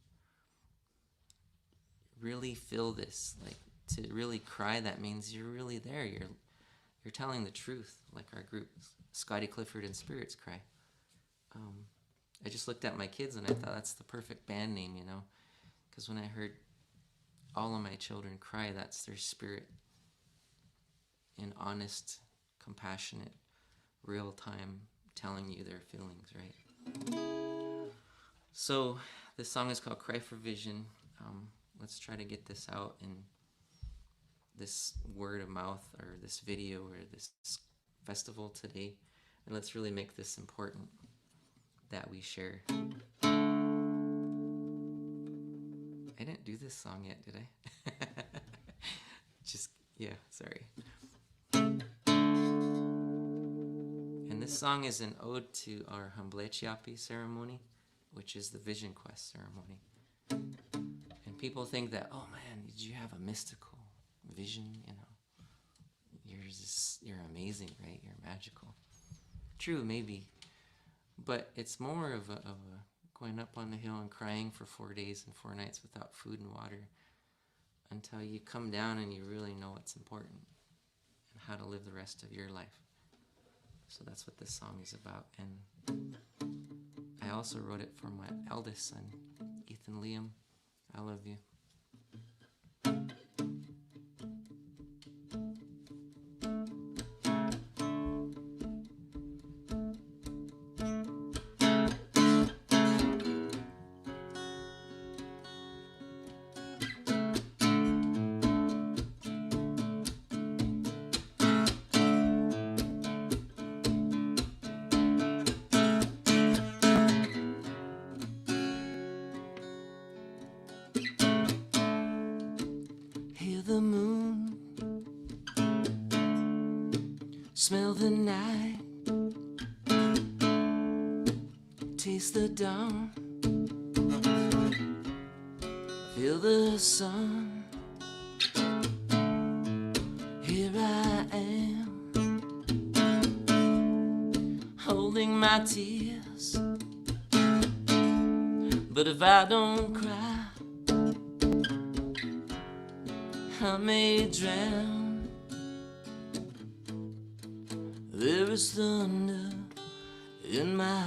really feel this. Like, to really cry, that means you're really there. You're telling the truth, like our group, Scotti, Clifford, and Spirits Cry. I just looked at my kids and I thought that's the perfect band name, because when I heard all of my children cry, that's their spirit in honest, compassionate, real time telling you their feelings, right? So this song is called Cry for Vision. Let's try to get this out in this word of mouth or this video or this festival today. And let's really make this important that we share. I didn't do this song yet, did I? Sorry. And this song is an ode to our Humblechiapi ceremony, which is the Vision Quest ceremony. And people think that, oh man, did you have a mystical vision? You're amazing, right? You're magical. True, maybe. But it's more of a going up on the hill and crying for 4 days and 4 nights without food and water until you come down and you really know what's important and how to live the rest of your life. So that's what this song is about. And I also wrote it for my eldest son, Ethan Liam. I love you. Smell the night, taste the dawn, feel the sun. Here I am, holding my tears, but if I don't cry, I may drown. There is thunder in my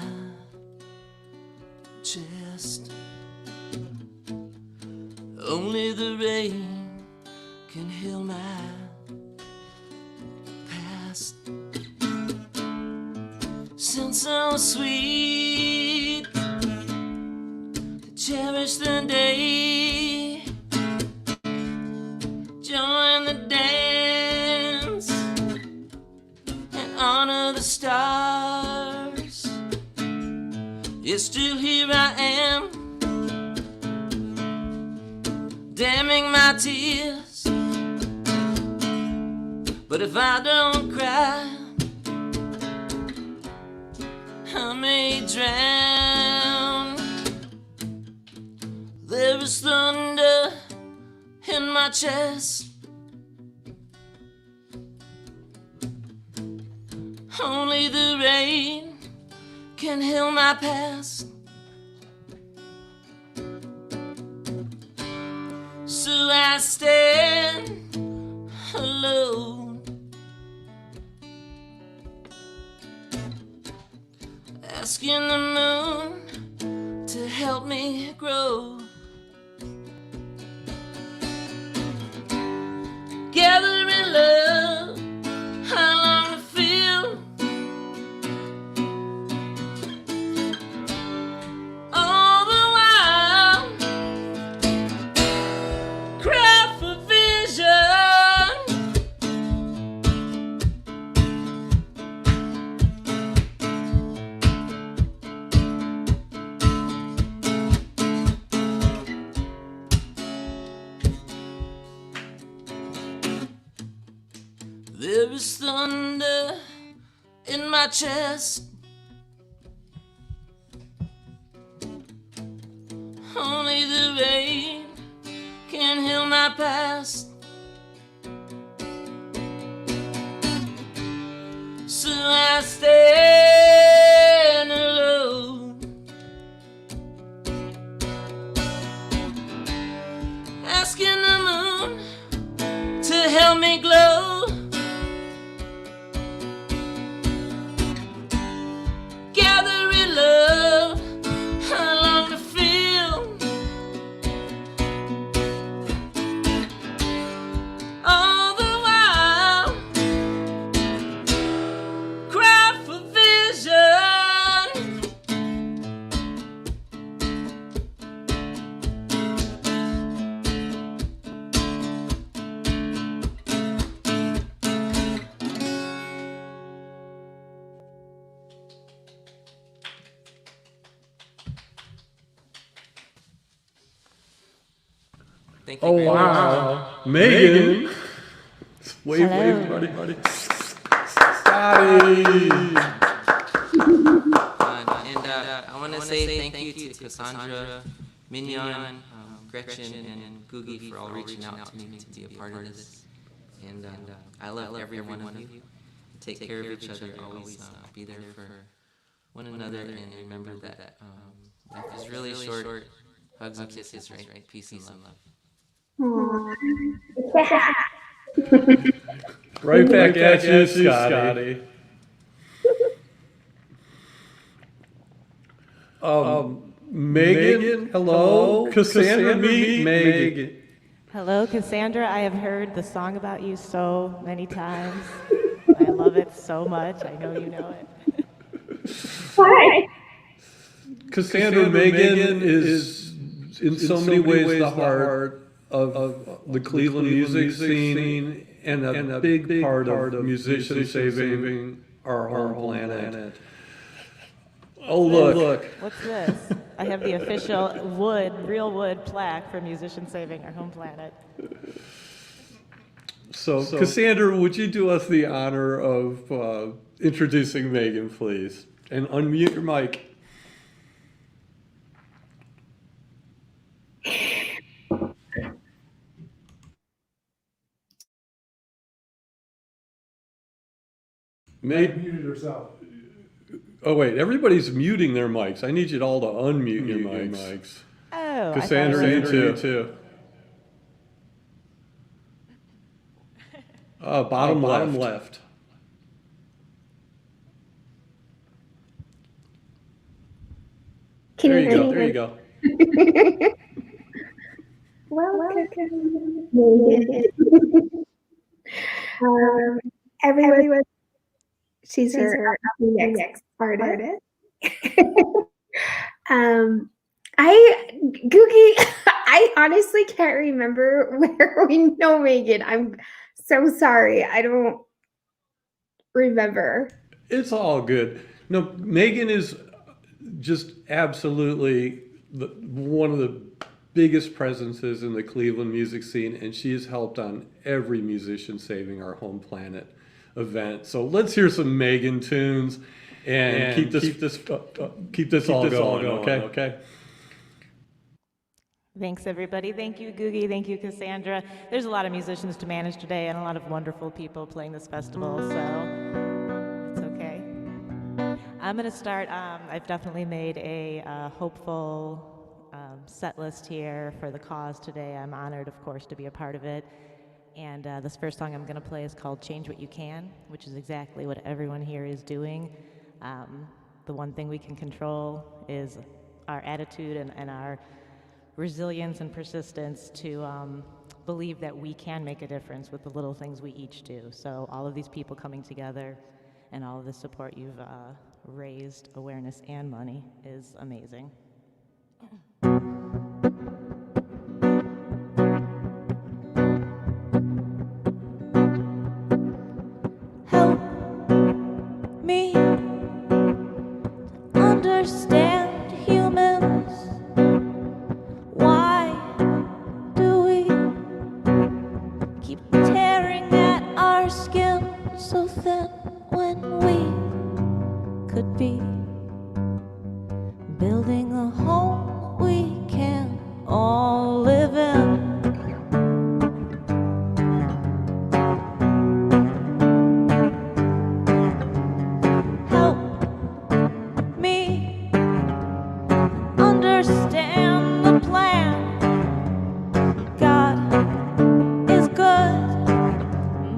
chest. Only the rain can heal my past. Sounds so sweet to cherish the day, join the dance, honor the stars. Yes, true, here I am, damning my tears. But if I don't cry, I may drown. There is thunder in my chest. Only the rain can heal my past. So I stand alone, asking the moon to help me grow. Gathering love, I long to feel in my chest. Only the rain can heal my past. So I stand alone, asking the moon to help me glow. Gathering love, I long to feel. All the while, cry for vision. Thank you. Oh, very much. wow. Meganne. Wave, Hello. buddy. Scotti. And I want to say thank you to Cassandra, Mignon, Gretchen, and Guggy for all reaching out to me to be a part of this. And I love every one of you. Take care of each other. Always be there for one another. And remember that life is really short. Hugs and kisses, right? Peace and love. Right back at you, Scotti. Meganne, hello. Cassandra, meet Meganne. Hello, Cassandra. I have heard the song about you so many times. I love it so much. I know you know it. Hi. Cassandra, Meganne is in so many ways the heart of the Cleveland music scene and a big part of musicians saving our home planet. Oh, look. What's this? I have the official real wood plaque for Musicians Saving Our Home Planet. So, Cassandra, would you do us the honor of introducing Meganne, please? And unmute your mic. Muted herself. Oh, wait, everybody's muting their mics. I need you all to unmute your mics. Oh, Cassandra, you too. Bottom left. There you go. Welcome. Everyone, she's our next artist. Guggy, I honestly can't remember where we know Meganne. I'm so sorry. I don't remember. It's all good. No, Meganne is just absolutely one of the biggest presences in the Cleveland music scene, and she has helped on every Musician Saving Our Home Planet event. So let's hear some Meganne tunes and keep this all going. Okay. Thanks, everybody. Thank you, Guggy. Thank you, Cassandra. There's a lot of musicians to manage today and a lot of wonderful people playing this festival, so it's okay. I'm going to start. I've definitely made a hopeful set list here for the cause today. I'm honored, of course, to be a part of it. And this first song I'm going to play is called Change What You Can, which is exactly what everyone here is doing. The one thing we can control is our attitude and our resilience and persistence to believe that we can make a difference with the little things we each do. So all of these people coming together and all of the support you've raised, awareness and money, is amazing. Help me understand humans. Why do we keep tearing at our skin so thin when we could be, building a home we can all live in. Help me understand the plan. God is good,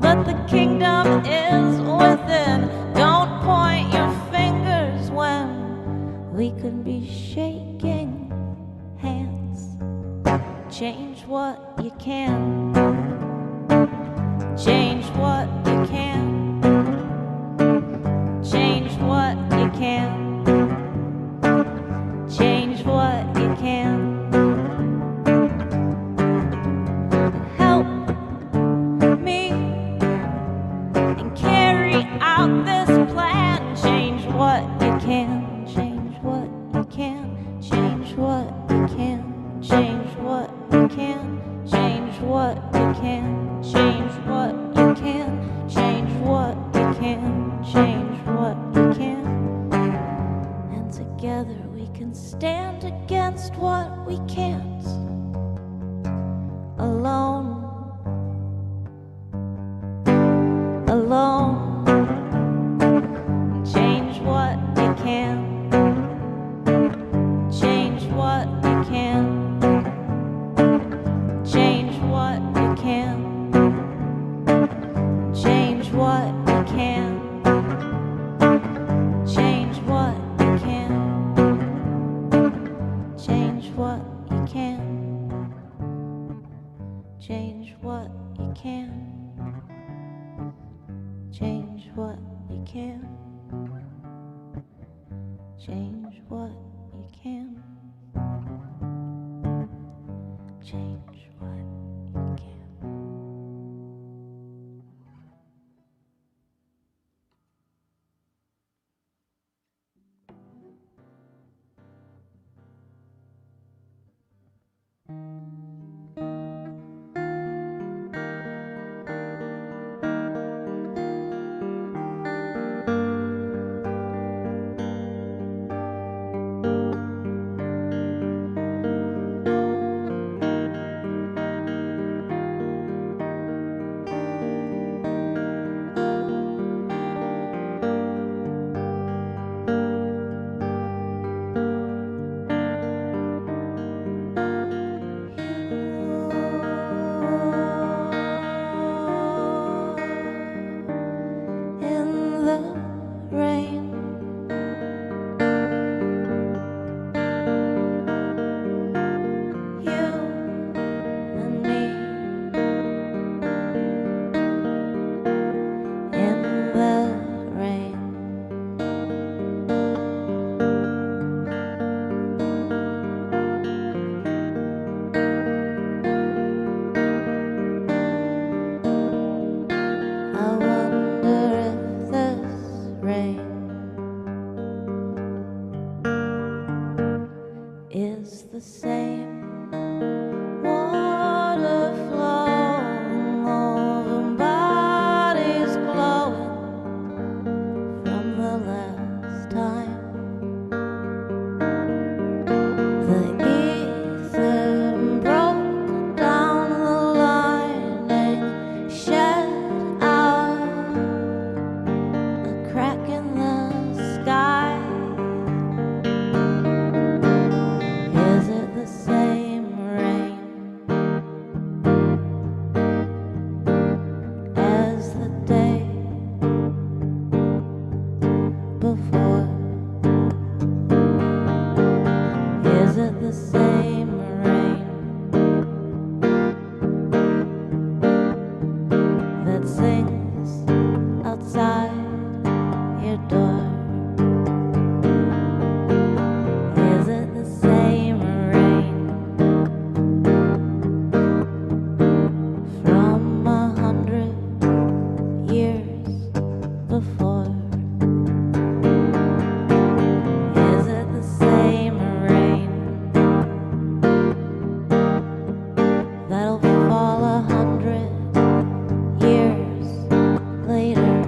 but the kingdom is within. Don't point your fingers when we could be shaking hands. Change what you can. Change what you can. Change what you can. Change what you can. Help me and carry out this plan. Change what you can. Change what you can. Change what you can. Change what you can. Change what you can. Change what you can. Change what you can. Change what you can. And together we can stand against what we can't. Alone. Alone. Change what you can. Change what you can. Change what you can. Change what you can. Change what you can. Change what you can. Change what you can. Change what you can. Change what you can. Change what you can. In the rain, you and me. In the rain, I wonder if this rain is the same water flowing over bodies glowing from the last time. The ether broke down the lining, shed out a crack in the sky. Is it the same rain as the day before? Is it the same rain that sings outside your door? Is it the same rain from 100 years before? Is it the same rain that'll fall 100 years later?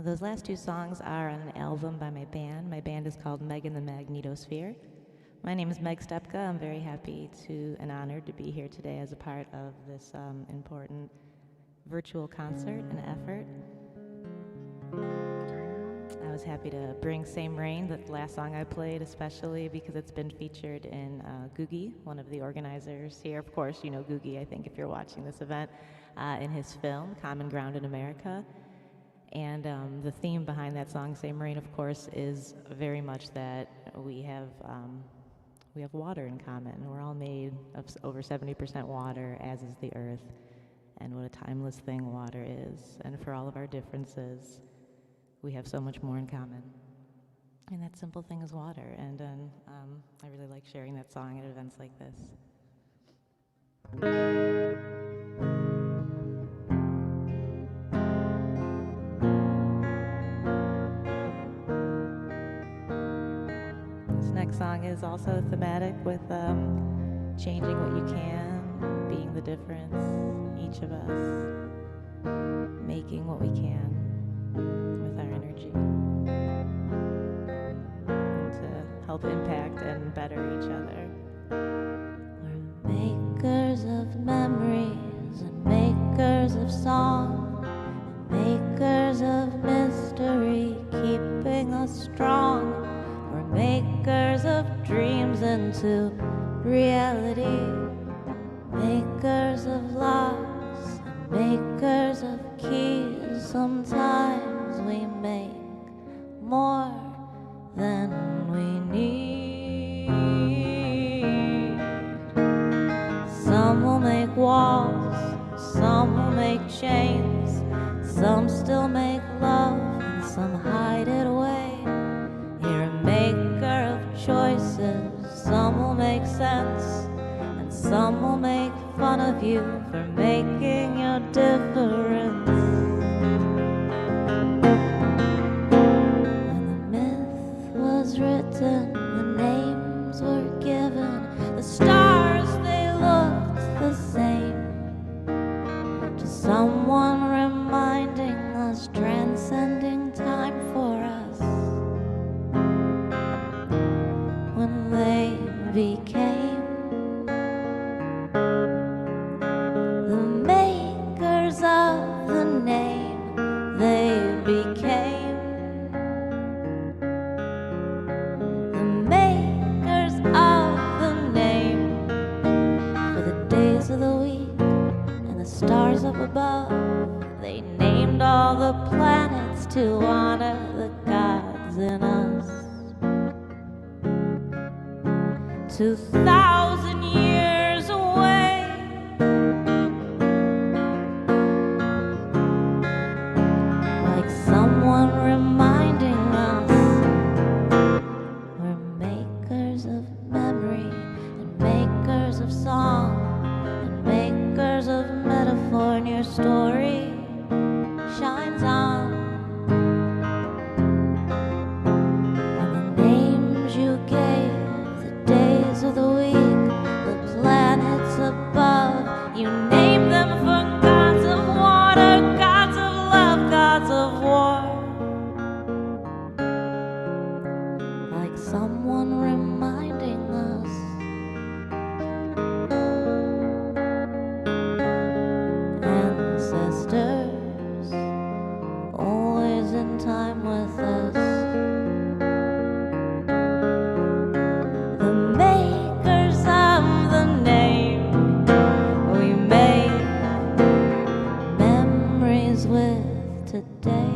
Those last two songs are on an album by my band. My band is called Meganne the Magnetosphere. My name is Meg Stepka. I'm very happy and honored to be here today as a part of this important virtual concert and effort. I was happy to bring Same Rain, the last song I played, especially because it's been featured in Guggy, one of the organizers here. Of course, you know Guggy, I think, if you're watching this event, in his film, Common Ground in America. And the theme behind that song, Same Rain, of course, is very much that we have water in common. We're all made of over 70% water, as is the earth, and what a timeless thing water is. And for all of our differences, we have so much more in common. And that simple thing is water. And I really like sharing that song at events like this. This next song is also thematic with changing what you can, being the difference, each of us, making what we can with our energy to help impact and better each other. We're makers of memories and makers of song and makers of mystery, keeping us strong. We're makers of dreams into reality, makers of loss and makers of keys. Sometimes we make more than we need. Some will make walls, some will make chains, some still make love and some hide it away. You're a maker of choices, some will make sense and some will make fun of you for making your difference. Written, the names were given, the stars they looked the same, to someone reminding us, transcending time for us, when they became the makers of the name they became. Stars up above, they named all the planets to honor the gods in us. 2,000 years away, like someone reminding us, we're makers of memory and makers of song and makers of metaphor, and your story shines on. And the names you gave, the days of the week, the planets above, you name them for gods of water, gods of love, gods of war. Like someone reminding us, ancestors, always in time with us. The makers of the name we make memories with today.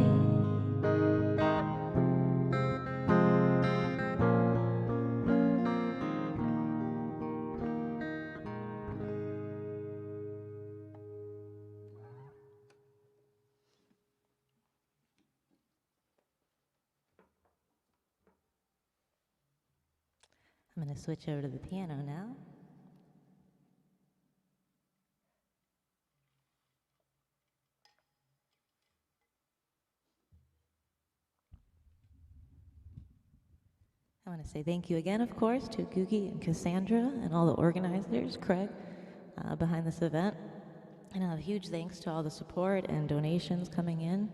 I'm going to switch over to the piano now. I want to say thank you again, of course, to Guggy and Cassandra and all the organizers, Craig, behind this event. And a huge thanks to all the support and donations coming in.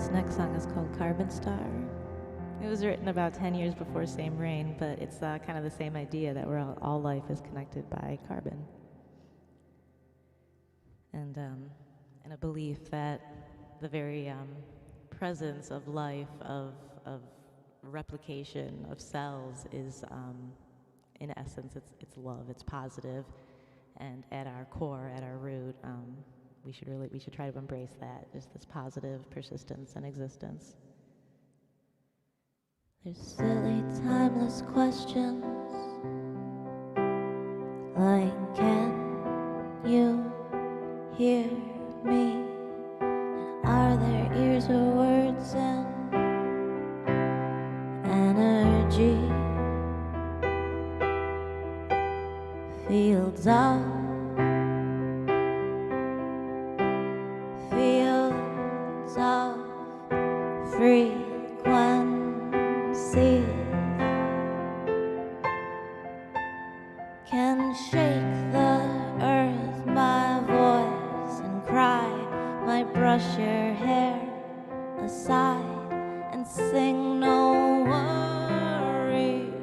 This next song is called Carbon Star. It was written about 10 years before Same Rain, but it's kind of the same idea that all life is connected by carbon. And a belief that the very presence of life, of replication of cells is, in essence, it's love, it's positive, and at our core, at our root, we should try to embrace that, just this positive persistence and existence. There's silly, timeless questions like, can you hear me? And are there ears or words and energy? Fields of frequencies can shake the earth, my voice, and cry, might brush your hair aside and sing no worries,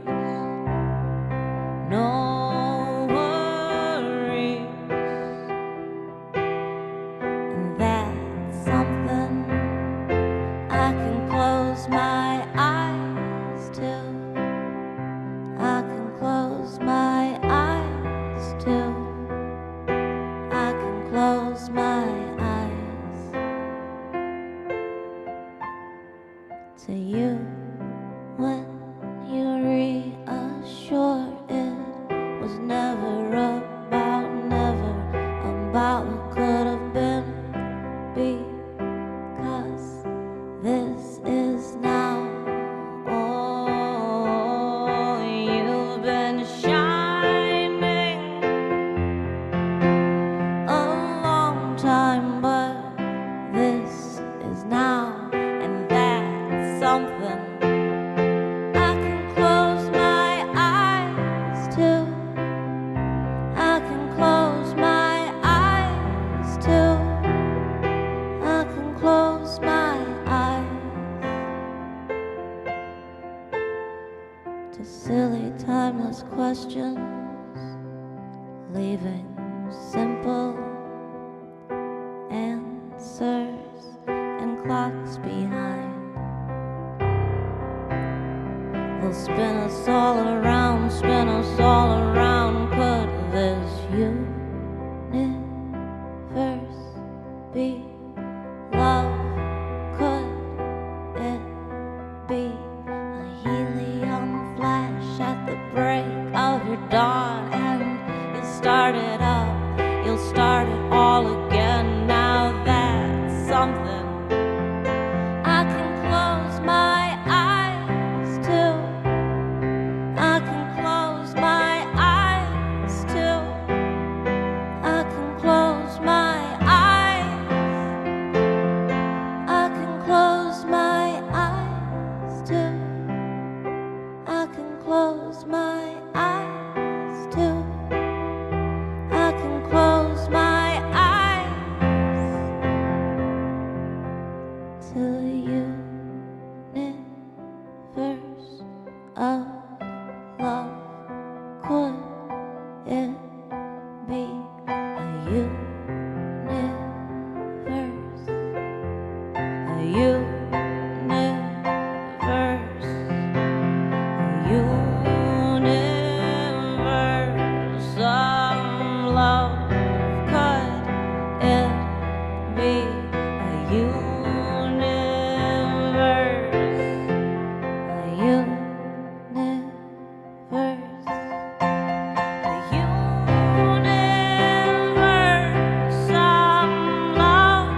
no worries. And that's something I can close my eyes to. I can close my eyes to. I can close my eyes to you when you reassure it was never about what could have been, because this is now. Oh, you've been shining a long time, but this is now, and that's something I can close my eyes to. I can close my eyes to. I can close my eyes to silly, timeless questions, leaving simple answers and clocks behind. They'll spin us all around, spin us all around. Could this universe be love? Could it be a helium flash at the break of your dawn? And you'll start it up, you'll start it all again. Now that's something I can close my eyes to. I can close my eyes to. I can close my eyes. I can close my eyes to. I can close my eyes to. I can close my eyes to the universe of love. Could it be a universe? A universe. A universe of love. Could it be a universe? A universe. A universe of love.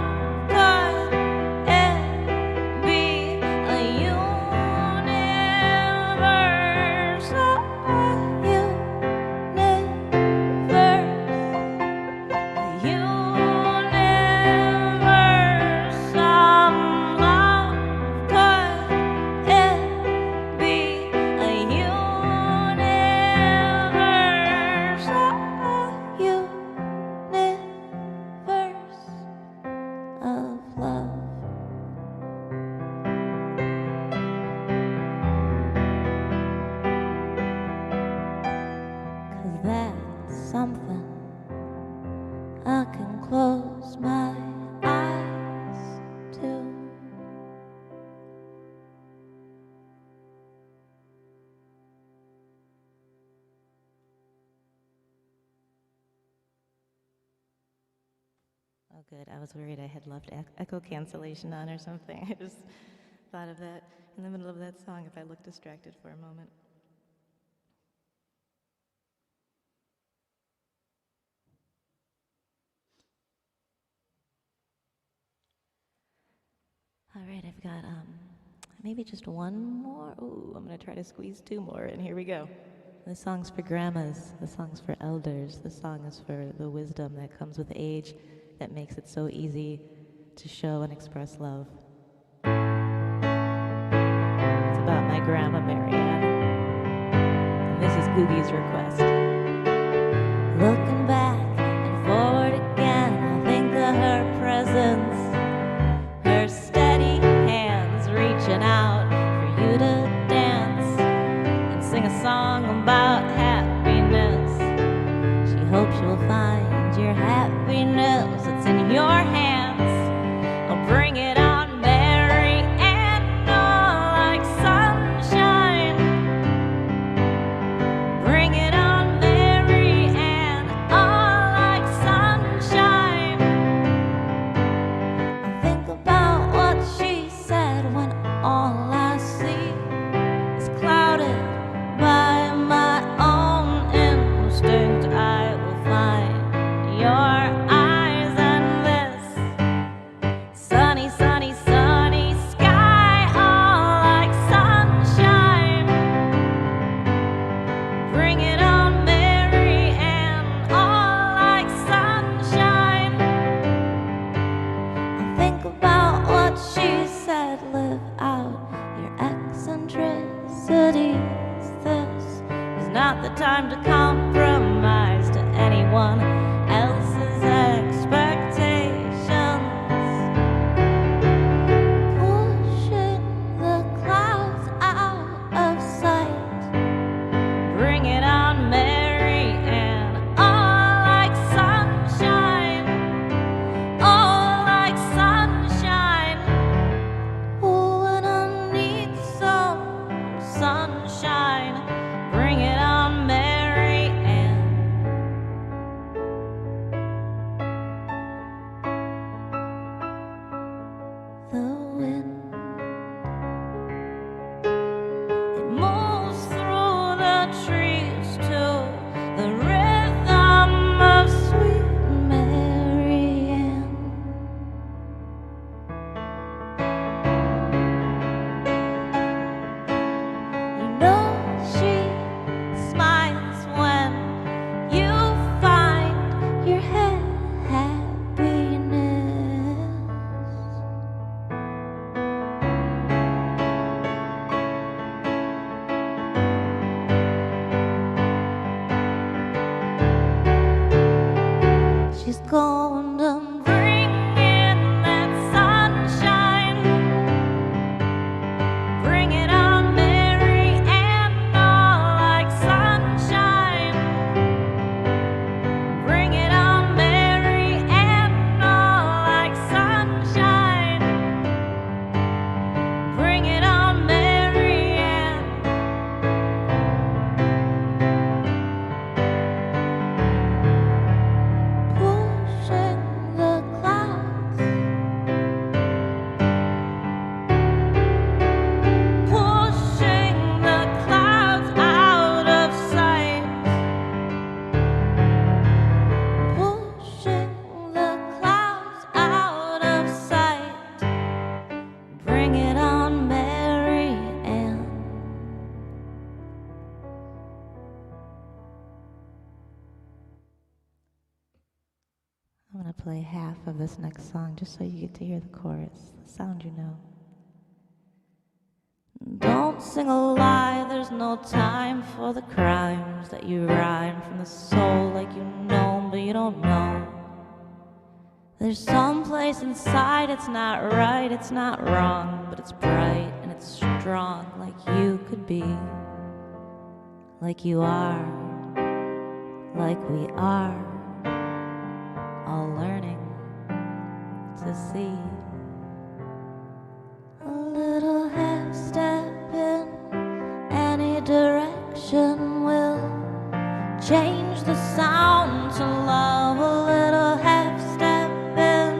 Could it be a universe Oh, good. I was worried I had left echo cancellation on or something. I just thought of that in the middle of that song if I looked distracted for a moment. All right, I've got maybe just one more. Ooh, I'm gonna try to squeeze two more, and here we go. This song's for grandmas, the song's for elders, the song is for the wisdom that comes with age that makes it so easy to show and express love. It's about my grandma Marianne, and this is Guggy's request. Looking back and forward again, I'll think of her presence, her steady hands reaching out for you to dance and sing a song about happiness. She hopes you'll find your happiness, it's in your hands. I'll bring it on, Mary Ann, oh, like sunshine. Bring it on, Mary Ann, oh, like sunshine. I'll think about what she said when all I see is clouded by my own instinct. I will find your eyes and this sunny, sunny, sunny sky, all like sunshine. Bring it on, Mary Ann, all like sunshine. I'll think about what she said, live out your eccentricities. This is not the time to compromise to anyone else's expectations. Pushing the clouds out of sight. Bring it on, Mary Ann, all like sunshine, all like sunshine. Oh, and I need some sunshine. Bring it on, Mary Ann. The wind, it moves through the trees to the rhythm of sweet Mary Ann. You know she smiles when you find your happiness. She's going to bring in that sunshine. Bring it on, Mary Ann, all like sunshine. Bring it on, Mary Ann, all like sunshine. Bring it on, Mary Ann. Pushing the clouds, pushing the clouds out of sight, pushing the clouds out of sight. Bring it on, Mary Ann. I'm gonna play half of this next song just so you get to hear the chorus, the sound you know. Don't sing a lie, there's no time for the crimes that you rhyme from the soul like you know, but you don't know. There's some place inside, it's not right, it's not wrong, but it's bright and it's strong, like you could be, like you are, like we are, all learning to see. A little half step in any direction will change the sound to love. A little half step in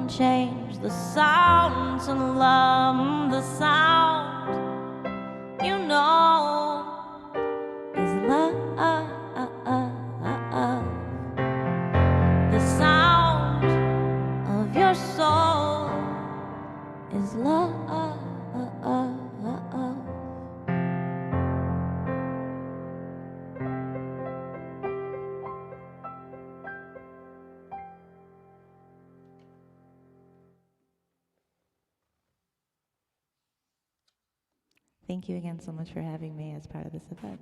can change the sounds and love the sound, you know, is love. The sound of your soul is love. Thank you again so much for having me as part of this event.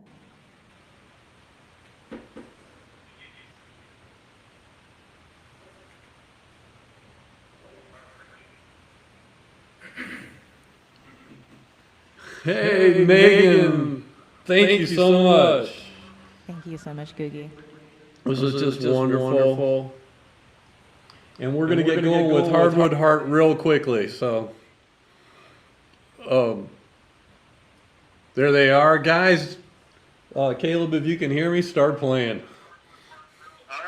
Hey, Megan, thank you so much. Thank you so much, Guggy. This was just wonderful. And we're going to get going with Hardwood Heart real quickly. So, there they are. Guys, Caleb, if you can hear me, start playing. All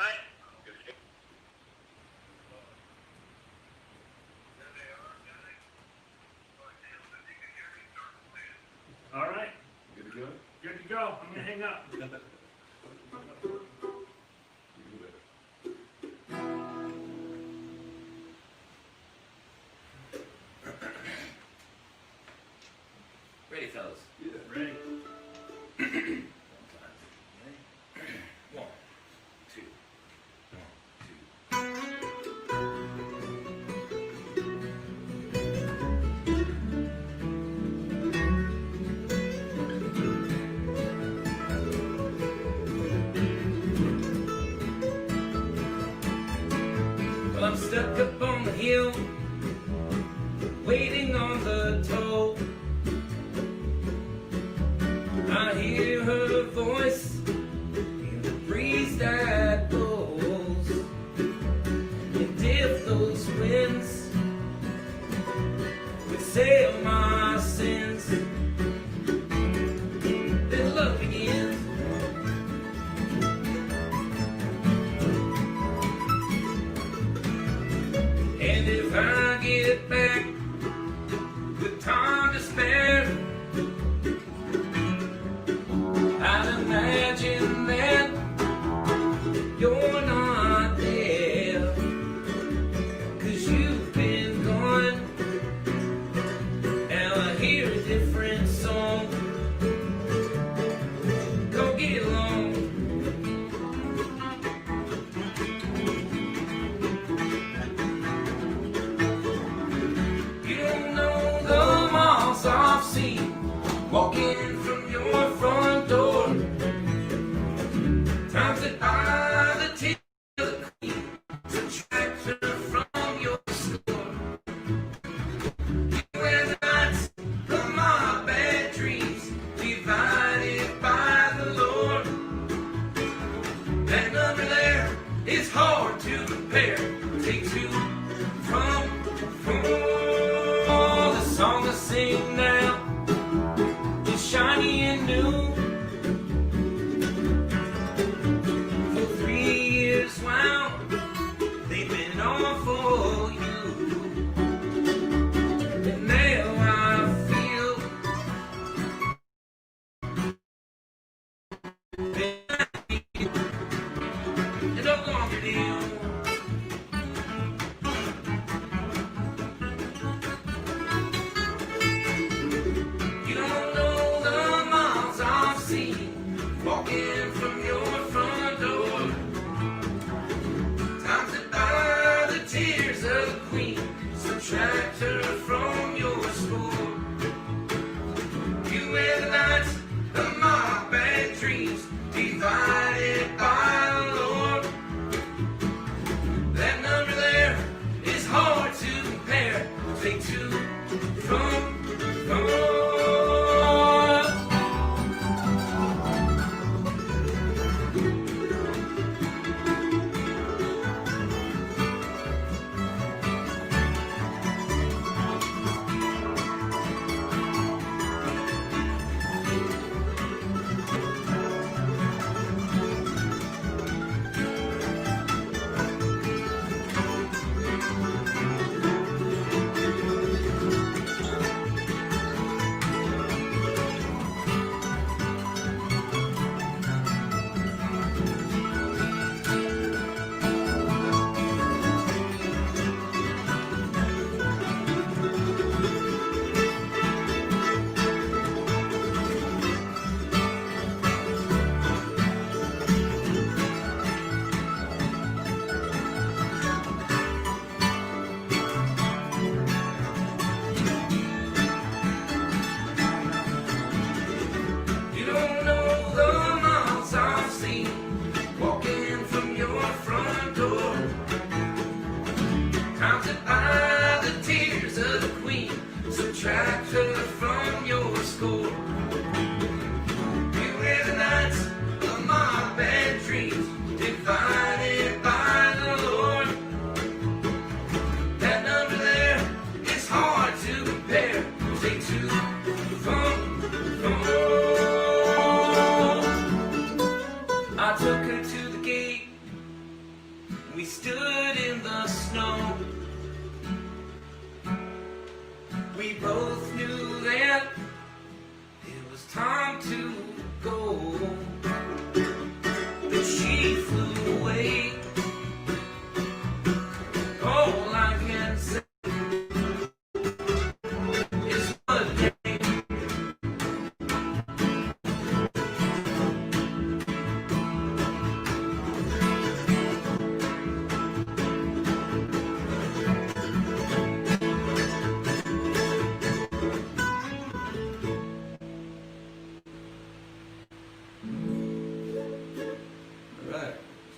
right. Good to go? Good to go. I'm going to hang up. Ready, fellas? Yeah. Ready. One, two. Well, I'm stuck up on the hill, waiting on the toll. I hear her voice in the breeze that blows, and if those winds would sail my sins, then love begins. And if I get back with time to spare, I'd imagine that you're not there, 'cause you've been gone. Now I hear a different song. Go get along. You don't know the miles I've seen walking from your front door. Times that I, the tears of the queen, subtract her from your store. You and the nights of my bad dreams, divided by the Lord. That number there is hard to compare. Take two from four. The song I sing now is shiny and new. For 3 years, wow, they've been all for you. And now I feel that I feel it no longer do. You don't know the miles I've seen walking from your front door. Times that by the tears of the queen, subtract her from your score. You wear the nights of my bad dreams, divided by the Lord. That number there is hard to compare. Take two from four.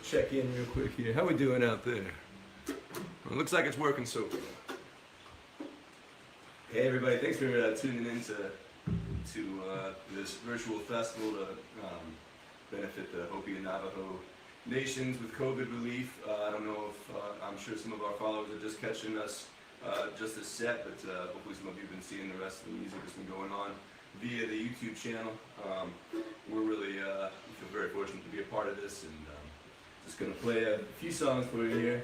check in real quick here. How we doing out there? Well, it looks like it's working so far. Hey everybody, thanks for tuning in to this virtual festival to benefit the Hopi and Navajo nations with COVID relief. I don't know if, I'm sure some of our followers are just catching us just a set, but hopefully some of you have been seeing the rest of the music that's been going on via the YouTube channel. We're really we feel very fortunate to be a part of this, and just going to play a few songs for you here.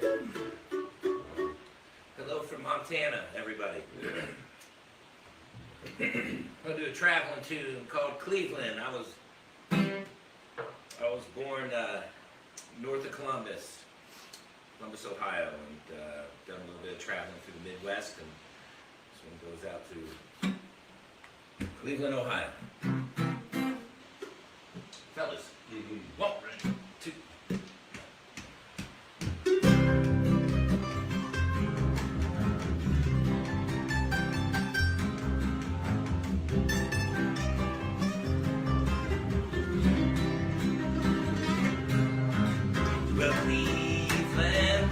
Hello from Montana, everybody. I'm gonna do a traveling tune called Cleveland. I was born north of Columbus, Ohio, and done a little bit of traveling through the Midwest, and this one goes out to Cleveland, Ohio. Fellas, 1, 2. Well, Cleveland,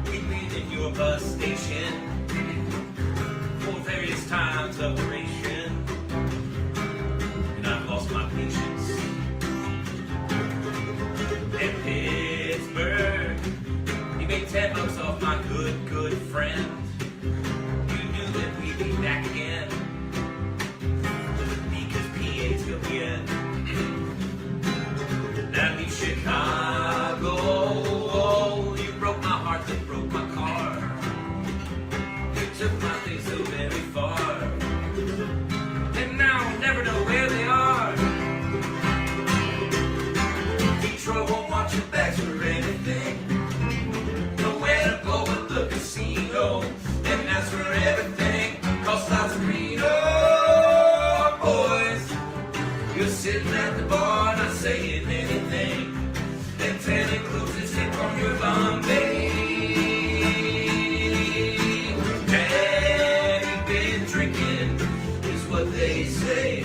we've been in your bus station for various times of duration, and I've lost my patience. And Pittsburgh, you made $10 off my good friend. You knew that we'd be back again, because PA's till the end. Now leave Chicago, you broke my heart, then broke my car. You took my things so very far, and now I'll never know where they are. Detroit won't want your bags for anything. Nowhere to go but the casino, and that's for everything. Cost lots of Reno, boys. You're sitting at the bar, not saying anything. And telling clothes to stick on your Bombay. Have you been drinking, is what they say.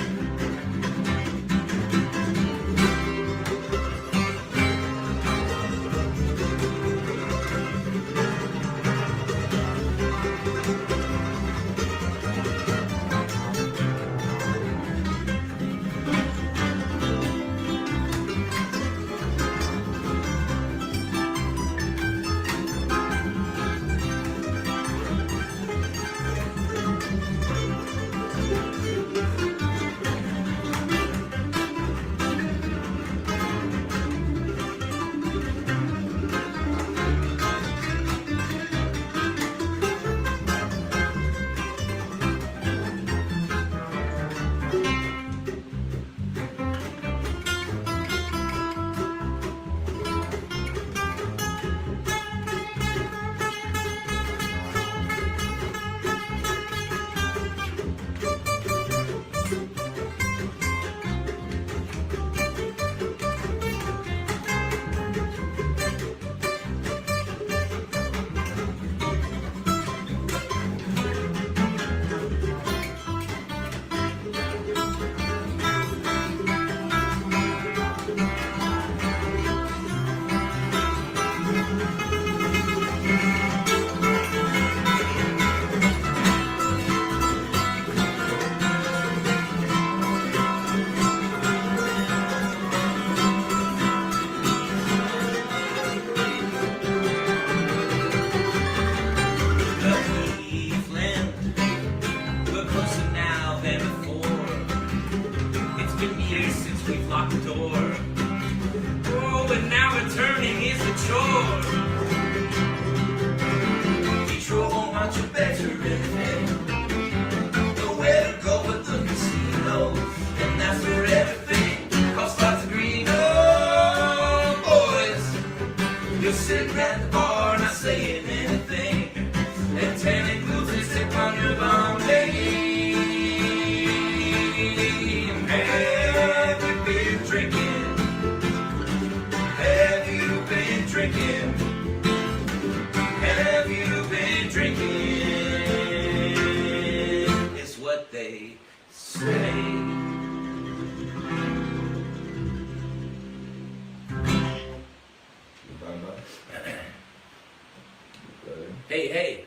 Hey, hey.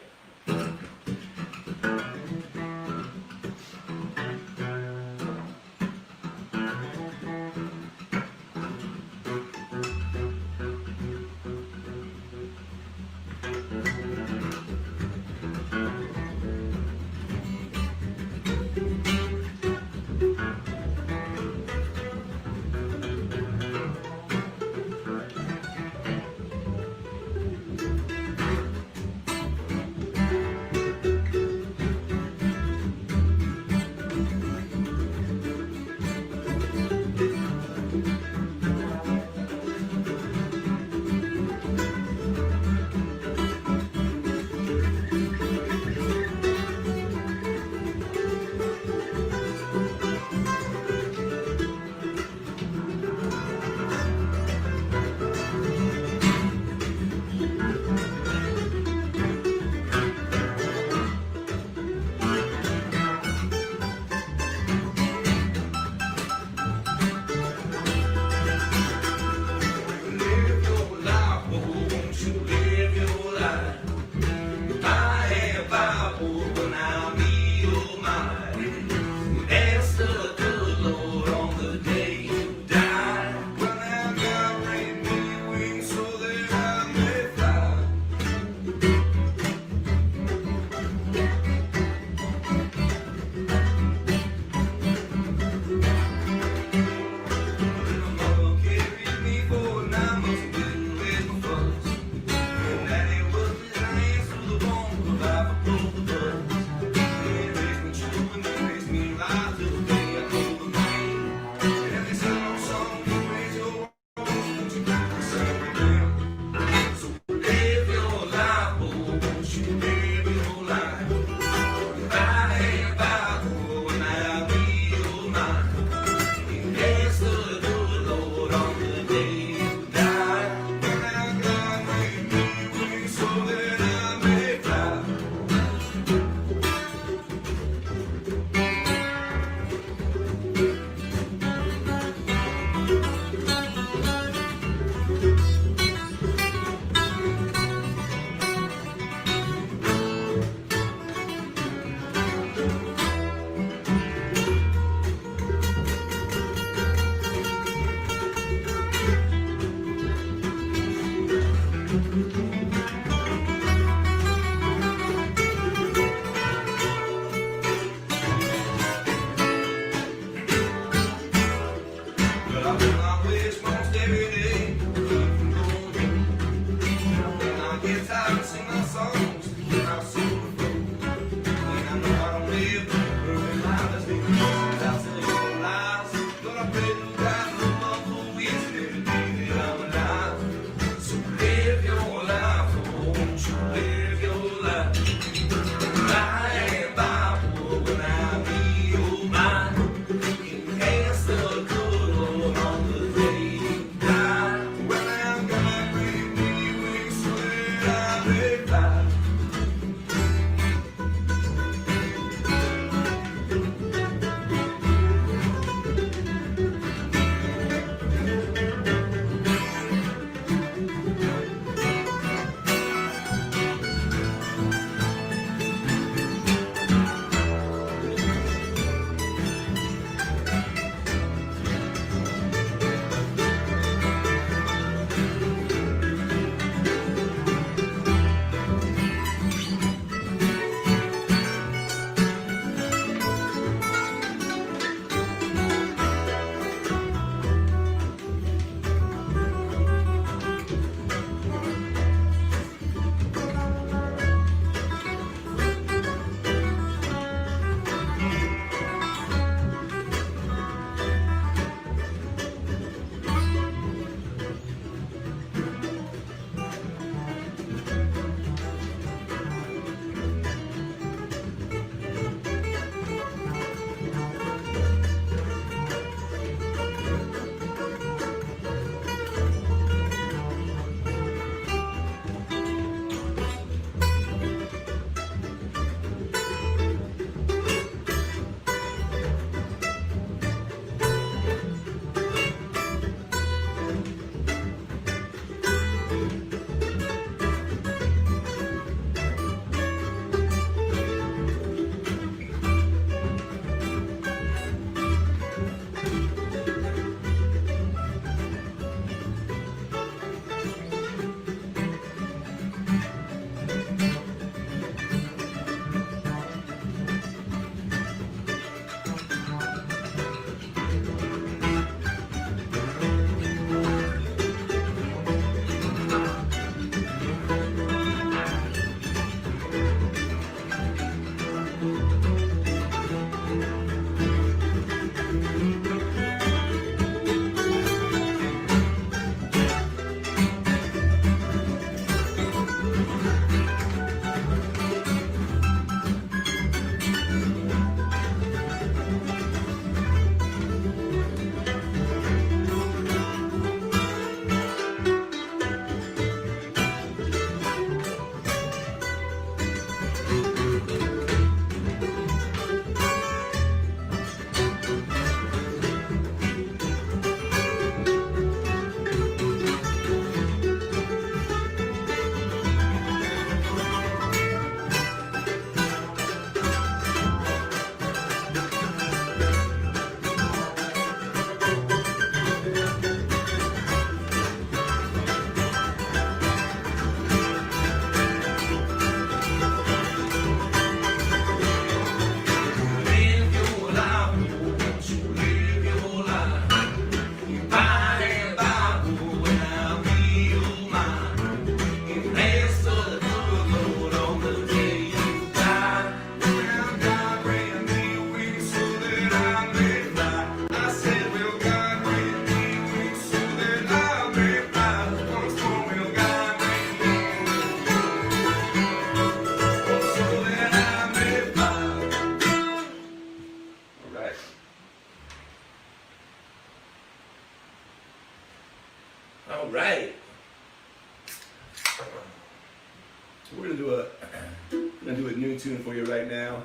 gonna do a new tune for you right now.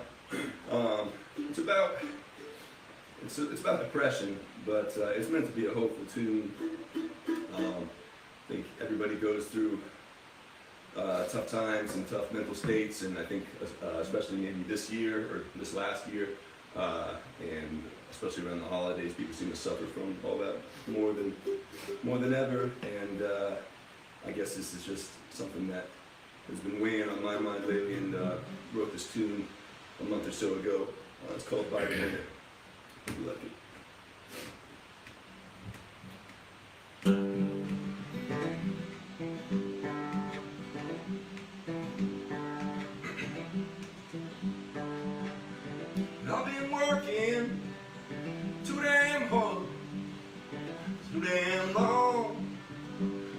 It's about depression, but it's meant to be a hopeful tune. I think everybody goes through tough times and tough mental states, and I think especially maybe this year or this last year, and especially around the holidays, people seem to suffer from all that more than ever. And I guess this is just something that has been weighing on my mind lately, and wrote this tune a month or so ago. It's called By the Minute. Hope you like it. I've been working too damn hard, too damn long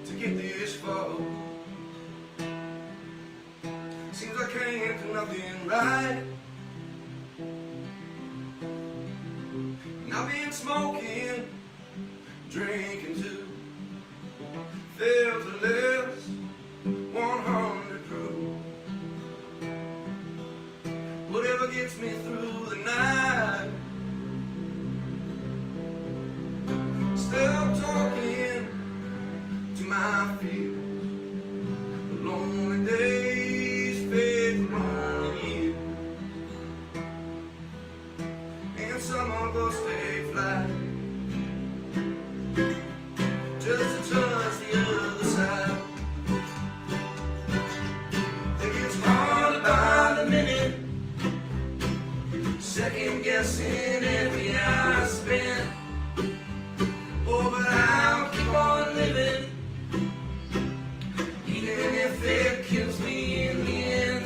to get this far. Seems I can't do nothing right. And I've been smoking, drinking too. Failed to less 100 proof. Whatever gets me through the night. Stop talking to my fears. The lonely days fade from lonely years. And some of us take flight just to touch the other side. It gets harder by the minute, second guessing every hour I spend. Oh, but I'll keep on living, even if it kills me in the end.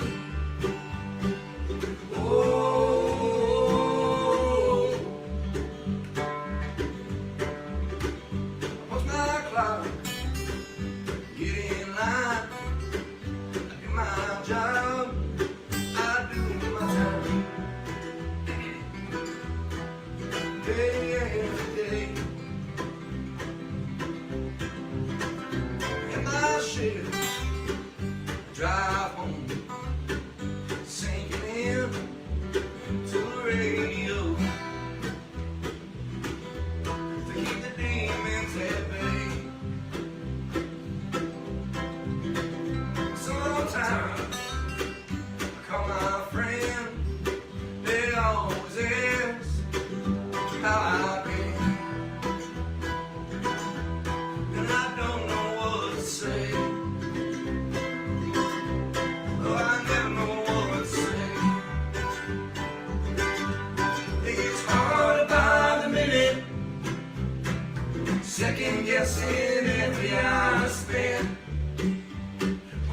Oh, what's my clock? Get in line, I do my job, I do my time. Day after day, and my shift, drive home, sinking in to the radio to keep the demons at bay. Sometimes I call my friend, they always ask how I've been, and I don't know what to say. Oh, I never know what to say. It gets harder by the minute, second guessing every hour I spend.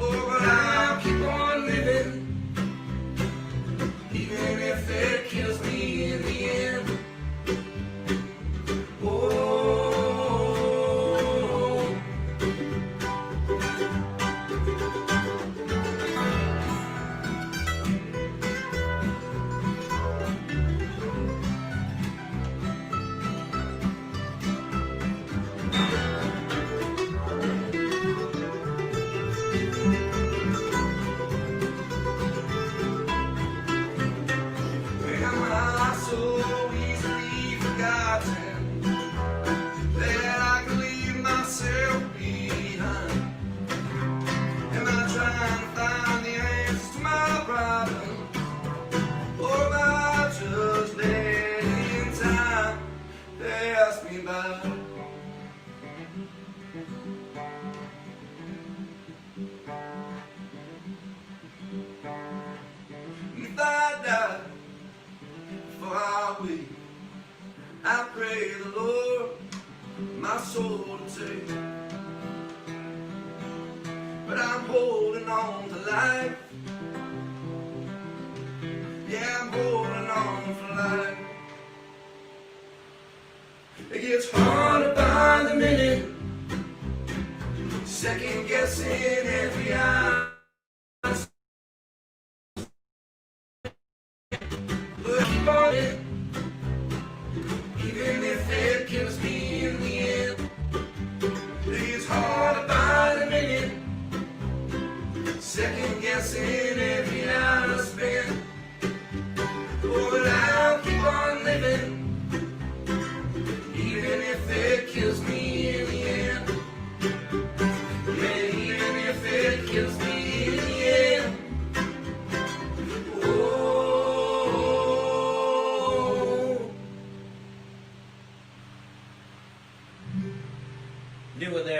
Oh, but I'll keep on living, even if it kills me in the end. Am I so easily forgotten that I can leave myself behind? Am I trying to find the answers to my problems, or am I just letting time pass me by? If I die before I wake, I pray the Lord my soul to take. But I'm holding on to life. Yeah, I'm holding on for life. It gets harder by the minute, second guessing every hour. But keep on it, even if it kills me in the end. It gets harder by the minute, second guessing every hour.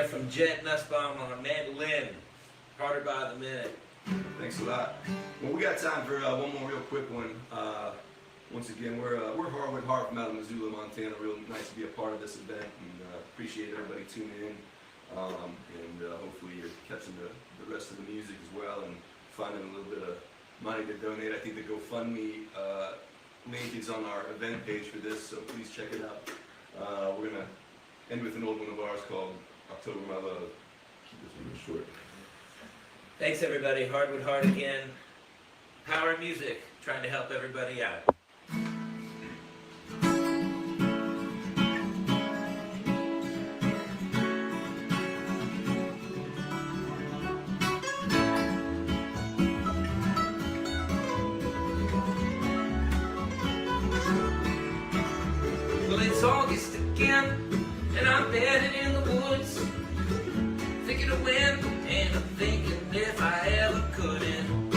there from Jet Nussbaum on mandolin. Harder by the minute. Thanks a lot. Well, we got time for one more real quick one. Once again, we're Heardwood from out of Missoula, Montana. Real nice to be a part of this event, and appreciate everybody tuning in. And hopefully you're catching the rest of the music as well and finding a little bit of money to donate. I think the GoFundMe link is on our event page for this, so please check it out. We're gonna end with an old one of ours called October My Love. Keep this one short. Thanks everybody. Heardwood Hard again. Power music, trying to help everybody out. Well, it's August again, and I'm bedded in the woods, thinking of when, and I'm thinking if I ever couldn't.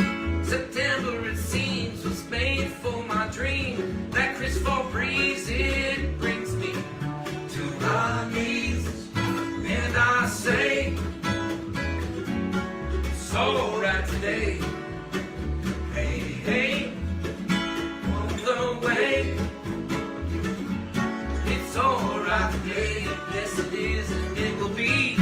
September, it seems, was made for my dream. That crisp fall breeze, it brings me to my knees, and I say, it's alright today. Hey, hey, on the way. It's alright today, yes it is, and it will be.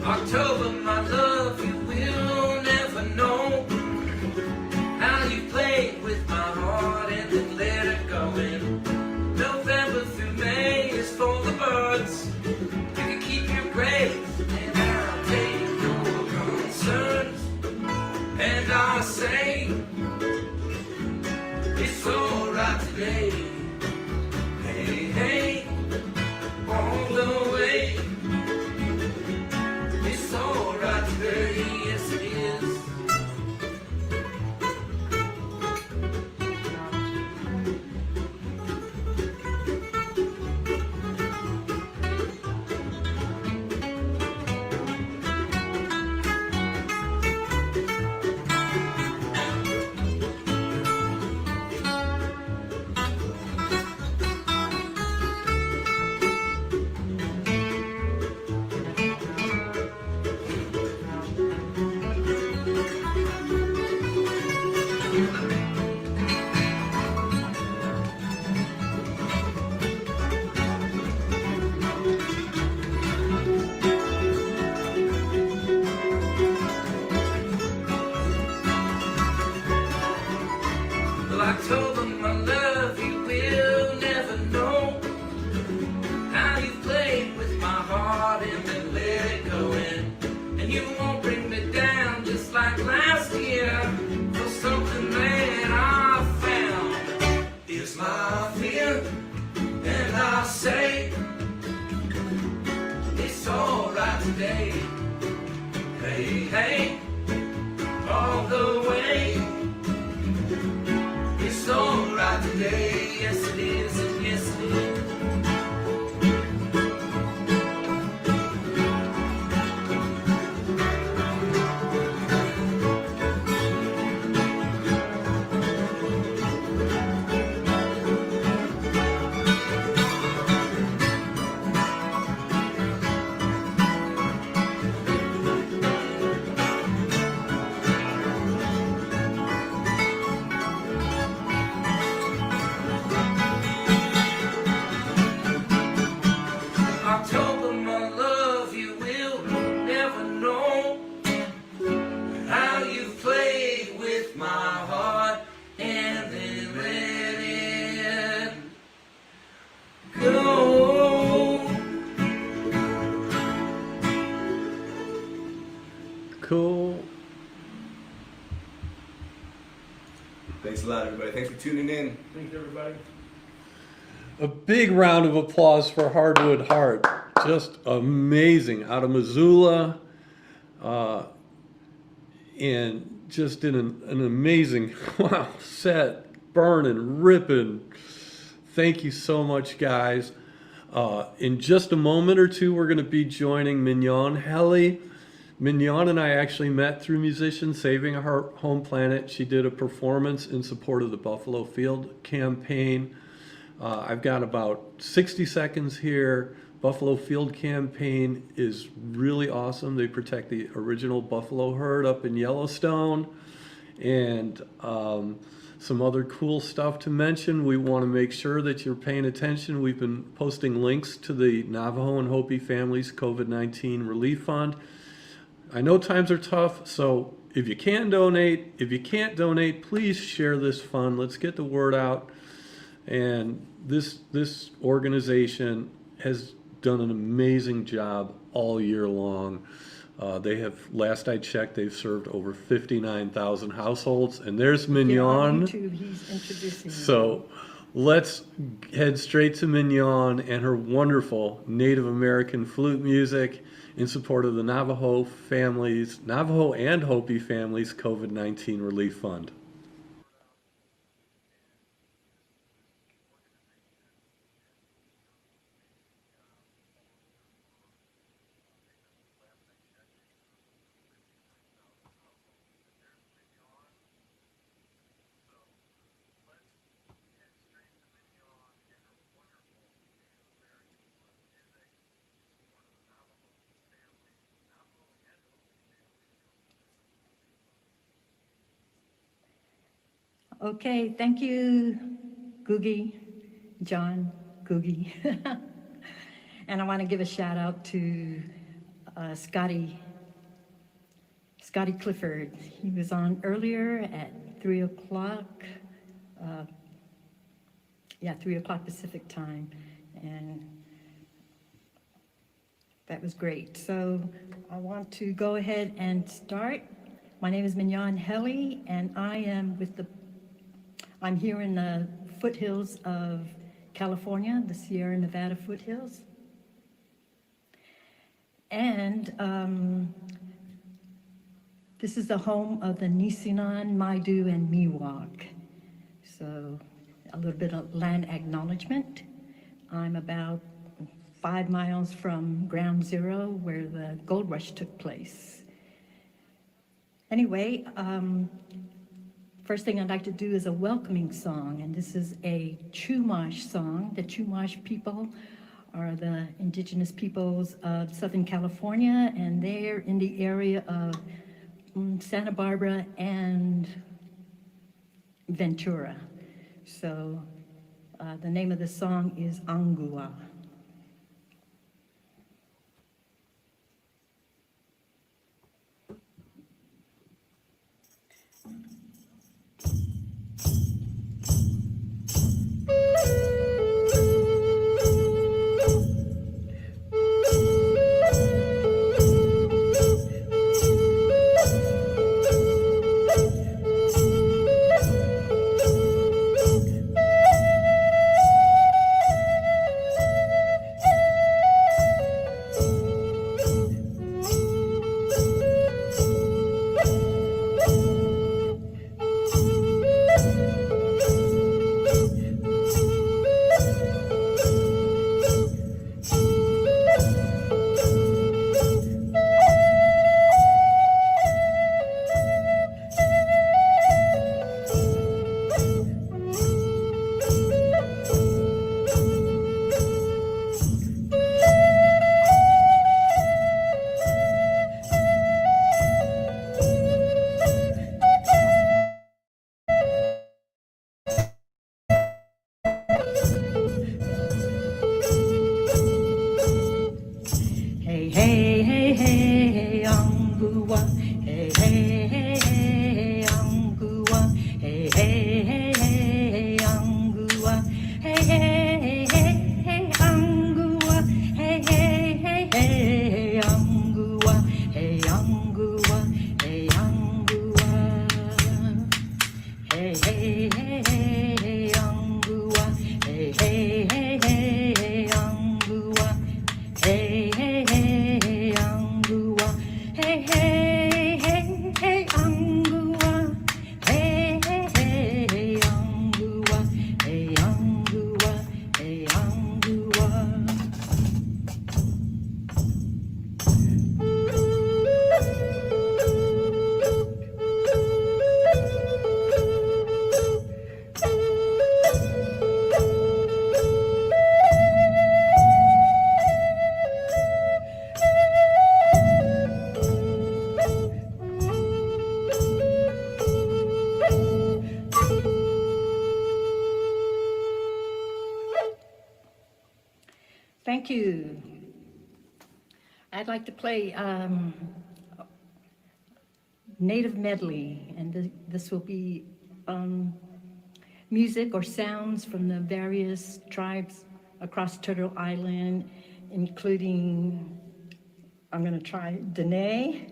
October, my love, you will never know how you played with my heart and then let it go in. November through May is for the birds. You can keep your grades and I'll take your concerns. And I'll say, it's alright today. Hey, hey, all the way. It's alright today, yes it is. Well, I told them my love, you will never know how you played with my heart and then let it go in. And you won't bring me down just like last year for something that I found is my fear. And I say, it's alright today. Hey, hey, all the way. It's alright today, yes it is, and yes it is. October, my love, you will never know how you played with my heart and then let it go. Cool. Thanks a lot, everybody. Thanks for tuning in. Thanks, everybody. A big round of applause for Hardwood Heart. just amazing, out of Missoula, and just did an amazing wow set, burning, ripping. Thank you so much, guys. In just a moment or two, we're going to be joining Mignon Helly. Mignon and I actually met through Musicians Saving Our Home Planet. She did a performance in support of the Buffalo Field campaign. I've got about 60 seconds here. Buffalo Field campaign is really awesome. They protect the original buffalo herd up in Yellowstone. And some other cool stuff to mention. We want to make sure that you're paying attention. We've been posting links to the Navajo and Hopi Families COVID-19 Relief Fund. I know times are tough, so if you can donate, if you can't donate, please share this fund. Let's get the word out. And this organization has done an amazing job all year long. They have, last I checked, they've served over 59,000 households. And there's Mignon. He's introducing So let's head straight to Mignon and her wonderful Native American flute music in support of the Navajo and Hopi Families COVID-19 Relief Fund. Okay, thank you, Guggy, John, Guggy. And I want to give a shout out to Scotti Clifford. He was on earlier at 3 o'clock. 3 o'clock Pacific time. And that was great. So I want to go ahead and start. My name is Mignon Helly, and I'm here in the foothills of California, the Sierra Nevada foothills. And this is the home of the Nisenan, Maidu, and Miwok. So a little bit of land acknowledgement. I'm about 5 miles from Ground Zero, where the gold rush took place. Anyway, first thing I'd like to do is a welcoming song, and this is a Chumash song. The Chumash people are the indigenous peoples of Southern California, and they're in the area of Santa Barbara and Ventura. So the name of the song is Angua. Hey, Thank you. I'd like to play Native Medley, and this will be music or sounds from the various tribes across Turtle Island, including, I'm going to try Dene,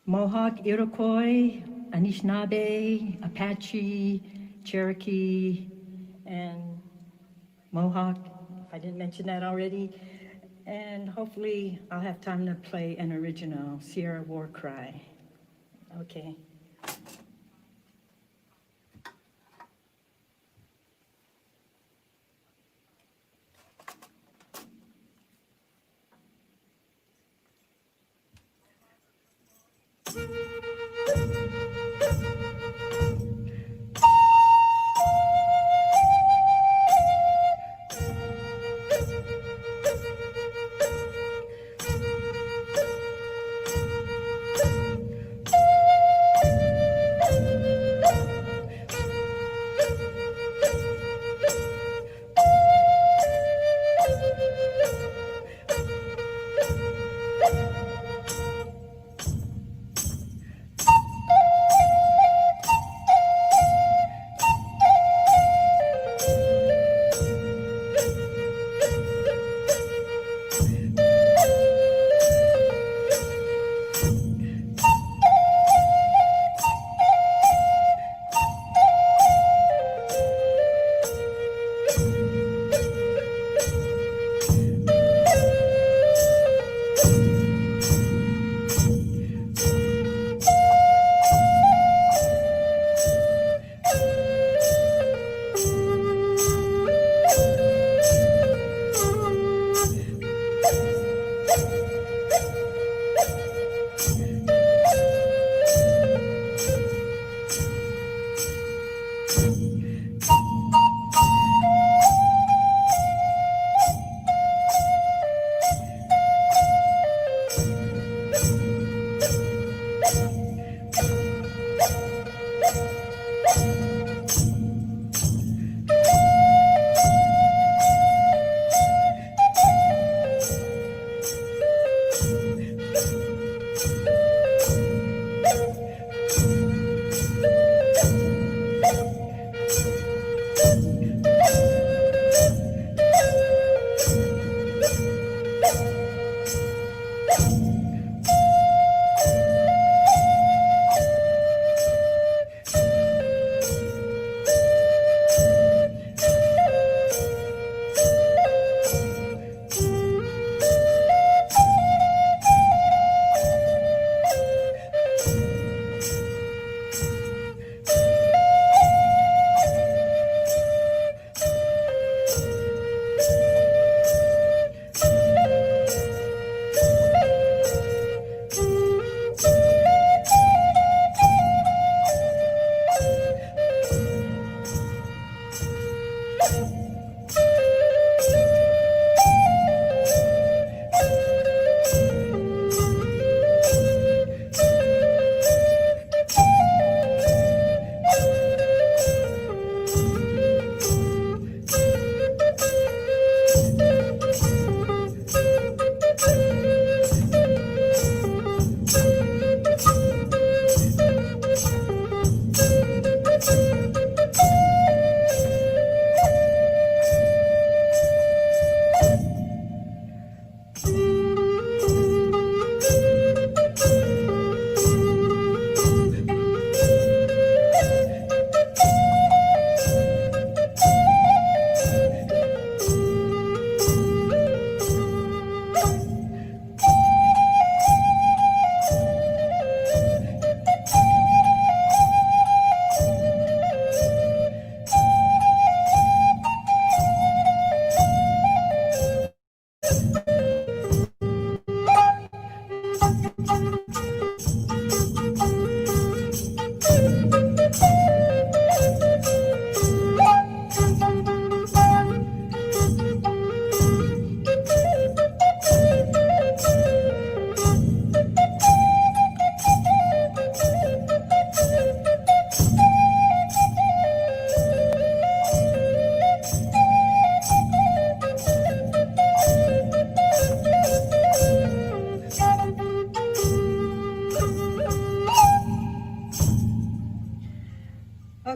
Mohawk, Iroquois, Anishinaabe, Apache, Cherokee, and Mohawk, if I didn't mention that already. And hopefully I'll have time to play an original, Sierra War Cry. Okay.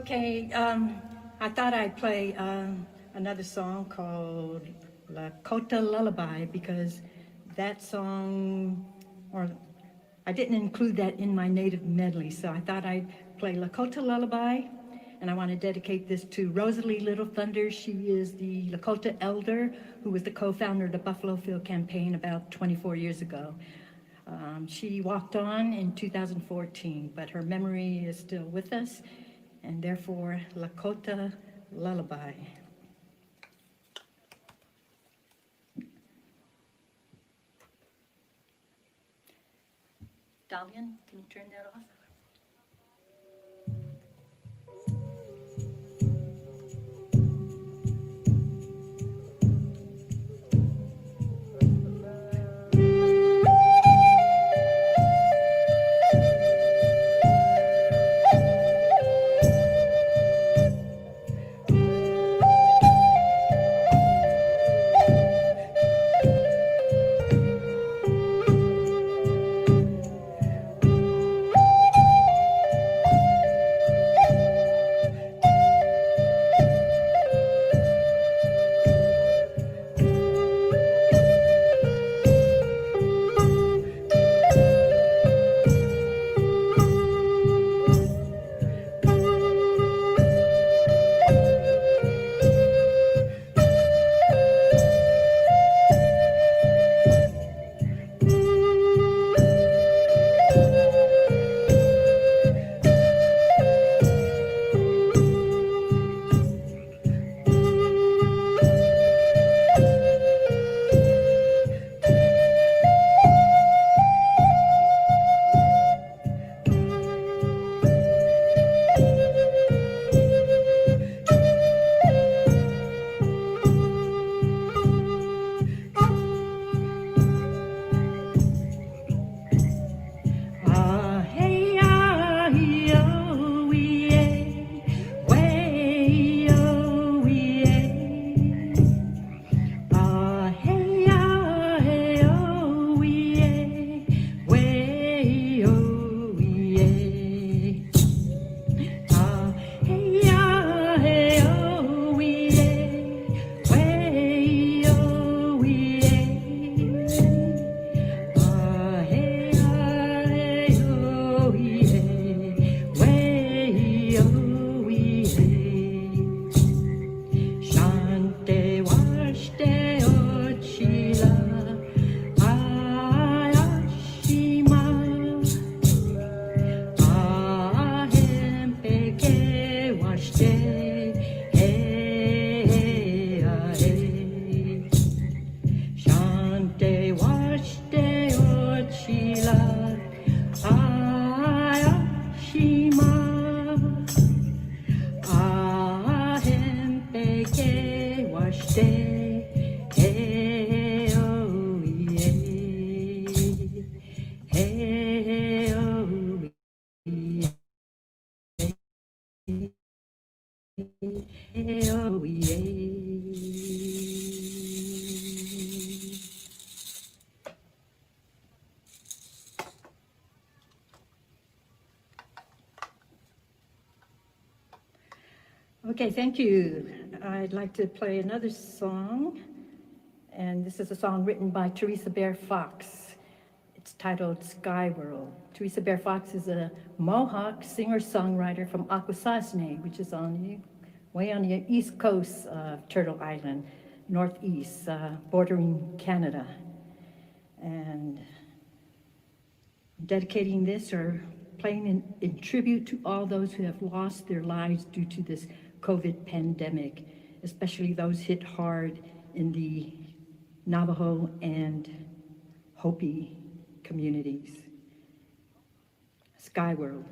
Okay, I thought I'd play another song called Lakota Lullaby because that song, or I didn't include that in my native medley, so I thought I'd play Lakota Lullaby, and I want to dedicate this to Rosalie Little Thunder. She is the Lakota elder who was the co-founder of the Buffalo Field campaign about 24 years ago. She walked on in 2014, but her memory is still with us, and therefore Lakota Lullaby. Dalian, can you turn that off? Okay, thank you. I'd like to play another song, and this is a song written by Teresa Bear Fox. It's titled Sky World. Teresa Bear Fox is a Mohawk singer-songwriter from Akwesasne, which is way on the east coast of Turtle Island, northeast, bordering Canada. And dedicating this or playing in tribute to all those who have lost their lives due to this COVID pandemic, especially those hit hard in the Navajo and Hopi communities. Sky World.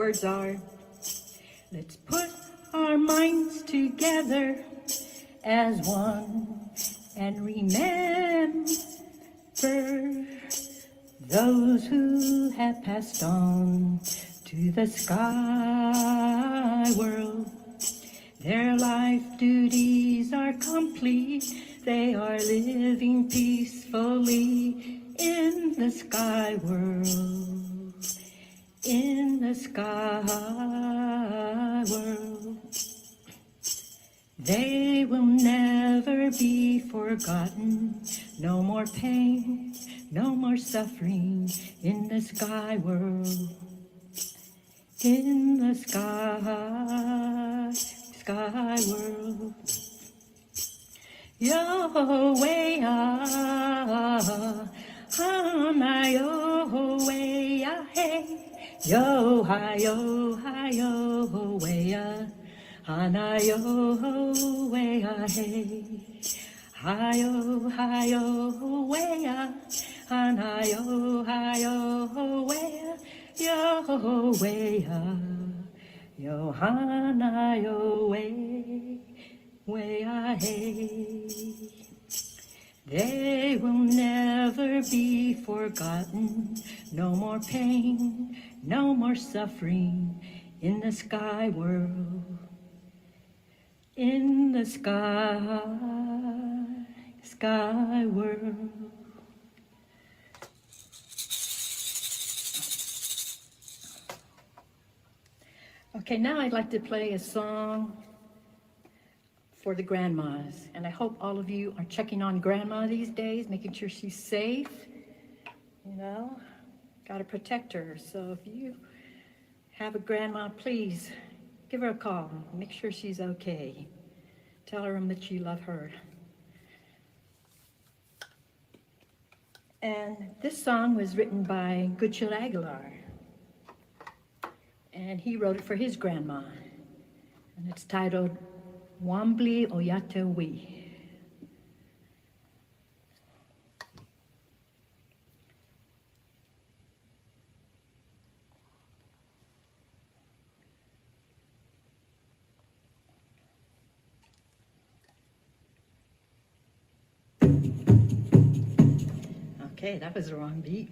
words are, let's put our minds together as one and remember those who have passed on to the sky world. Their life duties are complete. They are living peacefully in the sky world. In the sky world. They will never be forgotten. No more pain, no more suffering in the sky world. In the sky world. Yo-way, yo-way, hey. Yo-hi, yo-hi, yo-way, Hana yo-way, hey. Hi-yo, hi-yo-way, Hana yo-hi, yo-way, yo-way, Johanna, yo way, hey. They will never be forgotten. No more pain, no more suffering in the sky world. In the sky world. Okay, now I'd like to play a song for the grandmas. And I hope all of you are checking on grandma these days, making sure she's safe. You know, got to protect her. So if you have a grandma, please give her a call. Make sure she's okay. Tell her that you love her. And this song was written by Gutschel Aguilar. And he wrote it for his grandma. And it's titled Wambli Oyate Wi. Okay, that was the wrong beat.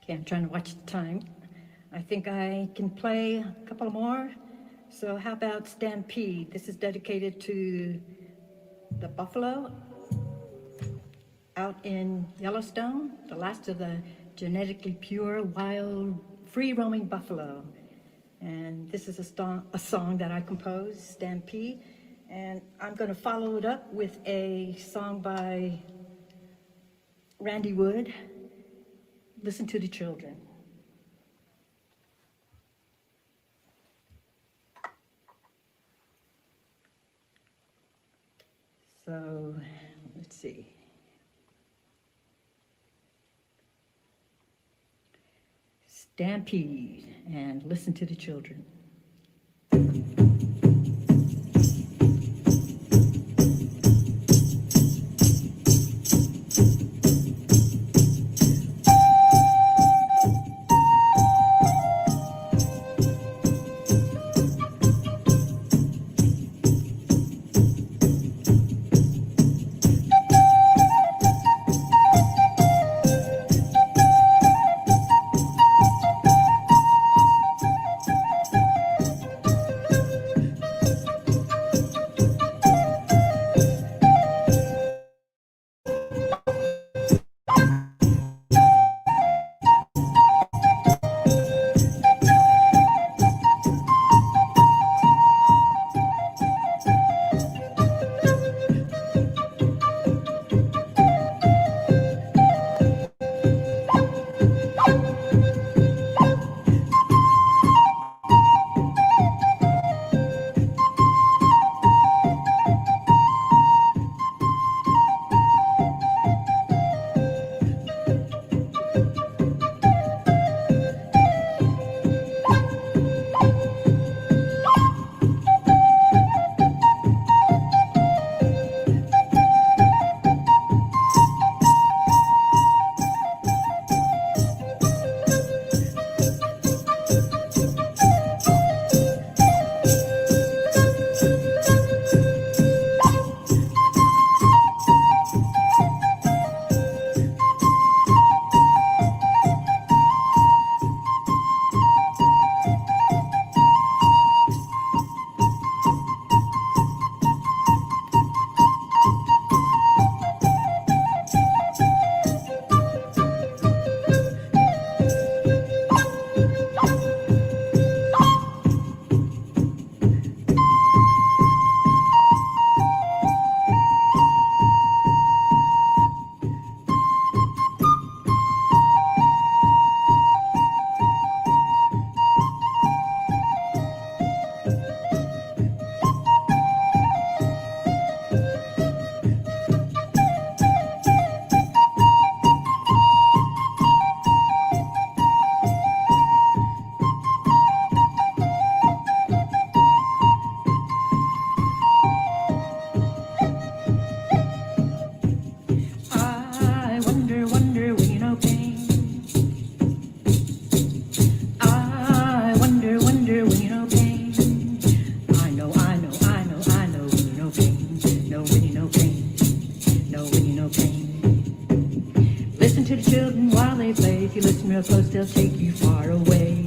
Okay, I'm trying to watch the time. I think I can play a couple more. So how about Stampede? This is dedicated to the buffalo out in Yellowstone, the last of the genetically pure, wild, free-roaming buffalo. And this is a song that I composed, Stampede. And I'm going to follow it up with a song by Randy Wood, Listen to the Children. So, let's see. Stampede and Listen to the Children. They'll take you far away,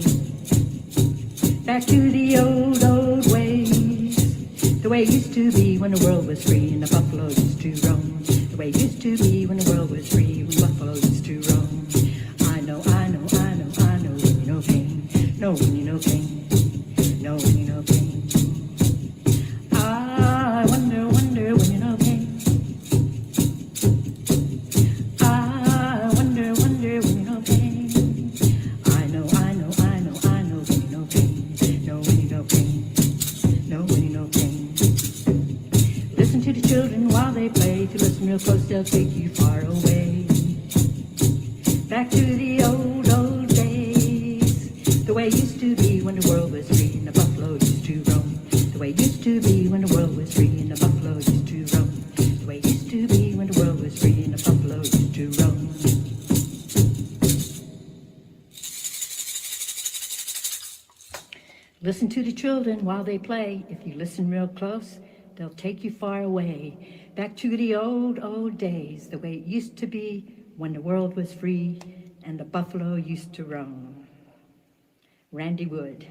back to the old ways, the way it used to be when the world was free and the buffalo used to roam, the way it used to be when the world was free when buffalo used to roam. I know, when you know pain, no, when you know pain, no, when you know pain. I wonder when you know pain. I wonder when you know pain. Play. If you listen real close, they'll take you far away, back to the old days, the way it used to be when the world was free and the buffalo used to roam, the way it used to be when the world was free and the buffalo used to roam, the way it used to be when the world was free and the buffalo used to roam. Listen to the children while they play. If you listen real close, they'll take you far away, back to the old days, the way it used to be when the world was free and the buffalo used to roam. Randy Wood.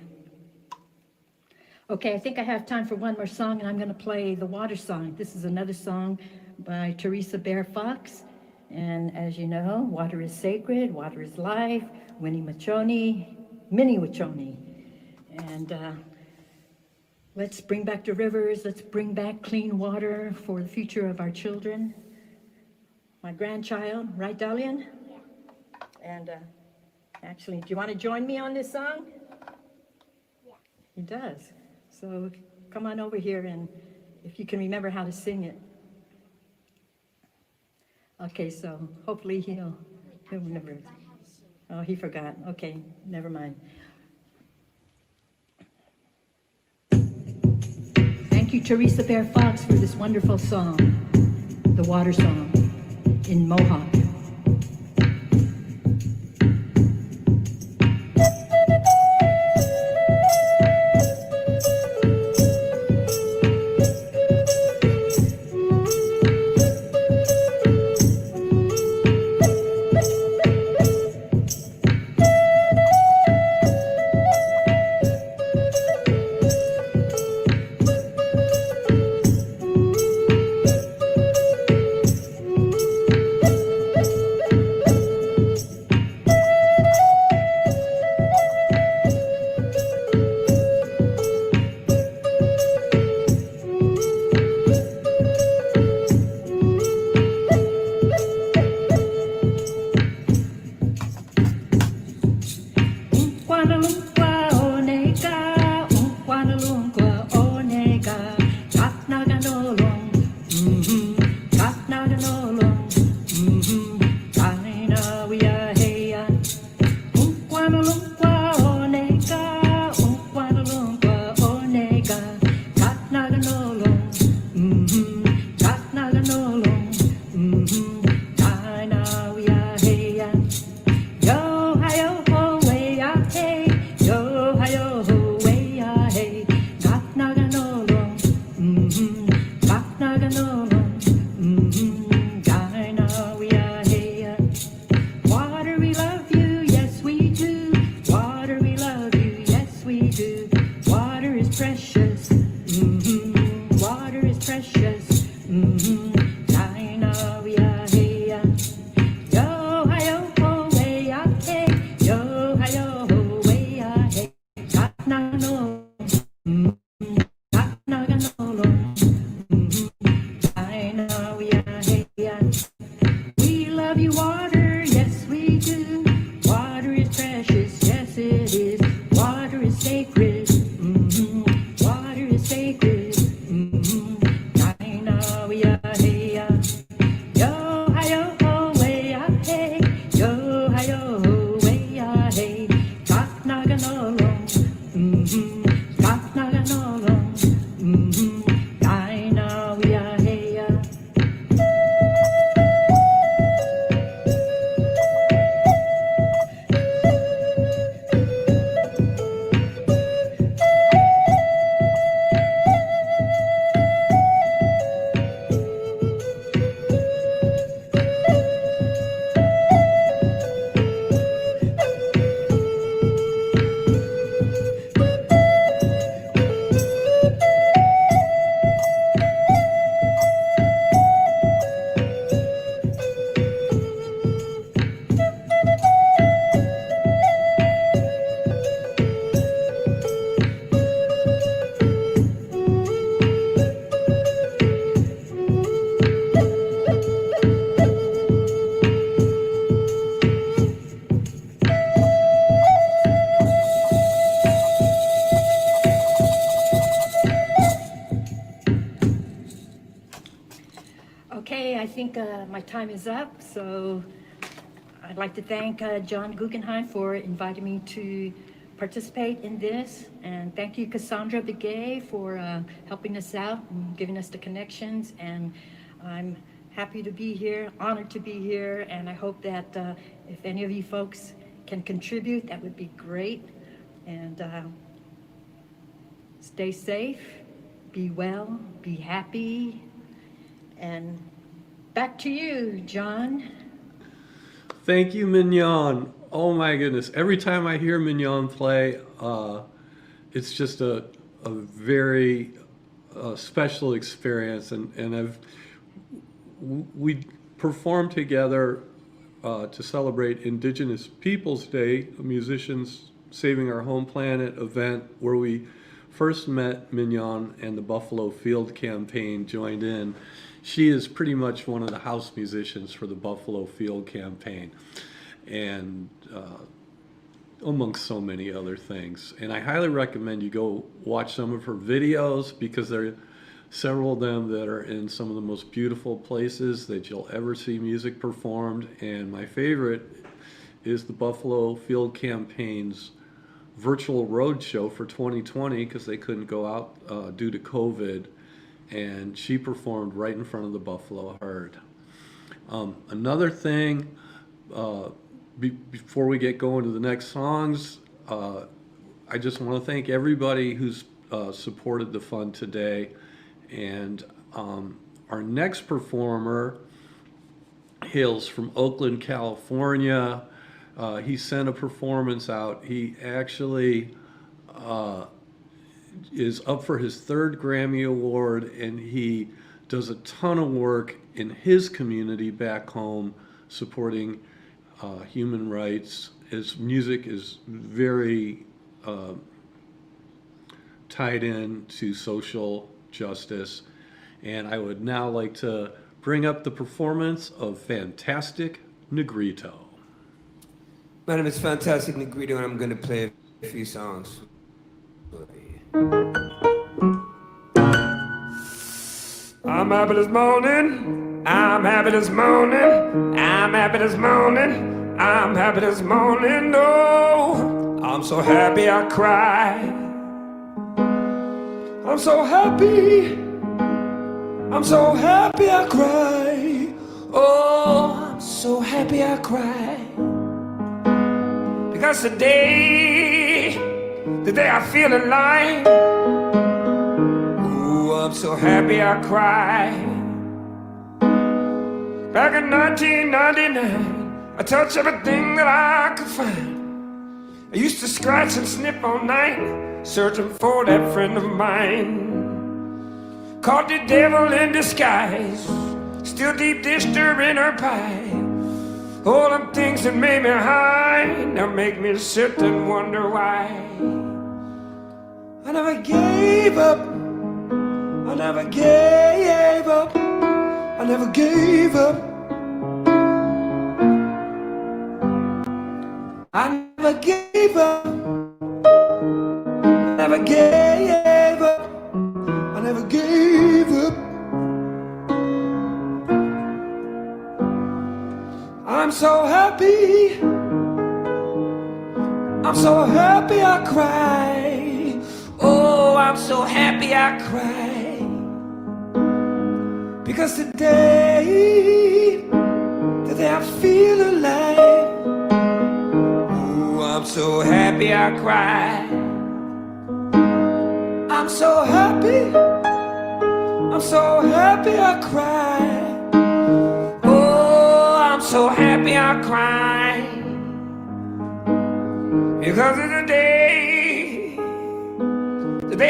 Okay, I think I have time for one more song, and I'm going to play the water song. This is another song by Teresa Bear Fox. And as you know, water is sacred, water is life, Minnie Wachoni. And let's bring back the rivers, let's bring back clean water for the future of our children. My grandchild, right, Dalian? And actually, do you want to join me on this song? Yeah. He does. So come on over here, and if you can remember how to sing it. Okay, so hopefully he'll remember. Oh, he forgot. Okay, never mind. Thank you, Teresa Bear Fox, for this wonderful song, the water song in Mohawk. My time is up, so I'd like to thank John Guggenheim for inviting me to participate in this, and thank you, Cassandra Begay, for helping us out and giving us the connections, and I'm happy to be here, honored to be here, and I hope that if any of you folks can contribute, that would be great, and stay safe, be well, be happy, and back to you, John. Thank you, Mignon. Oh my goodness. Every time I hear Mignon play, it's just a very special experience. And we performed together to celebrate Indigenous Peoples Day, a Musicians Saving Our Home Planet event where we first met Mignon and the Buffalo Field Campaign joined in. She is pretty much one of the house musicians for the Buffalo Field Campaign, and amongst so many other things. And I highly recommend you go watch some of her videos, because there are several of them that are in some of the most beautiful places that you'll ever see music performed. And my favorite is the Buffalo Field Campaign's virtual road show for 2020, because they couldn't go out due to COVID. And she performed right in front of the buffalo herd. Another thing, before we get going to the next songs, I just want to thank everybody who's supported the fund today. And our next performer hails from Oakland, California. He sent a performance out. He actually is up for his 3rd Grammy Award, and he does a ton of work in his community back home supporting human rights. His music is very tied in to social justice. And I would now like to bring up the performance of Fantastic Negrito. My name is Fantastic Negrito, and I'm going to play a few songs. I'm happy this morning, I'm happy this morning, I'm happy this morning, I'm happy this morning, oh, I'm so happy I cry. I'm so happy I cry, oh, I'm so happy I cry. Because today I feel alive. Ooh, I'm so happy I cry. Back in 1999, I touched everything that I could find. I used to scratch and snip all night, searching for that friend of mine. Caught the devil in disguise, still deep dish her in her pie. All them things that made me high now make me sit and wonder why. I never gave up, I never gave up, I never gave up. I never gave up, I never gave up, I never gave up. I'm so happy I cry. Oh, I'm so happy I cry. Because today I feel alive. Oh, I'm so happy I cry. I'm so happy I cry. I'm so happy I cry. Because of the day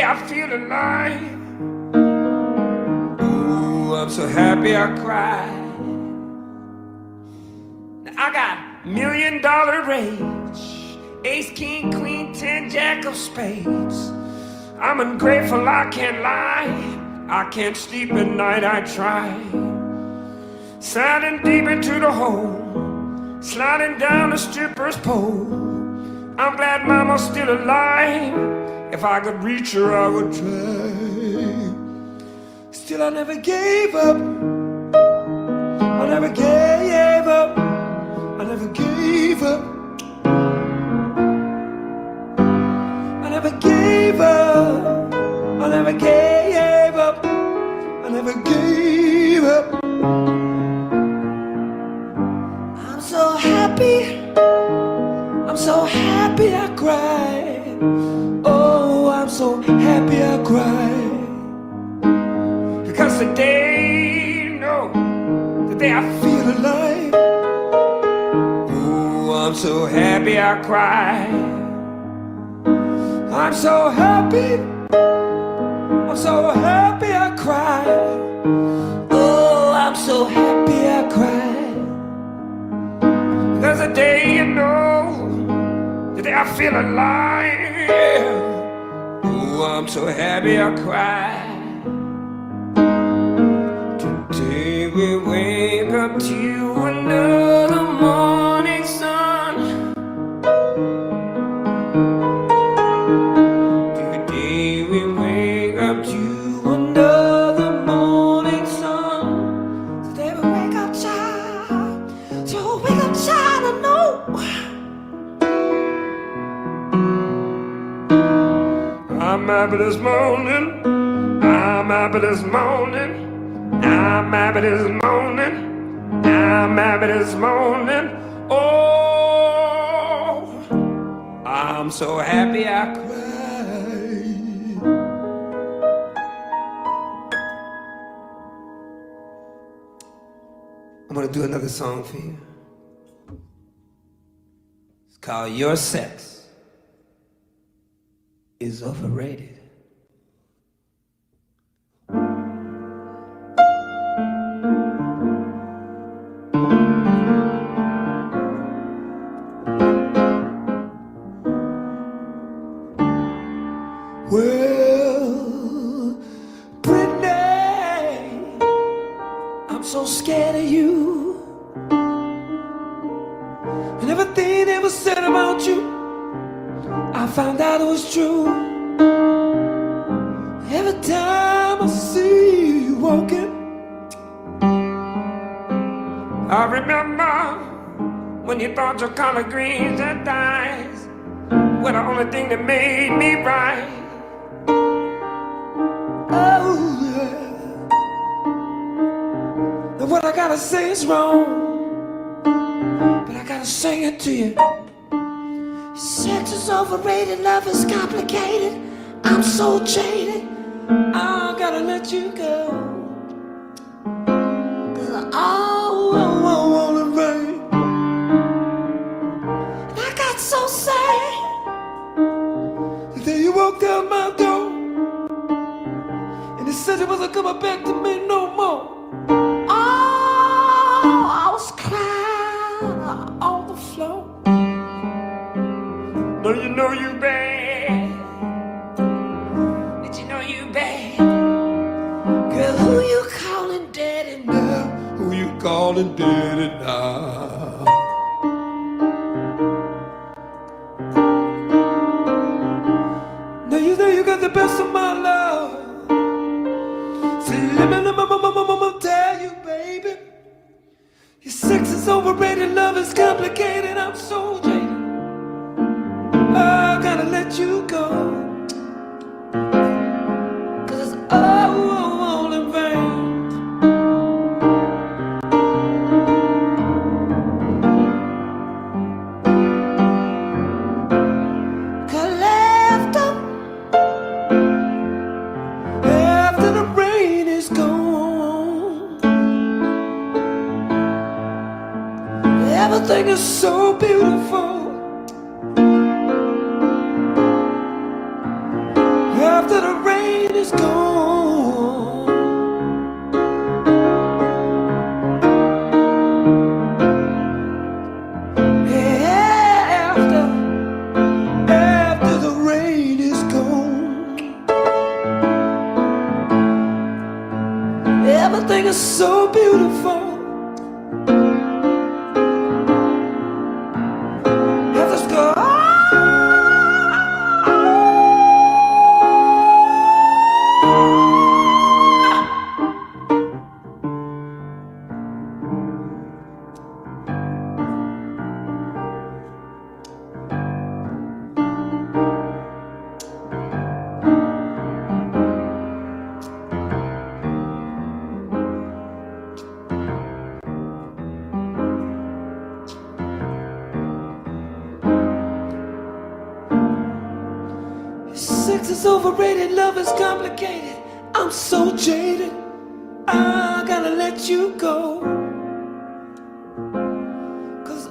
I feel alive. Ooh, I'm so happy I cry. Now I got $1 million rage, ace, king, queen, 10, jack of spades. I'm ungrateful, I can't lie. I can't sleep at night, I try. Sliding deep into the hole, sliding down the stripper's pole. I'm glad mama's still alive. If I could reach her, I would try. Still, I never gave up. I never gave up. I never gave up. I never gave up. I never gave up. I never gave up. I'm so happy I cry. Oh, I'm so happy I cry. Because today, no, today I feel alive. I'm so happy I cry. I'm so happy. I'm so happy I cry. Oh, I'm so happy I cry. There's a day, you know, the day I feel alive. Oh, I'm so happy I cry. Today we wake up to another morning sun. Today we wake up to another morning sun. Today we wake up, child. So wake up, child, I know. I'm happy this morning. I'm happy this morning. I'm happy this morning. I'm happy this morning. Oh, I'm so happy I cry. I'm gonna do another song for you. It's called Your Sex is Overrated. Well, Brittany, I'm so scared of you. And everything that was said about you, I found out it was true. Every time I see you walking, I remember when you thought your collard greens and thighs were the only thing that made me right. Oh, yeah. And what I gotta say is wrong, but I gotta sing it to you. Sex is overrated, love is complicated. I'm so jaded, I gotta let you go. 'Cause I wanna rain. And I got so sad the day you walked out my door. And he said he wasn't coming back to me no more. Oh, I was crying on the floor. No, you know you bad. Did you know you bad? Girl, who you calling daddy now? Who you calling daddy now? Now you know you got the best of my love. So let me tell you, baby, your sex is overrated, love is complicated. I'm so jaded, I gotta let you go. 'Cause it's all in vain. Cause after the rain is gone, everything is so beautiful. After the rain is gone, after the rain is gone, everything is so beautiful. Let's go. Sex is overrated, love is complicated. I'm so jaded, I gotta let you go. 'Cause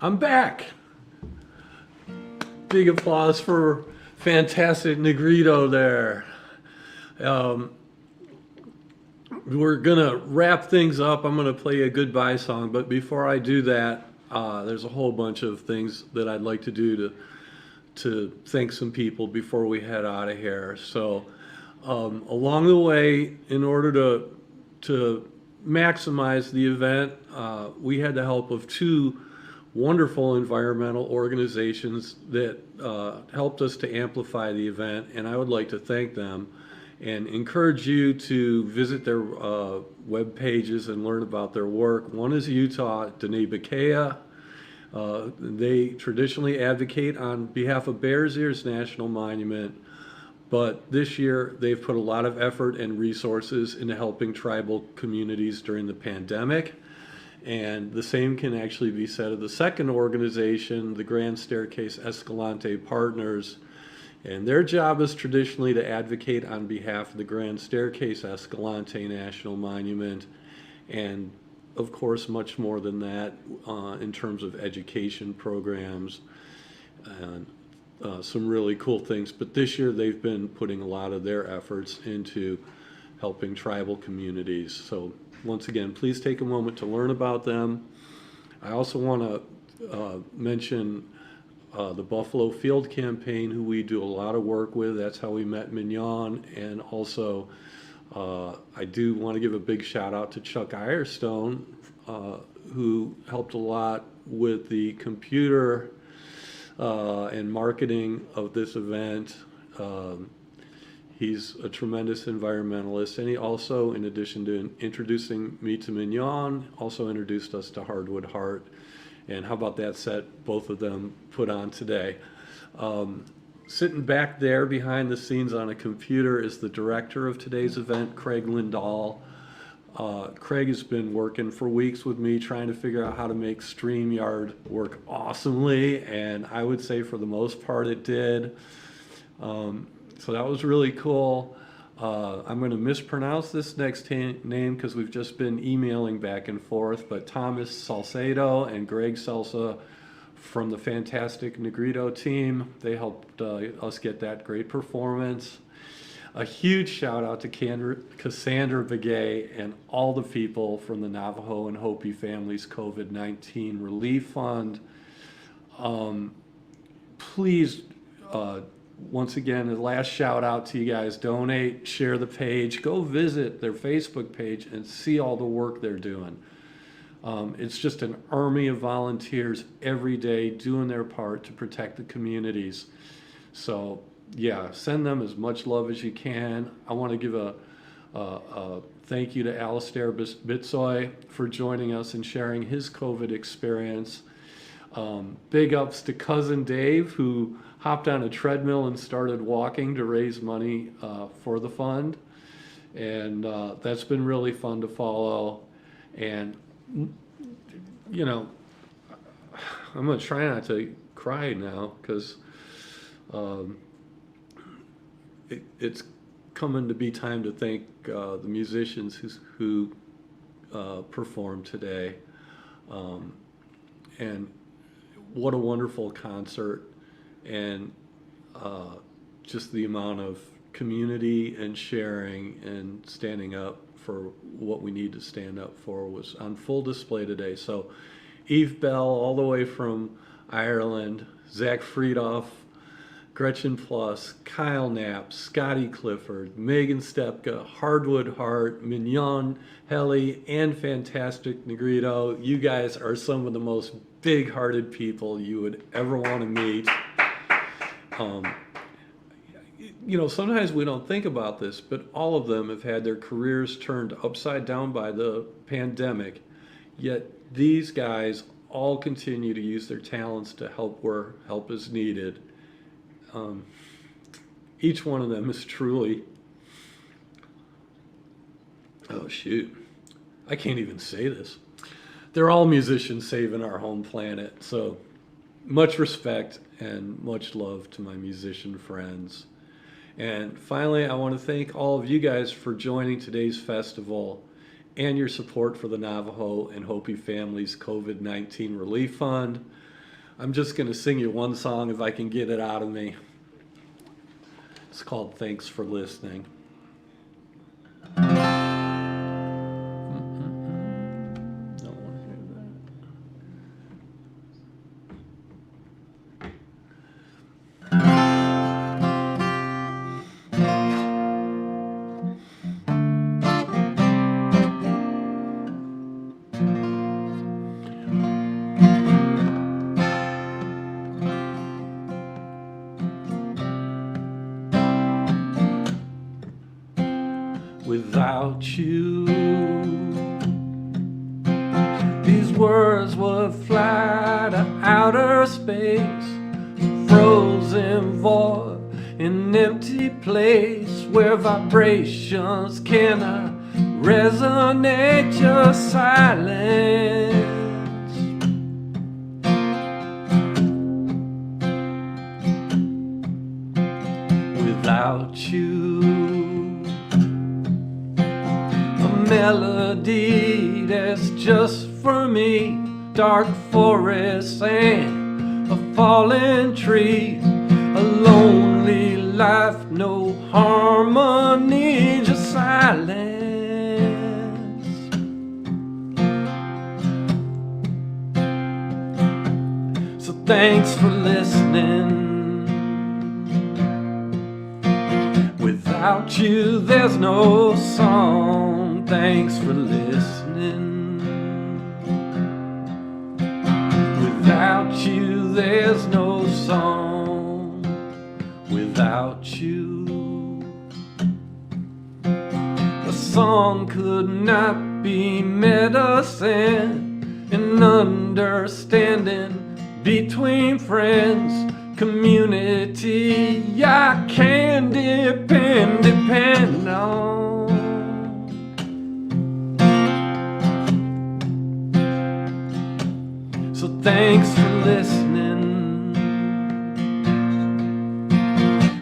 I'm back. Big applause for fantastic Negrito there. We're gonna wrap things up. I'm gonna play a goodbye song, but before I do that, there's a whole bunch of things that I'd like to do to thank some people before we head out of here. So along the way, in order to maximize the event, we had the help of two wonderful environmental organizations that helped us to amplify the event, and I would like to thank them and encourage you to visit their web pages and learn about their work. One is Utah, Donegal. They traditionally advocate on behalf of Bears Ears National Monument, but this year they've put a lot of effort and resources into helping tribal communities during the pandemic. And the same can actually be said of the second organization, the Grand Staircase Escalante Partners. And their job is traditionally to advocate on behalf of the Grand Staircase Escalante National Monument, and of course much more than that in terms of education programs and some really cool things. But this year they've been putting a lot of their efforts into helping tribal communities. So once again, please take a moment to learn about them. I also want to mention the Buffalo Field Campaign, who we do a lot of work with. That's how we met Mignon. And also, I do want to give a big shout out to Chuck Irestone, who helped a lot with the computer and marketing of this event. He's a tremendous environmentalist, and he also, in addition to introducing me to Mignon, also introduced us to Hardwood Heart. And how about that set both of them put on today? Sitting back there behind the scenes on a computer is the director of today's event, Craig Lindahl. Craig has been working for weeks with me trying to figure out how to make StreamYard work awesomely, and I would say for the most part it did. So that was really cool. I'm going to mispronounce this next name because we've just been emailing back and forth, but Thomas Salcedo and Greg Salsa from the fantastic Negrito team, they helped us get that great performance. A huge shout out to Cassandra Begay and all the people from the Navajo and Hopi Families COVID-19 Relief Fund. Please, once again, the last shout out to you guys, donate, share the page, go visit their Facebook page and see all the work they're doing. It's just an army of volunteers every day doing their part to protect the communities. So yeah, send them as much love as you can. I want to give a thank you to Alistair Bitsoy for joining us and sharing his COVID experience. Big ups to Cousin Dave, who hopped on a treadmill and started walking to raise money for the fund. And that's been really fun to follow. And, you know, I'm going to try not to cry now because it's coming to be time to thank the musicians who performed today. And what a wonderful concert. And just the amount of community and sharing and standing up for what we need to stand up for was on full display today. So Belle, all the way from Ireland, Zach Freidhof, Gretchen Pleuss, Knapp, Scotti Clifford, Meganne Stepka, Heardwood Heart, Mignon, Geli, and fantastic Negrito. You guys are some of the most big-hearted people you would ever want to meet. You know, sometimes we don't think about this, but all of them have had their careers turned upside down by the pandemic, yet these guys all continue to use their talents to help where help is needed. Each one of them is truly, oh shoot, I can't even say this. They're all musicians saving our home planet, so much respect and much love to my musician friends. And finally, I want to thank all of you guys for joining today's festival and your support for the Navajo and Hopi Families COVID-19 Relief Fund. I'm just going to sing you one song if I can get it out of me. It's called Thanks for Listening. Without you, these words would fly to outer space, frozen void, an empty place where vibrations cannot resonate, just silence. Without you, melody that's just for me, dark forest and a fallen tree, a lonely life, no harmony, just silence. So thanks for listening. Without you there's no song. Thanks for listening. Without you, there's no song. Without you, a song could not be medicine, an understanding between friends, community I can depend on. So thanks for listening.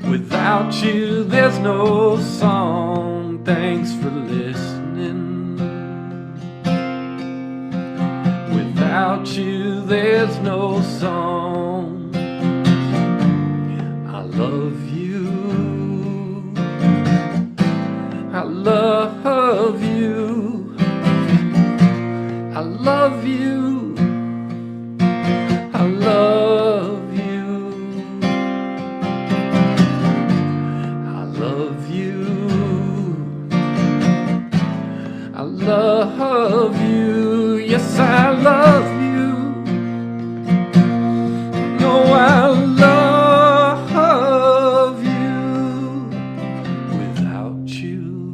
Without you, there's no song. Thanks for listening. Without you, there's no song. I love you. I love you. I love you. I love you. I love you. I love you. Yes, I love you. No, I love you. Without you,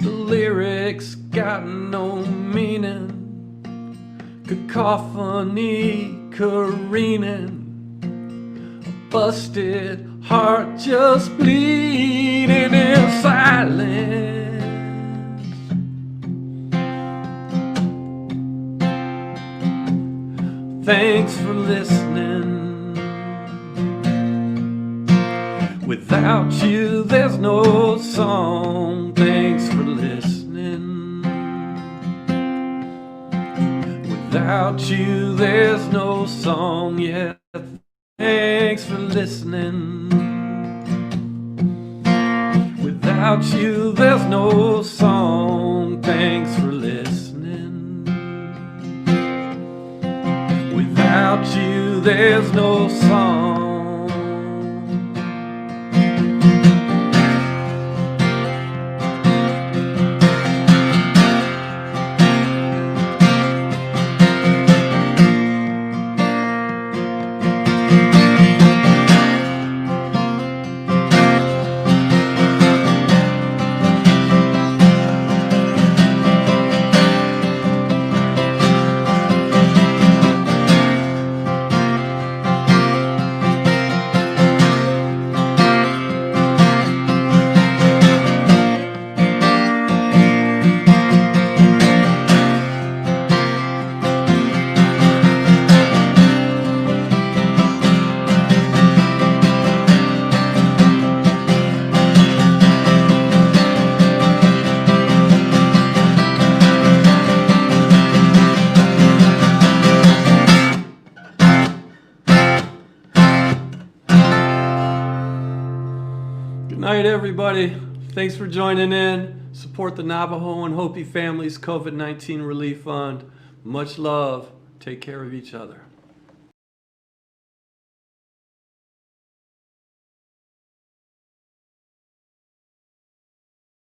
the lyrics got no meaning. Cacophony careening, a busted heart just bleeding in silence. Thanks for listening. Without you there's no song. Thanks for listening. Without you, there's no song yet. Thanks for listening. Without you, there's no song. Thanks for listening. Without you, there's no song. Good night, everybody. Thanks for joining in. Support the Navajo and Hopi families COVID-19 Relief Fund. Much love. Take care of each other.